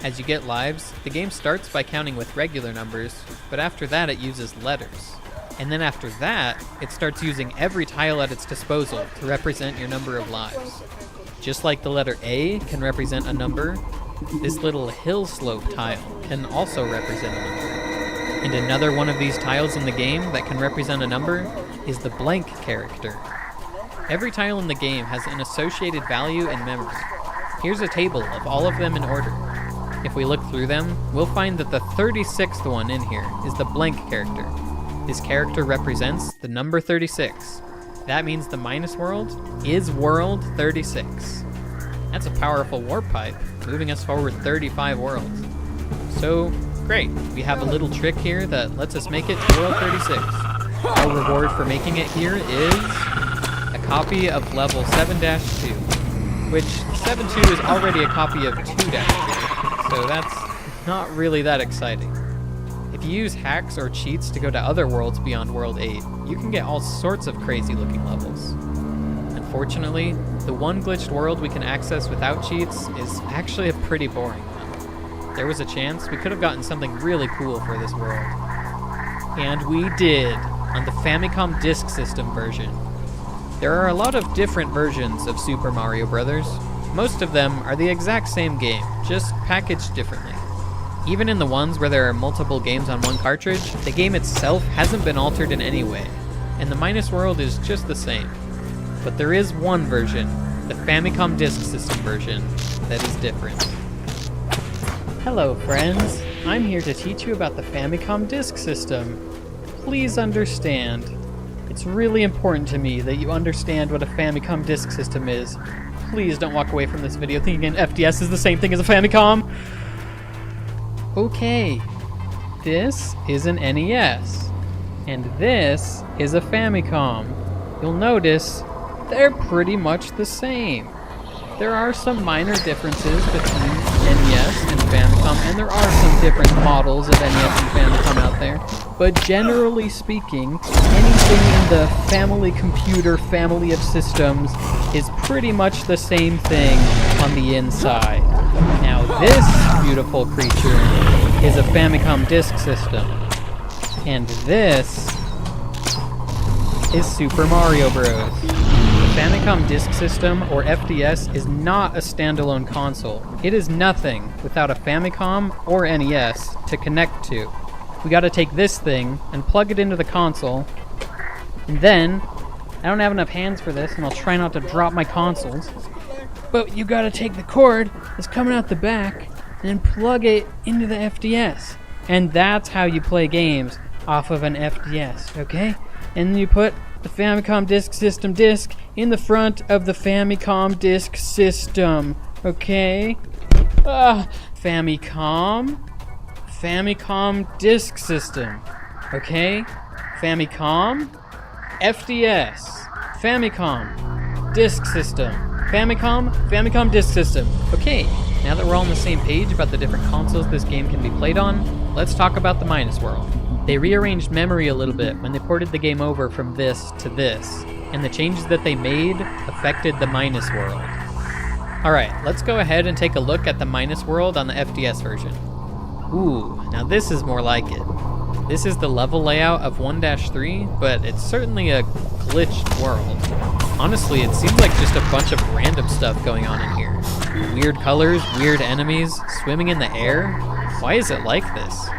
As you get lives, the game starts by counting with regular numbers, but after that it uses letters. And then after that, it starts using every tile at its disposal to represent your number of lives. Just like the letter A can represent a number, this little hill slope tile can also represent a number. And another one of these tiles in the game that can represent a number is the blank character. Every tile in the game has an associated value and memory. Here's a table of all of them in order. If we look through them, we'll find that the 36th one in here is the blank character. This character represents the number 36. That means the minus world is World 36. That's a powerful warp pipe, moving us forward 35 worlds. So, great, we have a little trick here that lets us make it to World 36. Our reward for making it here is a copy of level 7-2, which 7.2 is already a copy of 2-2, so that's not really that exciting. If you use hacks or cheats to go to other worlds beyond World 8, you can get all sorts of crazy looking levels. Unfortunately, the one glitched world we can access without cheats is actually a pretty boring one. There was a chance we could have gotten something really cool for this world. And we did, on the Famicom Disk System version. There are a lot of different versions of Super Mario Bros. Most of them are the exact same game, just packaged differently. Even in the ones where there are multiple games on one cartridge, the game itself hasn't been altered in any way, and the minus world is just the same. But there is one version, the Famicom Disk System version, that is different. Hello friends, I'm here to teach you about the Famicom Disk System. Please understand, it's really important to me that you understand what a Famicom Disk System is. Please don't walk away from this video thinking an FDS is the same thing as a Famicom. Okay, this is an NES, and this is a Famicom. You'll notice they're pretty much the same. There are some minor differences between NES and Famicom, and there are some different models of NES and Famicom out there, but generally speaking, anything in the family computer family of systems is pretty much the same thing on the inside. Now this beautiful creature is a Famicom Disk System, and this is Super Mario Bros. The Famicom Disk System, or FDS, is not a standalone console. It is nothing without a Famicom or NES to connect to. We gotta take this thing and plug it into the console, and then, I don't have enough hands for this, and I'll try not to drop my consoles, but you gotta take the cord that's coming out the back and then plug it into the FDS. And that's how you play games off of an FDS, okay? And then you put The Famicom Disk System disc in the front of the Famicom Disk System. Okay? Famicom Disk System. Okay? Famicom FDS. Famicom Disk System. Famicom Disk System. Okay, now that we're all on the same page about the different consoles this game can be played on, let's talk about the Minus World. They rearranged memory a little bit when they ported the game over from this to this, and the changes that they made affected the Minus World. Alright, let's go ahead and take a look at the Minus World on the FDS version. Ooh, now this is more like it. This is the level layout of 1-3, but it's certainly a glitched world. Honestly, it seems like just a bunch of random stuff going on in here. Weird colors, weird enemies, swimming in the air. Why is it like this?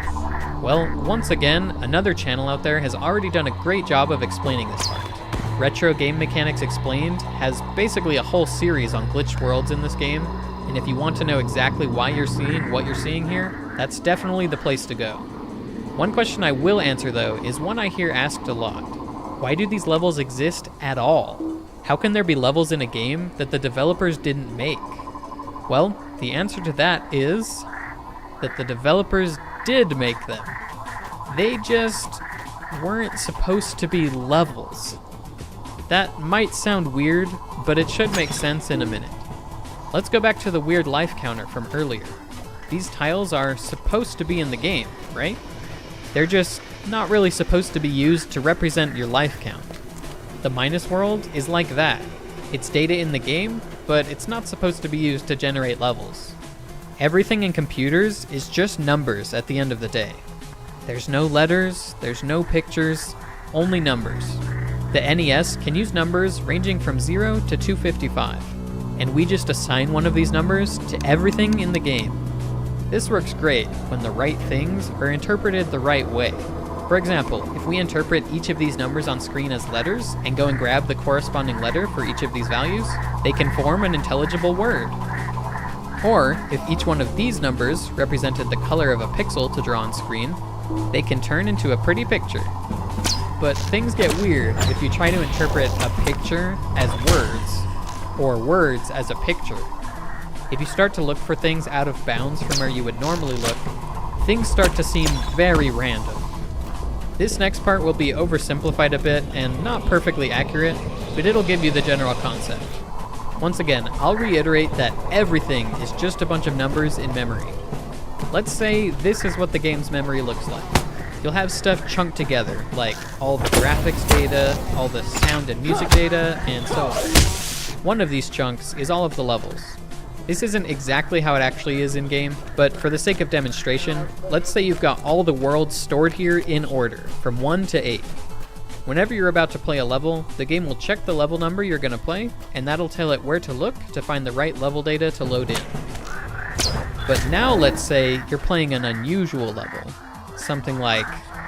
Well, once again, another channel out there has already done a great job of explaining this part. Retro Game Mechanics Explained has basically a whole series on glitched worlds in this game, and if you want to know exactly why you're seeing what you're seeing here, that's definitely the place to go. One question I will answer though is one I hear asked a lot. Why do these levels exist at all? How can there be levels in a game that the developers didn't make? Well, the answer to that is that the developers did make them. They just weren't supposed to be levels. That might sound weird, but it should make sense in a minute. Let's go back to the weird life counter from earlier. These tiles are supposed to be in the game, right? They're just not really supposed to be used to represent your life count. The Minus World is like that. It's data in the game, but it's not supposed to be used to generate levels. Everything in computers is just numbers at the end of the day. There's no letters, there's no pictures, only numbers. The NES can use numbers ranging from 0 to 255, and we just assign one of these numbers to everything in the game. This works great when the right things are interpreted the right way. For example, if we interpret each of these numbers on screen as letters and go and grab the corresponding letter for each of these values, they can form an intelligible word. Or, if each one of these numbers represented the color of a pixel to draw on screen, they can turn into a pretty picture. But things get weird if you try to interpret a picture as words, or words as a picture. If you start to look for things out of bounds from where you would normally look, things start to seem very random. This next part will be oversimplified a bit and not perfectly accurate, but it'll give you the general concept. Once again, I'll reiterate that everything is just a bunch of numbers in memory. Let's say this is what the game's memory looks like. You'll have stuff chunked together, like all the graphics data, all the sound and music data, and so on. One of these chunks is all of the levels. This isn't exactly how it actually is in-game, but for the sake of demonstration, let's say you've got all the worlds stored here in order, from 1 to 8. Whenever you're about to play a level, the game will check the level number you're going to play, and that'll tell it where to look to find the right level data to load in. But now let's say you're playing an unusual level. Something like,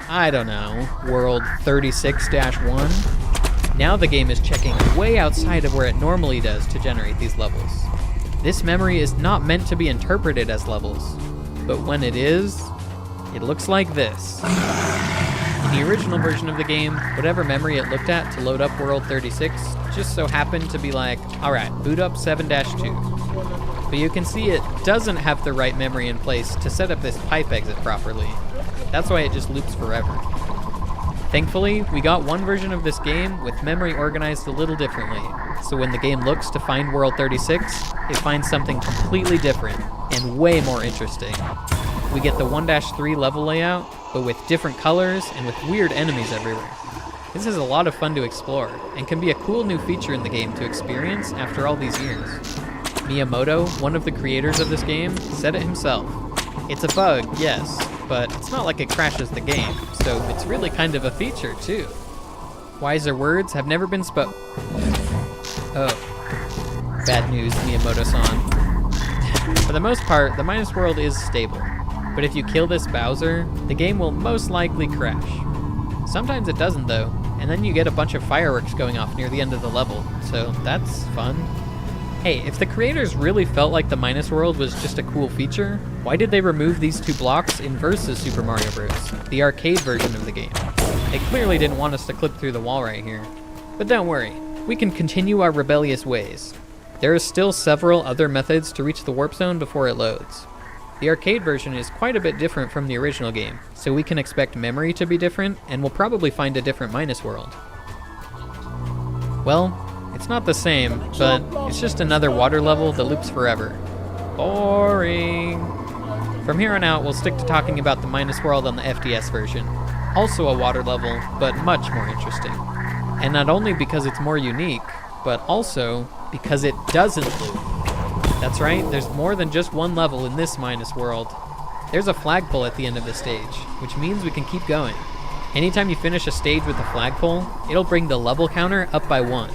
I don't know, World 36-1. Now the game is checking way outside of where it normally does to generate these levels. This memory is not meant to be interpreted as levels, but when it is, it looks like this. In the original version of the game, whatever memory it looked at to load up World 36 just so happened to be like, alright, boot up 7-2. But you can see it doesn't have the right memory in place to set up this pipe exit properly. That's why it just loops forever. Thankfully, we got one version of this game with memory organized a little differently, so when the game looks to find World 36, it finds something completely different and way more interesting. We get the 1-3 level layout, but with different colors and with weird enemies everywhere. This is a lot of fun to explore, and can be a cool new feature in the game to experience after all these years. Miyamoto, one of the creators of this game, said it himself. It's a bug, yes, but it's not like it crashes the game, so it's really kind of a feature too. Wiser words have never been spoken. Oh. Bad news, Miyamoto-san. For the most part, the Minus World is stable, but if you kill this Bowser, the game will most likely crash. Sometimes it doesn't though, and then you get a bunch of fireworks going off near the end of the level, so that's fun. Hey, if the creators really felt like the Minus World was just a cool feature, why did they remove these two blocks in Versus Super Mario Bros., the arcade version of the game? They clearly didn't want us to clip through the wall right here. But don't worry, we can continue our rebellious ways. There are still several other methods to reach the warp zone before it loads. The arcade version is quite a bit different from the original game, so we can expect memory to be different, and we'll probably find a different Minus World. Well, it's not the same, but it's just another water level that loops forever. Boring. From here on out, we'll stick to talking about the Minus World on the FDS version. Also a water level, but much more interesting. And not only because it's more unique, but also because it doesn't loop. That's right, there's more than just one level in this Minus World. There's a flagpole at the end of the stage, which means we can keep going. Anytime you finish a stage with a flagpole, it'll bring the level counter up by 1.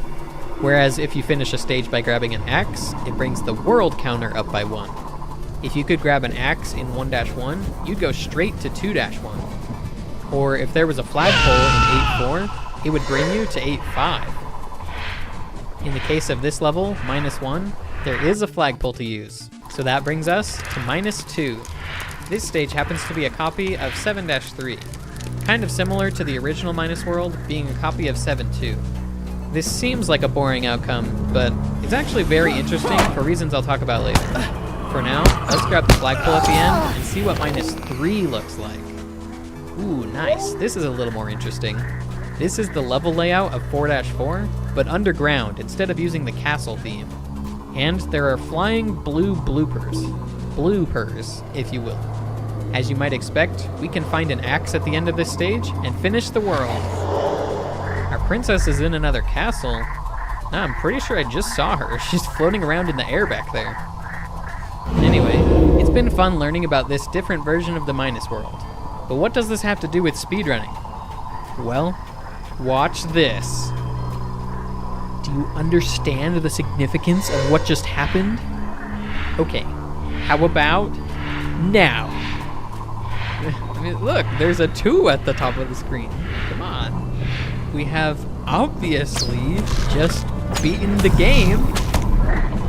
Whereas if you finish a stage by grabbing an axe, it brings the world counter up by 1. If you could grab an axe in 1-1, you'd go straight to 2-1. Or if there was a flagpole in 8-4, it would bring you to 8-5. In the case of this level, -1, there is a flagpole to use. So that brings us to -2. This stage happens to be a copy of 7-3. Kind of similar to the original Minus World being a copy of 7-2. This seems like a boring outcome, but it's actually very interesting for reasons I'll talk about later. For now, let's grab the flagpole at the end and see what -3 looks like. Ooh, nice. This is a little more interesting. This is the level layout of 4-4, but underground instead of using the castle theme. And there are flying blue bloopers. Bloopers, if you will. As you might expect, we can find an axe at the end of this stage and finish the world. Our princess is in another castle. Nah, I'm pretty sure I just saw her. She's floating around in the air back there. Anyway, it's been fun learning about this different version of the Minus World. But what does this have to do with speedrunning? Well, watch this. Do you understand the significance of what just happened? Okay, how about now? I mean, look, there's a 2 at the top of the screen. Come on. We have obviously just beaten the game.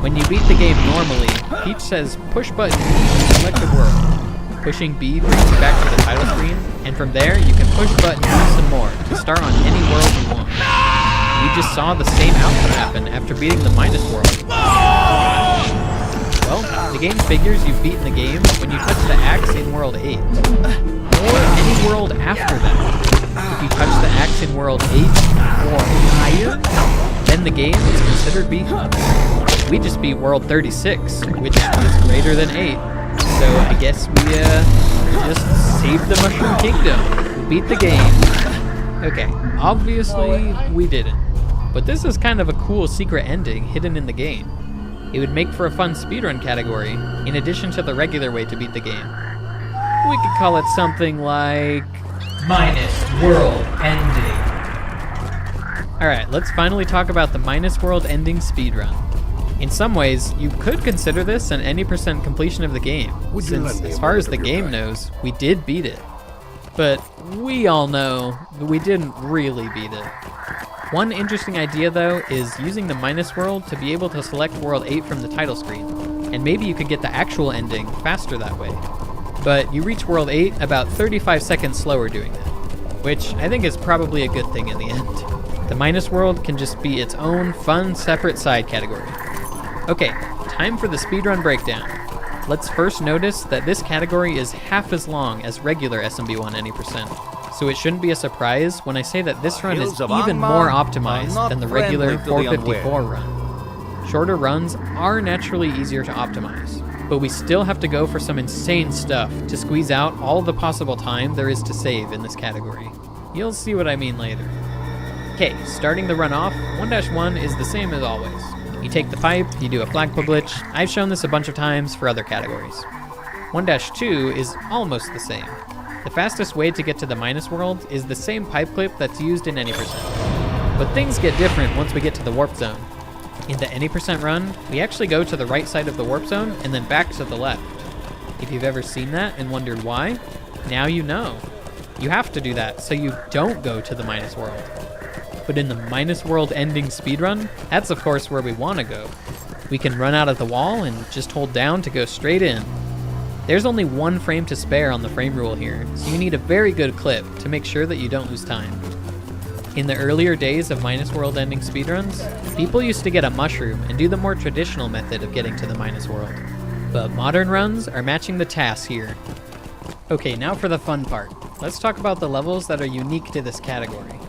When you beat the game normally, Peach says push button B to select a world. Pushing B brings you back to the title screen, and from there you can push button B some more to start on any world you want. We just saw the same outcome happen after beating the Minus World. Well, the game figures you've beaten the game when you touch the axe in World 8. Or any world after that. If you touch the axe in World 8 or higher, then the game is considered beaten. We just beat World 36, which is greater than 8. So I guess we just saved the Mushroom Kingdom. We beat the game. Okay, obviously we didn't. But this is kind of a cool secret ending hidden in the game. It would make for a fun speedrun category, in addition to the regular way to beat the game. We could call it something like Minus World Ending. Alright, let's finally talk about the Minus World Ending speedrun. In some ways, you could consider this an any % completion of the game, since as far as the game knows, we did beat it. But we all know that we didn't really beat it. One interesting idea though is using the Minus World to be able to select World 8 from the title screen, and maybe you could get the actual ending faster that way. But you reach World 8 about 35 seconds slower doing that, which I think is probably a good thing in the end. The Minus World can just be its own fun separate side category. Okay, time for the speedrun breakdown. Let's first notice that this category is half as long as regular SMB1 any %. So it shouldn't be a surprise when I say that this run is even more optimized than the regular 454 run. Shorter runs are naturally easier to optimize, but we still have to go for some insane stuff to squeeze out all the possible time there is to save in this category. You'll see what I mean later. Okay, starting the run off, 1-1 is the same as always. You take the pipe, you do a flagpole glitch. I've shown this a bunch of times for other categories. 1-2 is almost the same. The fastest way to get to the Minus World is the same pipe clip that's used in any %. But things get different once we get to the warp zone. In the any % run, we actually go to the right side of the warp zone and then back to the left. If you've ever seen that and wondered why, now you know. You have to do that so you don't go to the Minus World. But in the Minus World ending speedrun, that's of course where we want to go. We can run out of the wall and just hold down to go straight in. There's only 1 frame to spare on the frame rule here, so you need a very good clip to make sure that you don't lose time. In the earlier days of Minus World ending speedruns, people used to get a mushroom and do the more traditional method of getting to the Minus World. But modern runs are matching the task here. Okay, now for the fun part. Let's talk about the levels that are unique to this category.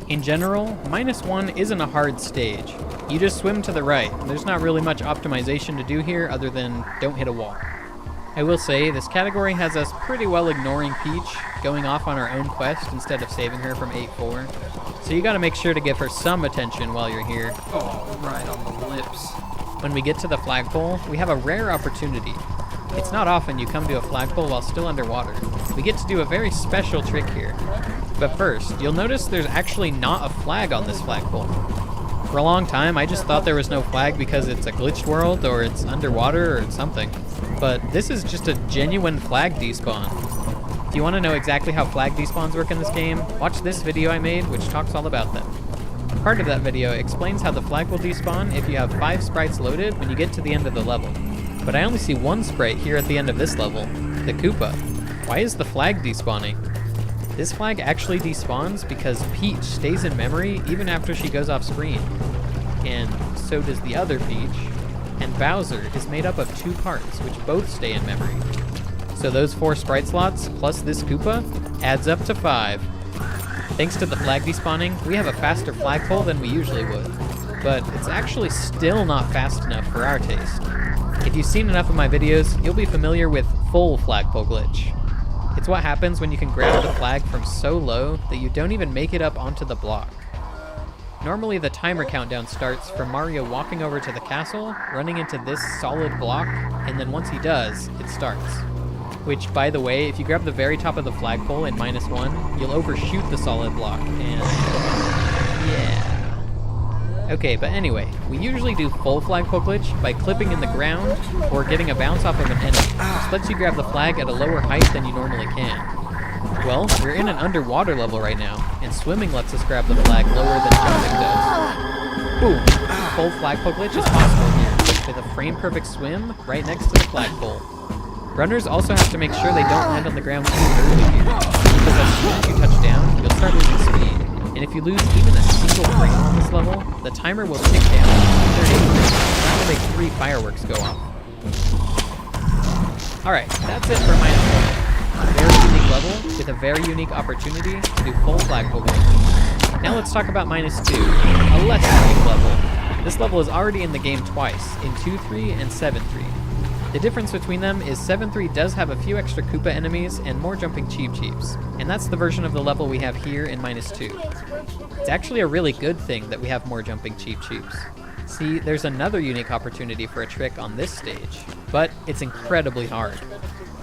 In general, -1 isn't a hard stage. You just swim to the right. There's not really much optimization to do here other than don't hit a wall. I will say, this category has us pretty well ignoring Peach, going off on her own quest instead of saving her from 8-4. So you gotta make sure to give her some attention while you're here. Oh, right on the lips. When we get to the flagpole, we have a rare opportunity. It's not often you come to a flagpole while still underwater. We get to do a very special trick here. But first, you'll notice there's actually not a flag on this flagpole. For a long time, I just thought there was no flag because it's a glitched world or it's underwater or something. But this is just a genuine flag despawn. If you want to know exactly how flag despawns work in this game, watch this video I made which talks all about them. Part of that video explains how the flag will despawn if you have 5 sprites loaded when you get to the end of the level. But I only see 1 sprite here at the end of this level, the Koopa. Why is the flag despawning? This flag actually despawns because Peach stays in memory even after she goes off screen. And so does the other Peach. And Bowser is made up of 2 parts, which both stay in memory. So those 4 sprite slots, plus this Koopa, adds up to 5. Thanks to the flag despawning, we have a faster flagpole than we usually would. But it's actually still not fast enough for our taste. If you've seen enough of my videos, you'll be familiar with full flagpole glitch. It's what happens when you can grab the flag from so low that you don't even make it up onto the block. Normally the timer countdown starts from Mario walking over to the castle, running into this solid block, and then once he does, it starts. Which, by the way, if you grab the very top of the flagpole in -1, you'll overshoot the solid block, and yeah. Okay, but anyway, we usually do full flagpole glitch by clipping in the ground or getting a bounce off of an enemy, which lets you grab the flag at a lower height than you normally can. Well, we're in an underwater level right now, and swimming lets us grab the flag lower than jumping does. Boom! Full flagpole glitch is possible here, with a frame-perfect swim right next to the flagpole. Runners also have to make sure they don't land on the ground too early here, because as soon as you touch down, you'll start losing speed. And if you lose even a single frame on this level, the timer will tick down to 30 frames. That will make 3 fireworks go off. Alright, that's it for -1. A very unique level with a very unique opportunity to do full flagpole glitch. Now let's talk about -2, a less unique level. This level is already in the game twice, in 2-3 and 7-3. The difference between them is 7-3 does have a few extra Koopa enemies and more jumping Cheep Cheeps, and that's the version of the level we have here in -2. It's actually a really good thing that we have more jumping Cheep Cheeps. See, there's another unique opportunity for a trick on this stage, but it's incredibly hard.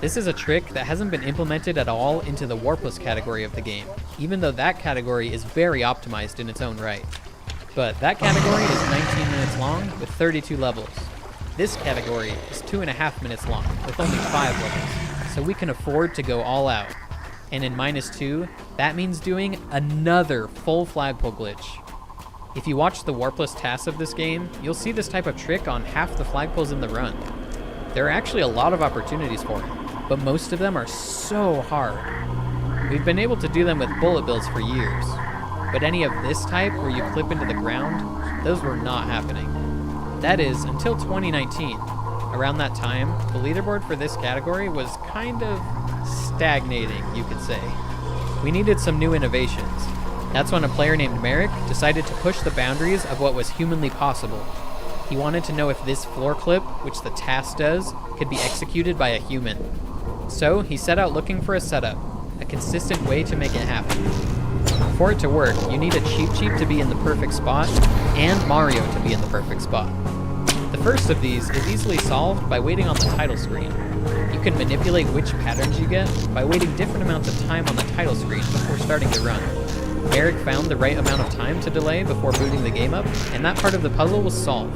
This is a trick that hasn't been implemented at all into the warpless category of the game, even though that category is very optimized in its own right. But that category is 19 minutes long with 32 levels. This category is 2.5 minutes long, with only 5 levels, so we can afford to go all out. And in -2, that means doing another full flagpole glitch. If you watch the warpless tasks of this game, you'll see this type of trick on half the flagpoles in the run. There are actually a lot of opportunities for it, but most of them are so hard. We've been able to do them with bullet bills for years, but any of this type where you clip into the ground, those were not happening. That is, until 2019. Around that time, the leaderboard for this category was kind of stagnating, you could say. We needed some new innovations. That's when a player named Merrick decided to push the boundaries of what was humanly possible. He wanted to know if this floor clip, which the task does, could be executed by a human. So he set out looking for a setup, a consistent way to make it happen. For it to work, you need a Cheep Cheep to be in the perfect spot, and Mario to be in the perfect spot. The first of these is easily solved by waiting on the title screen. You can manipulate which patterns you get by waiting different amounts of time on the title screen before starting to run. Eric found the right amount of time to delay before booting the game up, and that part of the puzzle was solved.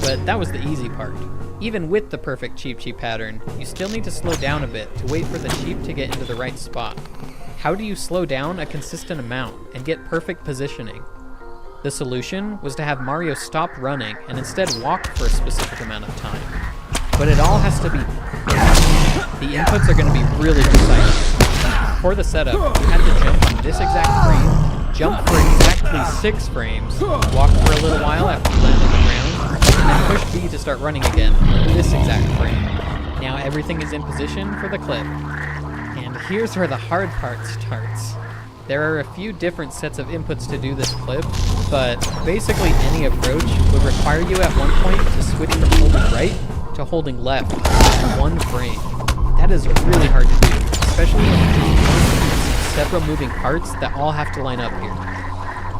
But that was the easy part. Even with the perfect Cheep Cheep pattern, you still need to slow down a bit to wait for the Cheep to get into the right spot. How do you slow down a consistent amount and get perfect positioning? The solution was to have Mario stop running and instead walk for a specific amount of time. But it all has to be... The inputs are going to be really precise. For the setup, you had to jump on this exact frame jump for exactly 6 frames, walk for a little while after you land on the ground, and then push B to start running again for this exact frame. Now everything is in position for the clip. And here's where the hard part starts. There are a few different sets of inputs to do this clip, but basically any approach would require you at one point to switch from holding right to holding left in 1 frame. That is really hard to do, especially when you're several moving parts that all have to line up here.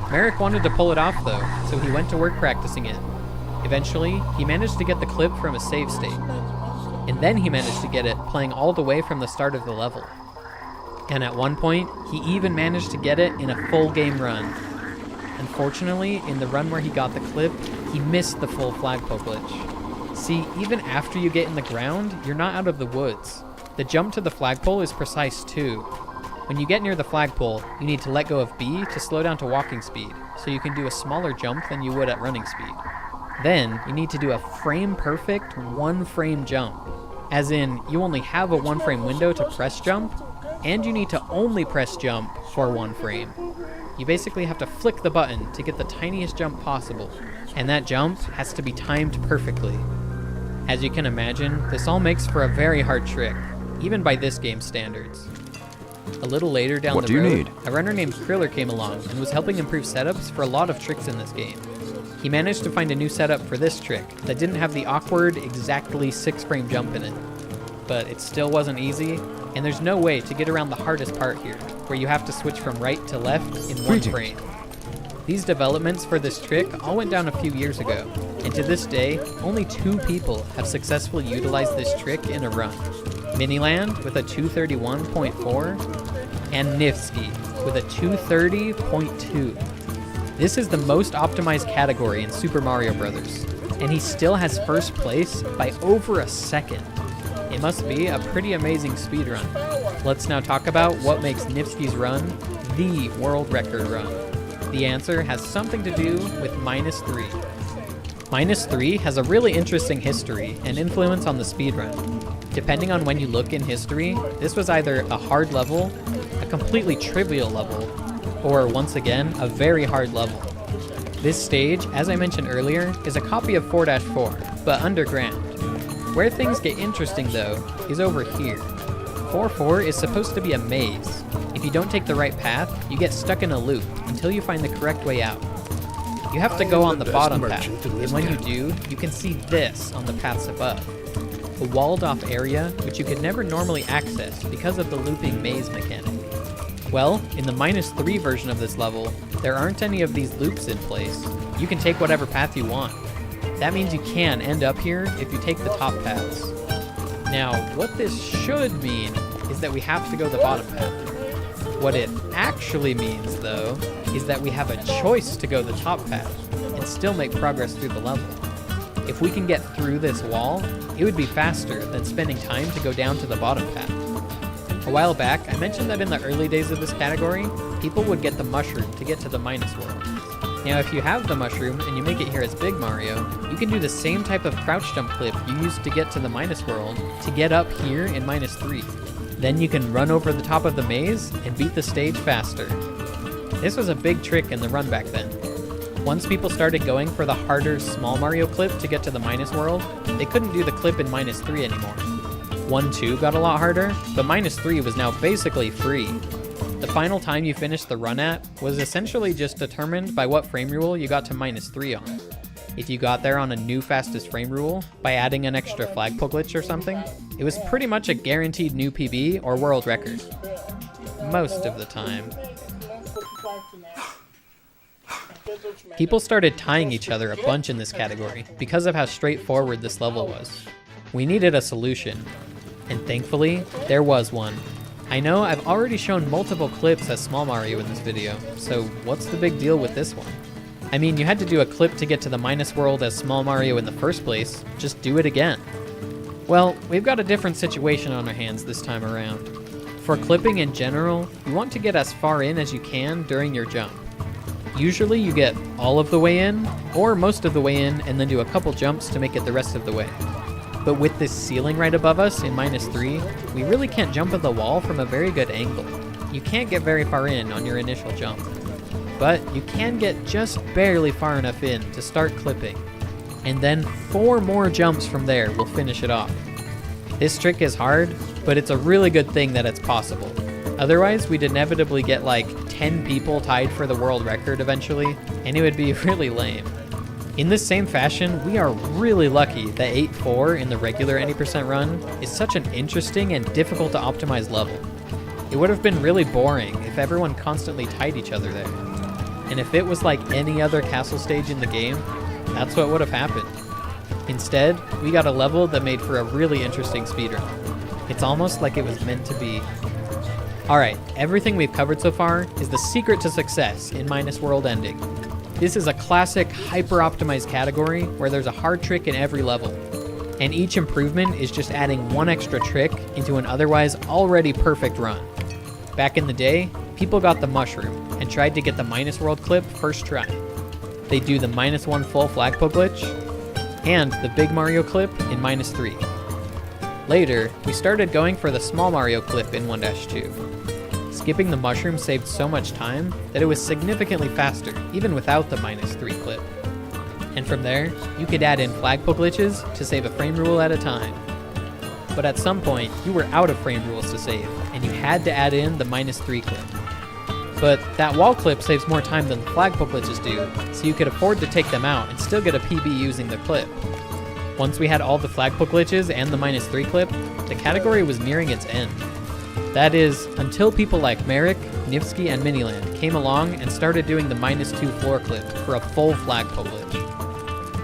Merrick wanted to pull it off though, so he went to work practicing it. Eventually, he managed to get the clip from a save state. And then he managed to get it playing all the way from the start of the level. And at one point, he even managed to get it in a full game run. Unfortunately, in the run where he got the clip, he missed the full flagpole glitch. See, even after you get in the ground, you're not out of the woods. The jump to the flagpole is precise too. When you get near the flagpole, you need to let go of B to slow down to walking speed, so you can do a smaller jump than you would at running speed. Then, you need to do a frame-perfect 1-frame jump. As in, you only have a 1-frame window to press jump, and you need to only press jump for 1 frame. You basically have to flick the button to get the tiniest jump possible, and that jump has to be timed perfectly. As you can imagine, this all makes for a very hard trick, even by this game's standards. A little later down the road, a runner named Kriller came along and was helping improve setups for a lot of tricks in this game. He managed to find a new setup for this trick that didn't have the awkward, exactly 6-frame jump in it. But it still wasn't easy, and there's no way to get around the hardest part here, where you have to switch from right to left in 1 frame. These developments for this trick all went down a few years ago, and to this day, only 2 people have successfully utilized this trick in a run. Miniland with a 231.4, and Nifsky with a 230.2. This is the most optimized category in Super Mario Bros., and he still has first place by over a second. It must be a pretty amazing speedrun. Let's now talk about what makes Nifsky's run the world record run. The answer has something to do with -3. -3 has a really interesting history and influence on the speedrun. Depending on when you look in history, this was either a hard level, a completely trivial level, or once again, a very hard level. This stage, as I mentioned earlier, is a copy of 4-4, but underground. Where things get interesting though, is over here. 4-4 is supposed to be a maze. If you don't take the right path, you get stuck in a loop until you find the correct way out. You have to go on the bottom path, and when you do, you can see this on the paths above. A walled off area which you could never normally access because of the looping maze mechanic. Well, in the -3 version of this level, there aren't any of these loops in place. You can take whatever path you want. That means you can end up here if you take the top paths. Now, what this should mean is that we have to go the bottom path. What it actually means, though, is that we have a choice to go the top path and still make progress through the level. If we can get through this wall, it would be faster than spending time to go down to the bottom path. A while back, I mentioned that in the early days of this category, people would get the mushroom to get to the minus world. Now, if you have the mushroom and you make it here as Big Mario, you can do the same type of crouch jump clip you used to get to the minus world to get up here in -3. Then you can run over the top of the maze and beat the stage faster. This was a big trick in the run back then. Once people started going for the harder Small Mario clip to get to the minus world, they couldn't do the clip in -3 anymore. 1-2 got a lot harder, but -3 was now basically free. The final time you finished the run at was essentially just determined by what frame rule you got to -3 on. If you got there on a new fastest frame rule by adding an extra flagpole glitch or something, it was pretty much a guaranteed new PB or world record. Most of the time. People started tying each other a bunch in this category because of how straightforward this level was. We needed a solution, and thankfully, there was one. I know I've already shown multiple clips as Small Mario in this video, so what's the big deal with this one? I mean, you had to do a clip to get to the minus world as Small Mario in the first place, just do it again. Well, we've got a different situation on our hands this time around. For clipping in general, you want to get as far in as you can during your jump. Usually you get all of the way in, or most of the way in, and then do a couple jumps to make it the rest of the way. But with this ceiling right above us in -3, we really can't jump at the wall from a very good angle. You can't get very far in on your initial jump. but you can get just barely far enough in to start clipping. And then 4 more jumps from there will finish it off. This trick is hard, but it's a really good thing that it's possible. Otherwise, we'd inevitably get like 10 people tied for the world record eventually, and it would be really lame. In this same fashion, we are really lucky that 8-4 in the regular any % run is such an interesting and difficult to optimize level. It would have been really boring if everyone constantly tied each other there. And if it was like any other castle stage in the game, that's what would have happened. Instead, we got a level that made for a really interesting speedrun. It's almost like it was meant to be. Alright, everything we've covered so far is the secret to success in Minus World Ending. This is a classic hyper-optimized category where there's a hard trick in every level, and each improvement is just adding one extra trick into an otherwise already perfect run. Back in the day, people got the mushroom and tried to get the Minus World clip first try. They do the -1 full flagpole glitch and the Big Mario clip in -3. Later, we started going for the Small Mario clip in 1-2. Skipping the mushroom saved so much time that it was significantly faster, even without the -3 clip. And from there, you could add in flagpole glitches to save a frame rule at a time. But at some point, you were out of frame rules to save, and you had to add in the -3 clip. But that wall clip saves more time than the flagpole glitches do, so you could afford to take them out and still get a PB using the clip. Once we had all the flagpole glitches and the -3 clip, the category was nearing its end. That is, until people like Merrick, Nifsky, and Miniland came along and started doing the -2 floor clip for a full flagpole glitch.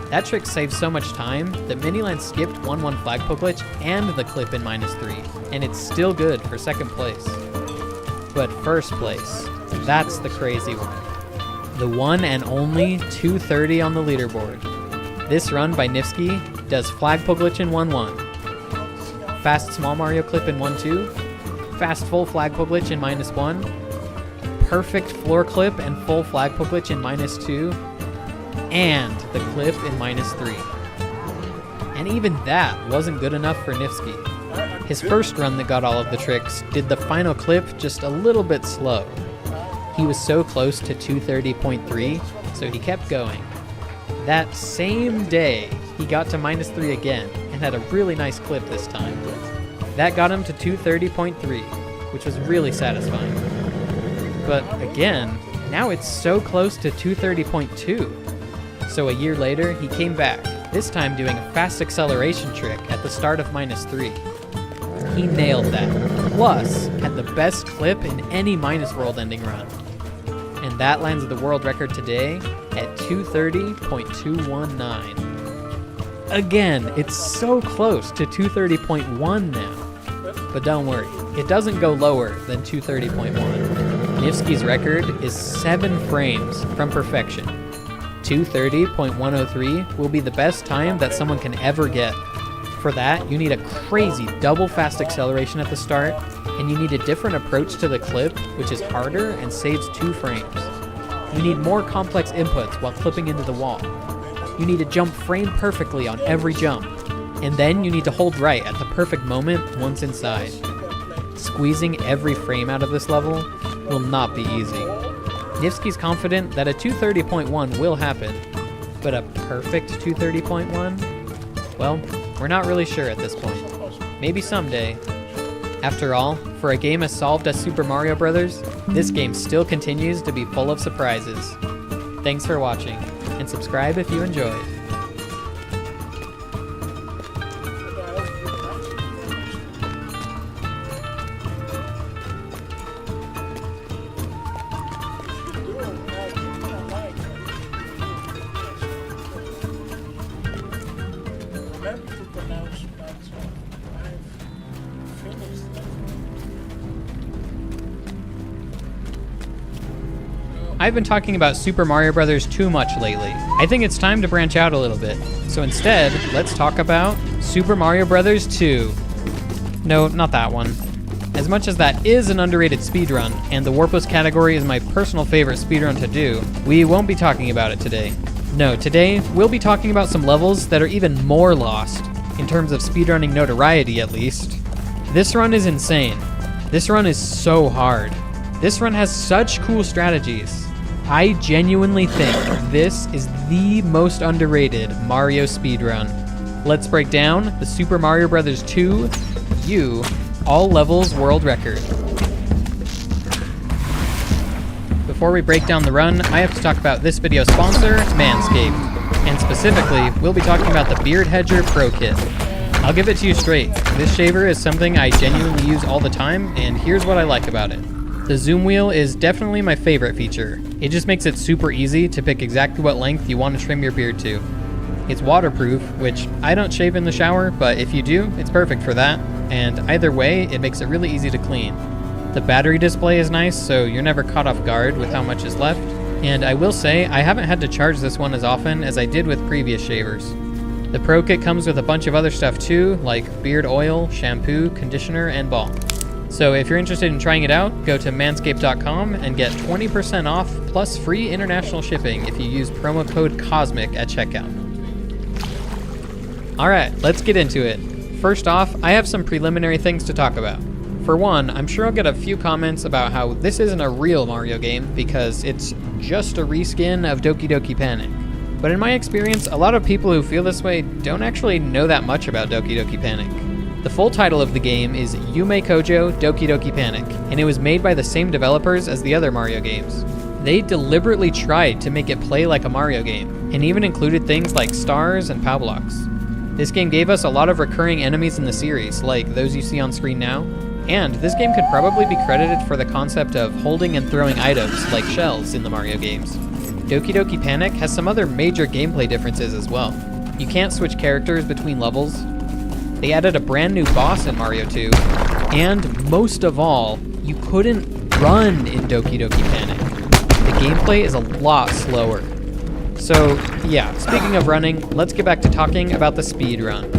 That trick saved so much time that Miniland skipped 1-1 flagpole glitch and the clip in -3, and it's still good for second place. But first place, that's the crazy one. The one and only 230 on the leaderboard. This run by Nifsky does flagpole glitch in 1-1, fast small Mario clip in 1-2, fast full flagpole glitch in -1, perfect floor clip and full flagpole glitch in -2, and the clip in -3. And even that wasn't good enough for Nifsky. His first run that got all of the tricks did the final clip just a little bit slow. He was so close to 230.3, so he kept going. That same day, he got to -3 again and had a really nice clip this time. That got him to 230.3, which was really satisfying. But again, now it's so close to 230.2. So a year later, he came back, this time doing a fast acceleration trick at the start of -3. He nailed that, plus had the best clip in any Minus World Ending run. And that lands the world record today at 230.219. Again, it's so close to 230.1 now. But don't worry, it doesn't go lower than 230.1. Nifsky's record is 7 frames from perfection. 230.103 will be the best time that someone can ever get. For that, you need a crazy double fast acceleration at the start, and you need a different approach to the clip, which is harder and saves 2 frames. You need more complex inputs while clipping into the wall. You need to jump frame perfectly on every jump, and then you need to hold right at the perfect moment once inside. Squeezing every frame out of this level will not be easy. Nifsky's confident that a 230.1 will happen, but a perfect 230.1? Well, we're not really sure at this point. Maybe someday. After all, for a game as solved as Super Mario Bros., this game still continues to be full of surprises. Thanks for watching, and subscribe if you enjoyed. I've been talking about Super Mario Bros. Too much lately. I think it's time to branch out a little bit. So instead, let's talk about Super Mario Bros. 2. No, not that one. As much as that is an underrated speedrun, and the Warpos category is my personal favorite speedrun to do, we won't be talking about it today. No, today, we'll be talking about some levels that are even more lost, in terms of speedrunning notoriety at least. This run is insane. This run is so hard. This run has such cool strategies. I genuinely think this is the most underrated Mario speedrun. Let's break down the Super Mario Bros. 2 U all levels world record. Before we break down the run, I have to talk about this video's sponsor, Manscaped. And specifically, we'll be talking about the Beard Hedger Pro Kit. I'll give it to you straight. This shaver is something I genuinely use all the time, and here's what I like about it. The zoom wheel is definitely my favorite feature. It just makes it super easy to pick exactly what length you want to trim your beard to. It's waterproof, which I don't shave in the shower, but if you do, it's perfect for that. And either way, it makes it really easy to clean. The battery display is nice, so you're never caught off guard with how much is left. And I will say, I haven't had to charge this one as often as I did with previous shavers. The Pro Kit comes with a bunch of other stuff too, like beard oil, shampoo, conditioner, and balm. So if you're interested in trying it out, go to manscaped.com and get 20% off plus free international shipping if you use promo code COSMIC at checkout. Alright, let's get into it. First off, I have some preliminary things to talk about. For one, I'm sure I'll get a few comments about how this isn't a real Mario game because it's just a reskin of Doki Doki Panic. But in my experience, a lot of people who feel this way don't actually know that much about Doki Doki Panic. The full title of the game is Yume Kojo Doki Doki Panic, and it was made by the same developers as the other Mario games. They deliberately tried to make it play like a Mario game, and even included things like stars and POW blocks. This game gave us a lot of recurring enemies in the series, like those you see on screen now, and this game could probably be credited for the concept of holding and throwing items like shells in the Mario games. Doki Doki Panic has some other major gameplay differences as well. You can't switch characters between levels. They added a brand new boss in Mario 2, and most of all, you couldn't run in Doki Doki Panic. The gameplay is a lot slower. So yeah, speaking of running, let's get back to talking about the speed run.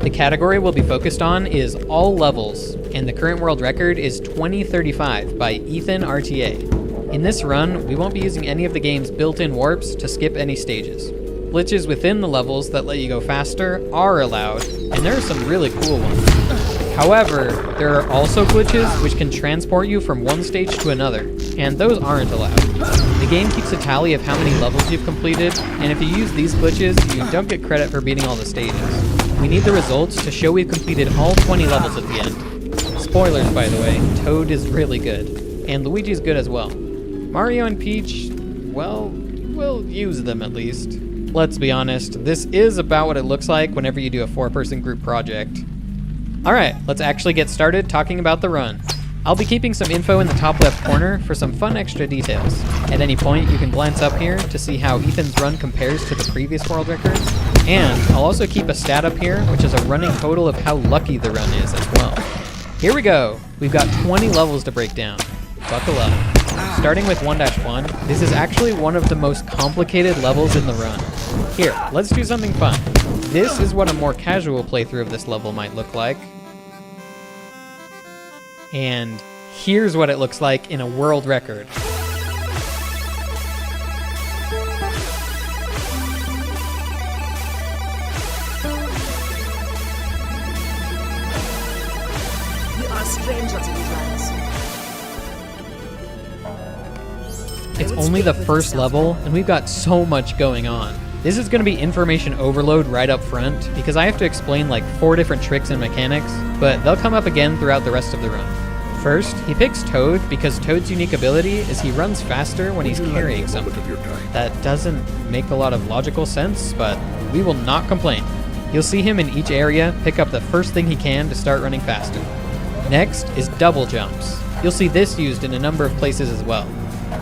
The category we'll be focused on is all levels, and the current world record is 2035 by Ethan RTA. In this run, we won't be using any of the game's built-in warps to skip any stages. Glitches within the levels that let you go faster are allowed, and there are some really cool ones. However, there are also glitches which can transport you from one stage to another, and those aren't allowed. The game keeps a tally of how many levels you've completed, and if you use these glitches, you don't get credit for beating all the stages. We need the results to show we've completed all 20 levels at the end. Spoilers, by the way, Toad is really good, and Luigi's good as well. Mario and Peach, well, we'll use them at least. Let's be honest, this is about what it looks like whenever you do a 4-person group project. Alright, let's actually get started talking about the run. I'll be keeping some info in the top left corner for some fun extra details. At any point, you can glance up here to see how Ethan's run compares to the previous world record. And I'll also keep a stat up here, which is a running total of how lucky the run is as well. Here we go! We've got 20 levels to break down. Buckle up. Starting with 1-1, this is actually one of the most complicated levels in the run. Here, let's do something fun. This is what a more casual playthrough of this level might look like. And here's what it looks like in a world record. We are strangers in these lands. It's only the first level, and we've got so much going on. This is going to be information overload right up front, because I have to explain like 4 different tricks and mechanics, but they'll come up again throughout the rest of the run. First, he picks Toad because Toad's unique ability is he runs faster when he's carrying something. That doesn't make a lot of logical sense, but we will not complain. You'll see him in each area pick up the first thing he can to start running faster. Next is double jumps. You'll see this used in a number of places as well.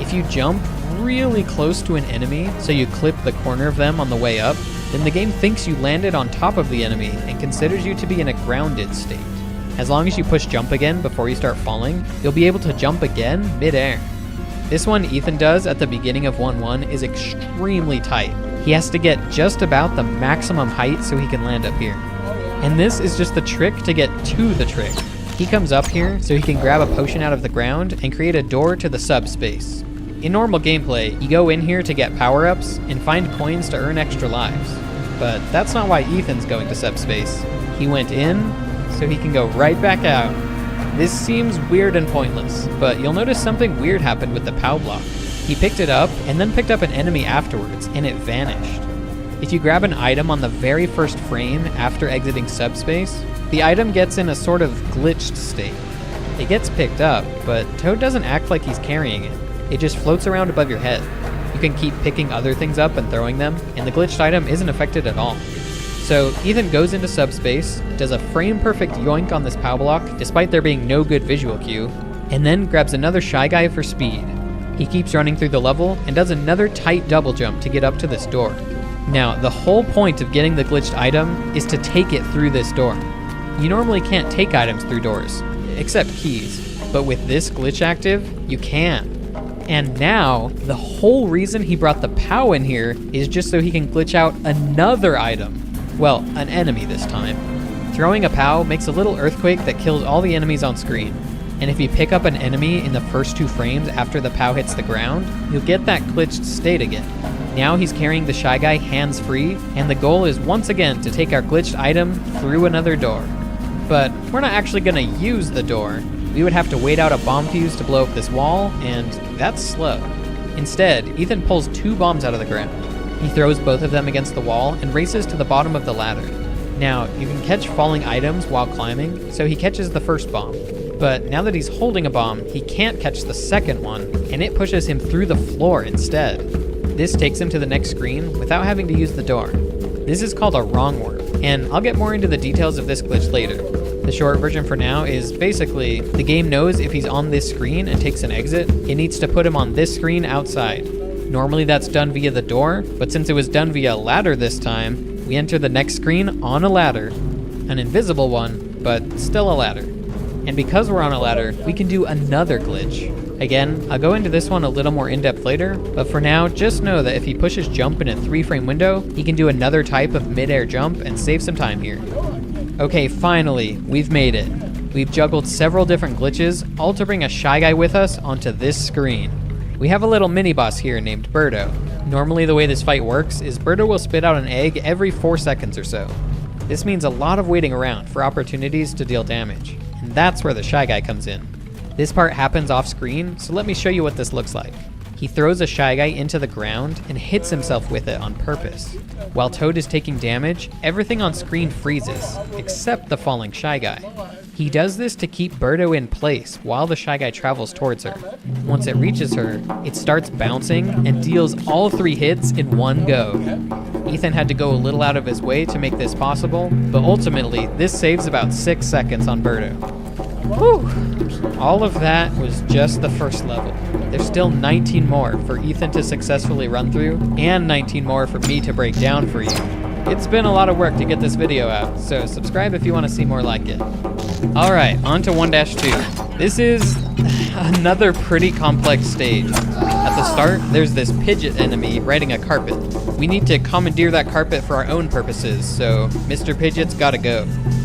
If you jump really close to an enemy, so you clip the corner of them on the way up, then the game thinks you landed on top of the enemy and considers you to be in a grounded state. As long as you push jump again before you start falling, you'll be able to jump again mid-air. This one Ethan does at the beginning of 1-1 is extremely tight. He has to get just about the maximum height so he can land up here. And this is just the trick to get to the trick. He comes up here so he can grab a potion out of the ground and create a door to the subspace. In normal gameplay, you go in here to get power-ups and find coins to earn extra lives. But that's not why Ethan's going to subspace. He went in so he can go right back out. This seems weird and pointless, but you'll notice something weird happened with the POW block. He picked it up and then picked up an enemy afterwards, and it vanished. If you grab an item on the very first frame after exiting subspace, the item gets in a sort of glitched state. It gets picked up, but Toad doesn't act like he's carrying it. It just floats around above your head. You can keep picking other things up and throwing them, and the glitched item isn't affected at all. So Ethan goes into subspace, does a frame-perfect yoink on this POW block, despite there being no good visual cue, and then grabs another Shy Guy for speed. He keeps running through the level and does another tight double jump to get up to this door. Now, the whole point of getting the glitched item is to take it through this door. You normally can't take items through doors, except keys, but with this glitch active, you can. And now, the whole reason he brought the POW in here is just so he can glitch out another item. Well, an enemy this time. Throwing a POW makes a little earthquake that kills all the enemies on screen. And if you pick up an enemy in the first 2 frames after the POW hits the ground, you'll get that glitched state again. Now he's carrying the Shy Guy hands-free, and the goal is once again to take our glitched item through another door. But we're not actually gonna use the door. We would have to wait out a bomb fuse to blow up this wall, and that's slow. Instead, Ethan pulls 2 bombs out of the ground. He throws both of them against the wall and races to the bottom of the ladder. Now, you can catch falling items while climbing, so he catches the first bomb. But now that he's holding a bomb, he can't catch the second one, and it pushes him through the floor instead. This takes him to the next screen without having to use the door. This is called a wrong warp, and I'll get more into the details of this glitch later. The short version for now is basically, the game knows if he's on this screen and takes an exit, it needs to put him on this screen outside. Normally that's done via the door, but since it was done via a ladder this time, we enter the next screen on a ladder. An invisible one, but still a ladder. And because we're on a ladder, we can do another glitch. Again, I'll go into this one a little more in-depth later, but for now, just know that if he pushes jump in a 3-frame window, he can do another type of mid-air jump and save some time here. Okay, finally, we've made it. We've juggled several different glitches, all to bring a Shy Guy with us onto this screen. We have a little mini-boss here named Birdo. Normally the way this fight works is Birdo will spit out an egg every 4 seconds or so. This means a lot of waiting around for opportunities to deal damage, and that's where the Shy Guy comes in. This part happens off screen, so let me show you what this looks like. He throws a Shy Guy into the ground and hits himself with it on purpose. While Toad is taking damage, everything on screen freezes, except the falling Shy Guy. He does this to keep Birdo in place while the Shy Guy travels towards her. Once it reaches her, it starts bouncing and deals all 3 hits in one go. Ethan had to go a little out of his way to make this possible, but ultimately, this saves about 6 seconds on Birdo. Whew! All of that was just the first level. There's still 19 more for Ethan to successfully run through, and 19 more for me to break down for you. It's been a lot of work to get this video out, so subscribe if you want to see more like it. Alright, on to 1-2. This is another pretty complex stage. At the start, there's this Pidgeot enemy riding a carpet. We need to commandeer that carpet for our own purposes, so Mr. Pidgeot's gotta go.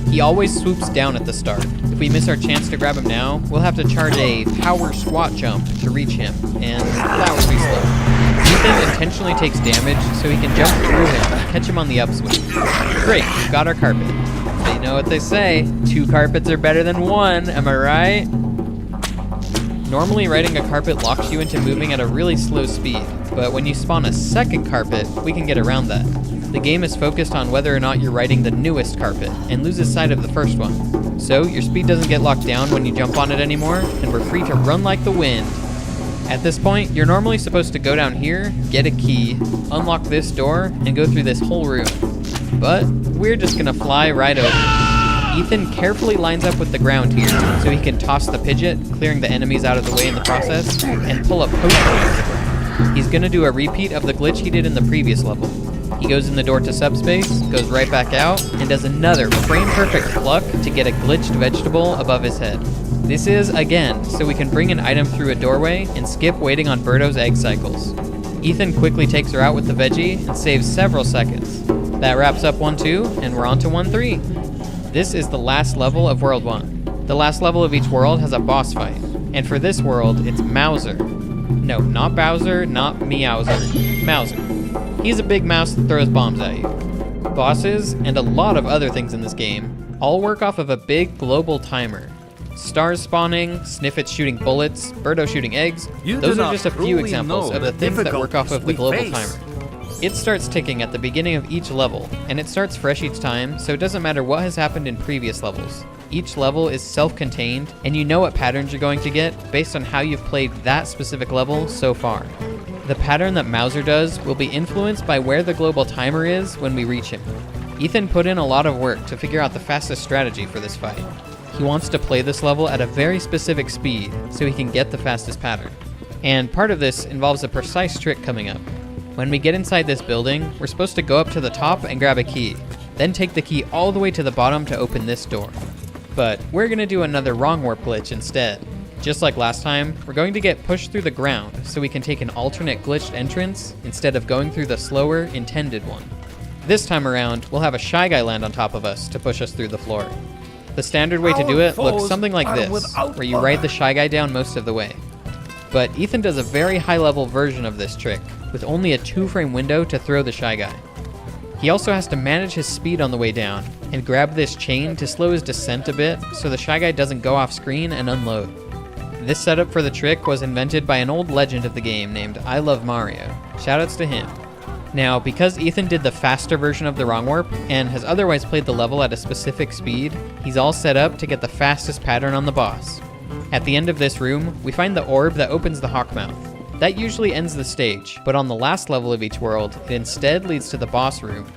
He always swoops down at the start. If we miss our chance to grab him now, we'll have to charge a power squat jump to reach him, and that would be slow. Ethan intentionally takes damage so he can jump through him and catch him on the upswing. Great, we've got our carpet. But you know what they say, 2 carpets are better than 1, am I right? Normally riding a carpet locks you into moving at a really slow speed, but when you spawn a second carpet, we can get around that. The game is focused on whether or not you're riding the newest carpet, and loses sight of the first one. So your speed doesn't get locked down when you jump on it anymore, and we're free to run like the wind. At this point, you're normally supposed to go down here, get a key, unlock this door, and go through this whole room. But we're just gonna fly right over. Ethan carefully lines up with the ground here, so he can toss the Pidgeot, clearing the enemies out of the way in the process, and pull a potion out of the ground. He's gonna do a repeat of the glitch he did in the previous level. He goes in the door to subspace, goes right back out, and does another frame-perfect pluck to get a glitched vegetable above his head. This is, again, so we can bring an item through a doorway and skip waiting on Birdo's egg cycles. Ethan quickly takes her out with the veggie and saves several seconds. That wraps up 1-2, and we're on to 1-3. This is the last level of World 1. The last level of each world has a boss fight, and for this world, it's Mouser. No, not Bowser, not Meowser, Mouser. He's a big mouse that throws bombs at you. Bosses, and a lot of other things in this game, all work off of a big global timer. Stars spawning, Sniffets shooting bullets, Birdo shooting eggs. You Those do are not just a few truly examples know of the the things that work off of the difficulties we global face. timer. It starts ticking at the beginning of each level, and it starts fresh each time, so it doesn't matter what has happened in previous levels. Each level is self-contained, and you know what patterns you're going to get based on how you've played that specific level so far. The pattern that Mauser does will be influenced by where the global timer is when we reach him. Ethan put in a lot of work to figure out the fastest strategy for this fight. He wants to play this level at a very specific speed so he can get the fastest pattern. And part of this involves a precise trick coming up. When we get inside this building, we're supposed to go up to the top and grab a key, then take the key all the way to the bottom to open this door. But we're gonna do another wrong warp glitch instead. Just like last time, we're going to get pushed through the ground so we can take an alternate glitched entrance instead of going through the slower, intended one. This time around, we'll have a Shy Guy land on top of us to push us through the floor. The standard way to do it looks something like this, where you ride the Shy Guy down most of the way. But Ethan does a very high-level version of this trick, with only a 2-frame window to throw the Shy Guy. He also has to manage his speed on the way down, and grab this chain to slow his descent a bit so the Shy Guy doesn't go off screen and unload. This setup for the trick was invented by an old legend of the game named I Love Mario. Shoutouts to him. Now, because Ethan did the faster version of the wrong warp, and has otherwise played the level at a specific speed, he's all set up to get the fastest pattern on the boss. At the end of this room, we find the orb that opens the Hawkmouth. That usually ends the stage, but on the last level of each world, it instead leads to the boss room.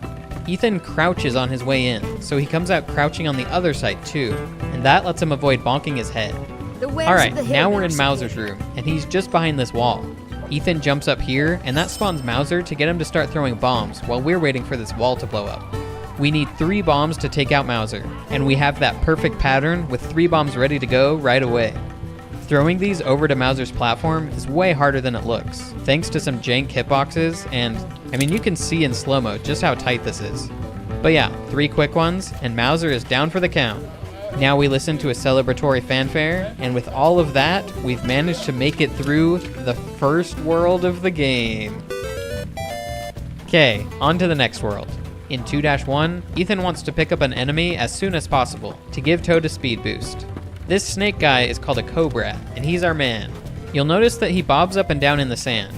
Ethan crouches on his way in, so he comes out crouching on the other side too, and that lets him avoid bonking his head. Alright, now we're in Mauser's room, and he's just behind this wall. Ethan jumps up here, and that spawns Mauser to get him to start throwing bombs while we're waiting for this wall to blow up. We need 3 bombs to take out Mauser, and we have that perfect pattern with 3 bombs ready to go right away. Throwing these over to Mauser's platform is way harder than it looks, thanks to some jank hitboxes, and I mean you can see in slow-mo just how tight this is. But yeah, 3 quick ones, and Mauser is down for the count. Now we listen to a celebratory fanfare, and with all of that, we've managed to make it through the first world of the game. Okay, on to the next world. In 2-1, Ethan wants to pick up an enemy as soon as possible to give Toad a speed boost. This snake guy is called a Cobra, and he's our man. You'll notice that he bobs up and down in the sand.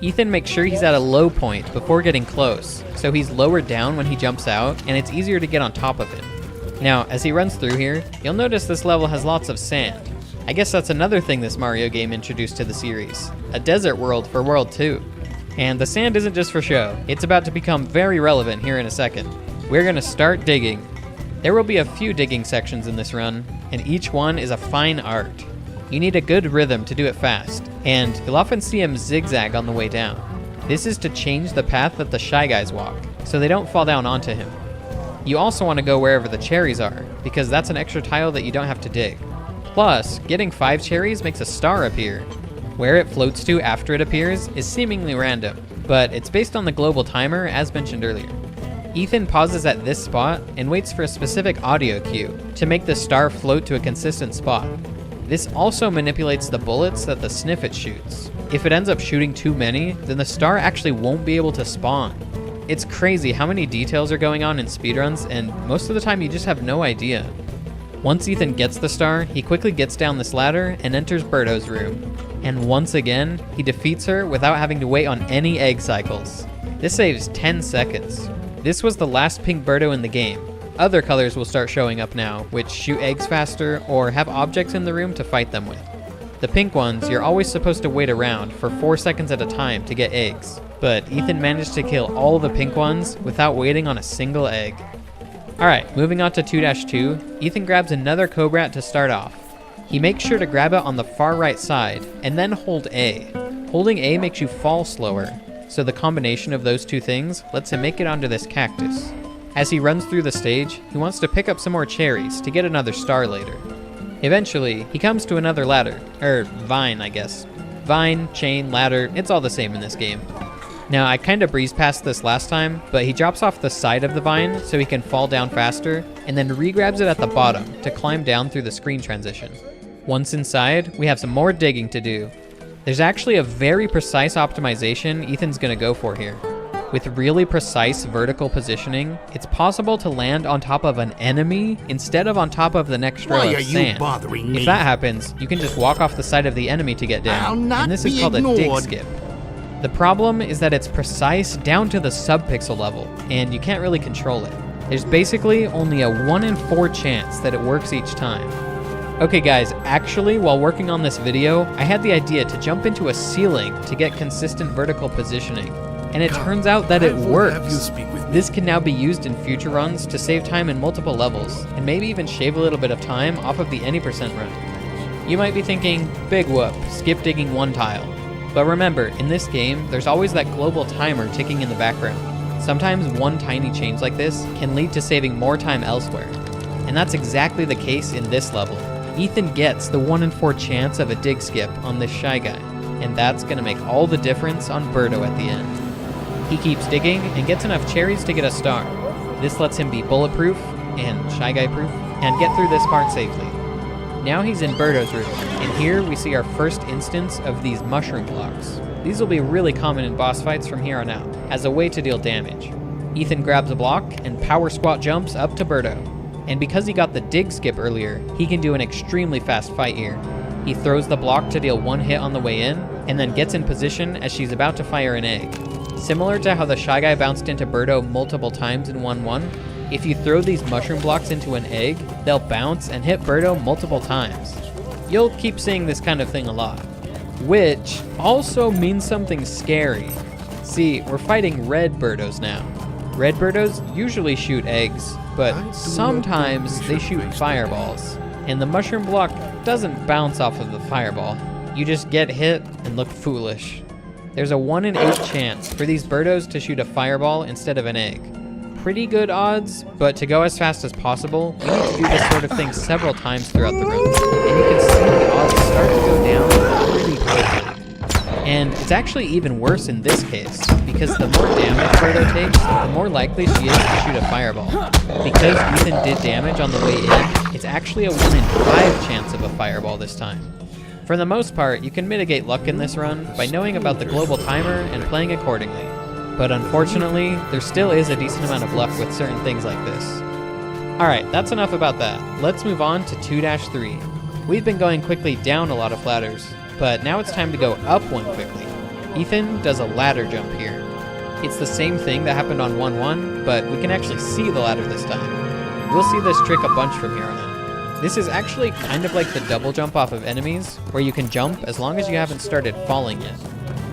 Ethan makes sure he's at a low point before getting close, so he's lowered down when he jumps out, and it's easier to get on top of him. Now, as he runs through here, you'll notice this level has lots of sand. I guess that's another thing this Mario game introduced to the series, a desert world for World 2. And the sand isn't just for show, it's about to become very relevant here in a second. We're gonna start digging. There will be a few digging sections in this run, and each one is a fine art. You need a good rhythm to do it fast, and you'll often see him zigzag on the way down. This is to change the path that the Shy Guys walk, so they don't fall down onto him. You also want to go wherever the cherries are, because that's an extra tile that you don't have to dig. Plus, getting 5 cherries makes a star appear. Where it floats to after it appears is seemingly random, but it's based on the global timer as mentioned earlier. Ethan pauses at this spot and waits for a specific audio cue to make the star float to a consistent spot. This also manipulates the bullets that the Sniffet shoots. If it ends up shooting too many, then the star actually won't be able to spawn. It's crazy how many details are going on in speedruns, and most of the time you just have no idea. Once Ethan gets the star, he quickly gets down this ladder and enters Birdo's room. And once again, he defeats her without having to wait on any egg cycles. This saves 10 seconds. This was the last pink Birdo in the game. Other colors will start showing up now, which shoot eggs faster or have objects in the room to fight them with. The pink ones, you're always supposed to wait around for 4 seconds at a time to get eggs. But Ethan managed to kill all the pink ones without waiting on a single egg. Alright, moving on to 2-2, Ethan grabs another Cobra to start off. He makes sure to grab it on the far right side, and then hold A. Holding A makes you fall slower, so the combination of those 2 things lets him make it onto this cactus. As he runs through the stage, he wants to pick up some more cherries to get another star later. Eventually, he comes to another ladder, vine I guess. Vine, chain, ladder, it's all the same in this game. Now, I kinda breezed past this last time, but he drops off the side of the vine so he can fall down faster, and then re-grabs it at the bottom to climb down through the screen transition. Once inside, we have some more digging to do. There's actually a very precise optimization Ethan's gonna go for here. With really precise vertical positioning, it's possible to land on top of an enemy instead of on top of the next row Why of are you sand. bothering me? If that happens, you can just walk off the side of the enemy to get down. I'll not and this is be called a dig ignored. skip. The problem is that it's precise down to the subpixel level, and you can't really control it. There's basically only a 1 in 4 chance that it works each time. Okay guys, actually while working on this video, I had the idea to jump into a ceiling to get consistent vertical positioning. And it turns out that it works. This can now be used in future runs to save time in multiple levels, and maybe even shave a little bit of time off of the any percent run. You might be thinking, big whoop, skip digging 1 tile. But remember, in this game, there's always that global timer ticking in the background. Sometimes one tiny change like this can lead to saving more time elsewhere. And that's exactly the case in this level. Ethan gets the 1 in 4 chance of a dig skip on this Shy Guy, and that's gonna make all the difference on Birdo at the end. He keeps digging and gets enough cherries to get a star. This lets him be bulletproof and Shy Guy proof and get through this part safely. Now he's in Birdo's room, and here we see our first instance of these mushroom blocks. These will be really common in boss fights from here on out, as a way to deal damage. Ethan grabs a block and power squat jumps up to Birdo. And because he got the dig skip earlier, he can do an extremely fast fight here. He throws the block to deal 1 hit on the way in, and then gets in position as she's about to fire an egg. Similar to how the Shy Guy bounced into Birdo multiple times in 1-1, if you throw these mushroom blocks into an egg, they'll bounce and hit Birdo multiple times. You'll keep seeing this kind of thing a lot. Which also means something scary. See, we're fighting red Birdos now. Red Birdos usually shoot eggs, but sometimes they shoot fireballs. And the mushroom block doesn't bounce off of the fireball. You just get hit and look foolish. There's a 1 in 8 chance for these Birdos to shoot a fireball instead of an egg. Pretty good odds, but to go as fast as possible, we need to do this sort of thing several times throughout the run. And you can see the odds start to go down pretty quickly. And it's actually even worse in this case, because the more damage Birdo takes, the more likely she is to shoot a fireball. Because Ethan did damage on the way in, it's actually a 1 in 5 chance of a fireball this time. For the most part, you can mitigate luck in this run by knowing about the global timer and playing accordingly. But unfortunately, there still is a decent amount of luck with certain things like this. Alright, that's enough about that. Let's move on to 2-3. We've been going quickly down a lot of ladders, but now it's time to go up one quickly. Ethan does a ladder jump here. It's the same thing that happened on 1-1, but we can actually see the ladder this time. We'll see this trick a bunch from here on out. This is actually kind of like the double jump off of enemies, where you can jump as long as you haven't started falling yet.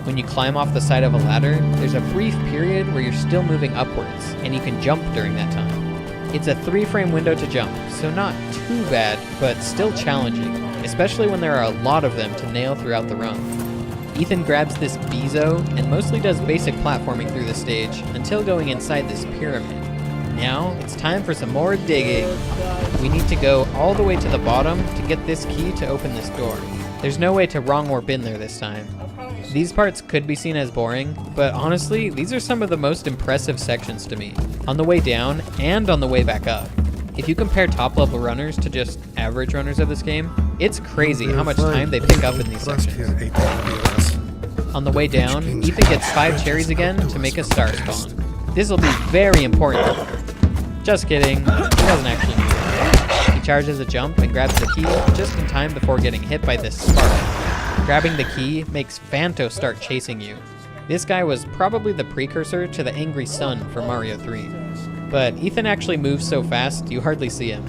When you climb off the side of a ladder, there's a brief period where you're still moving upwards, and you can jump during that time. It's a 3-frame window to jump, so not too bad, but still challenging, especially when there are a lot of them to nail throughout the run. Ethan grabs this Bezo and mostly does basic platforming through the stage until going inside this pyramid. Now, it's time for some more digging. We need to go all the way to the bottom to get this key to open this door. There's no way to wrong warp in there this time. These parts could be seen as boring, but honestly, these are some of the most impressive sections to me, on the way down and on the way back up. If you compare top level runners to just average runners of this game, it's crazy how much time they pick up in these sections. On the way down, Ethan gets 5 cherries again to make a star spawn. This will be very important. Just kidding, he doesn't actually need it. He charges a jump and grabs the key just in time before getting hit by this spark. Grabbing the key makes Phanto start chasing you. This guy was probably the precursor to the Angry Sun for Mario 3. But Ethan actually moves so fast, you hardly see him.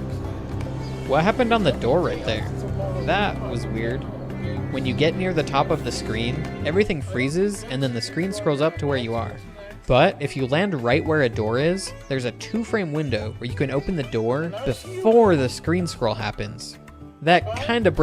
What happened on the door right there? That was weird. When you get near the top of the screen, everything freezes and then the screen scrolls up to where you are. But if you land right where a door is, there's a 2-frame window where you can open the door before the screen scroll happens. That kind of breaks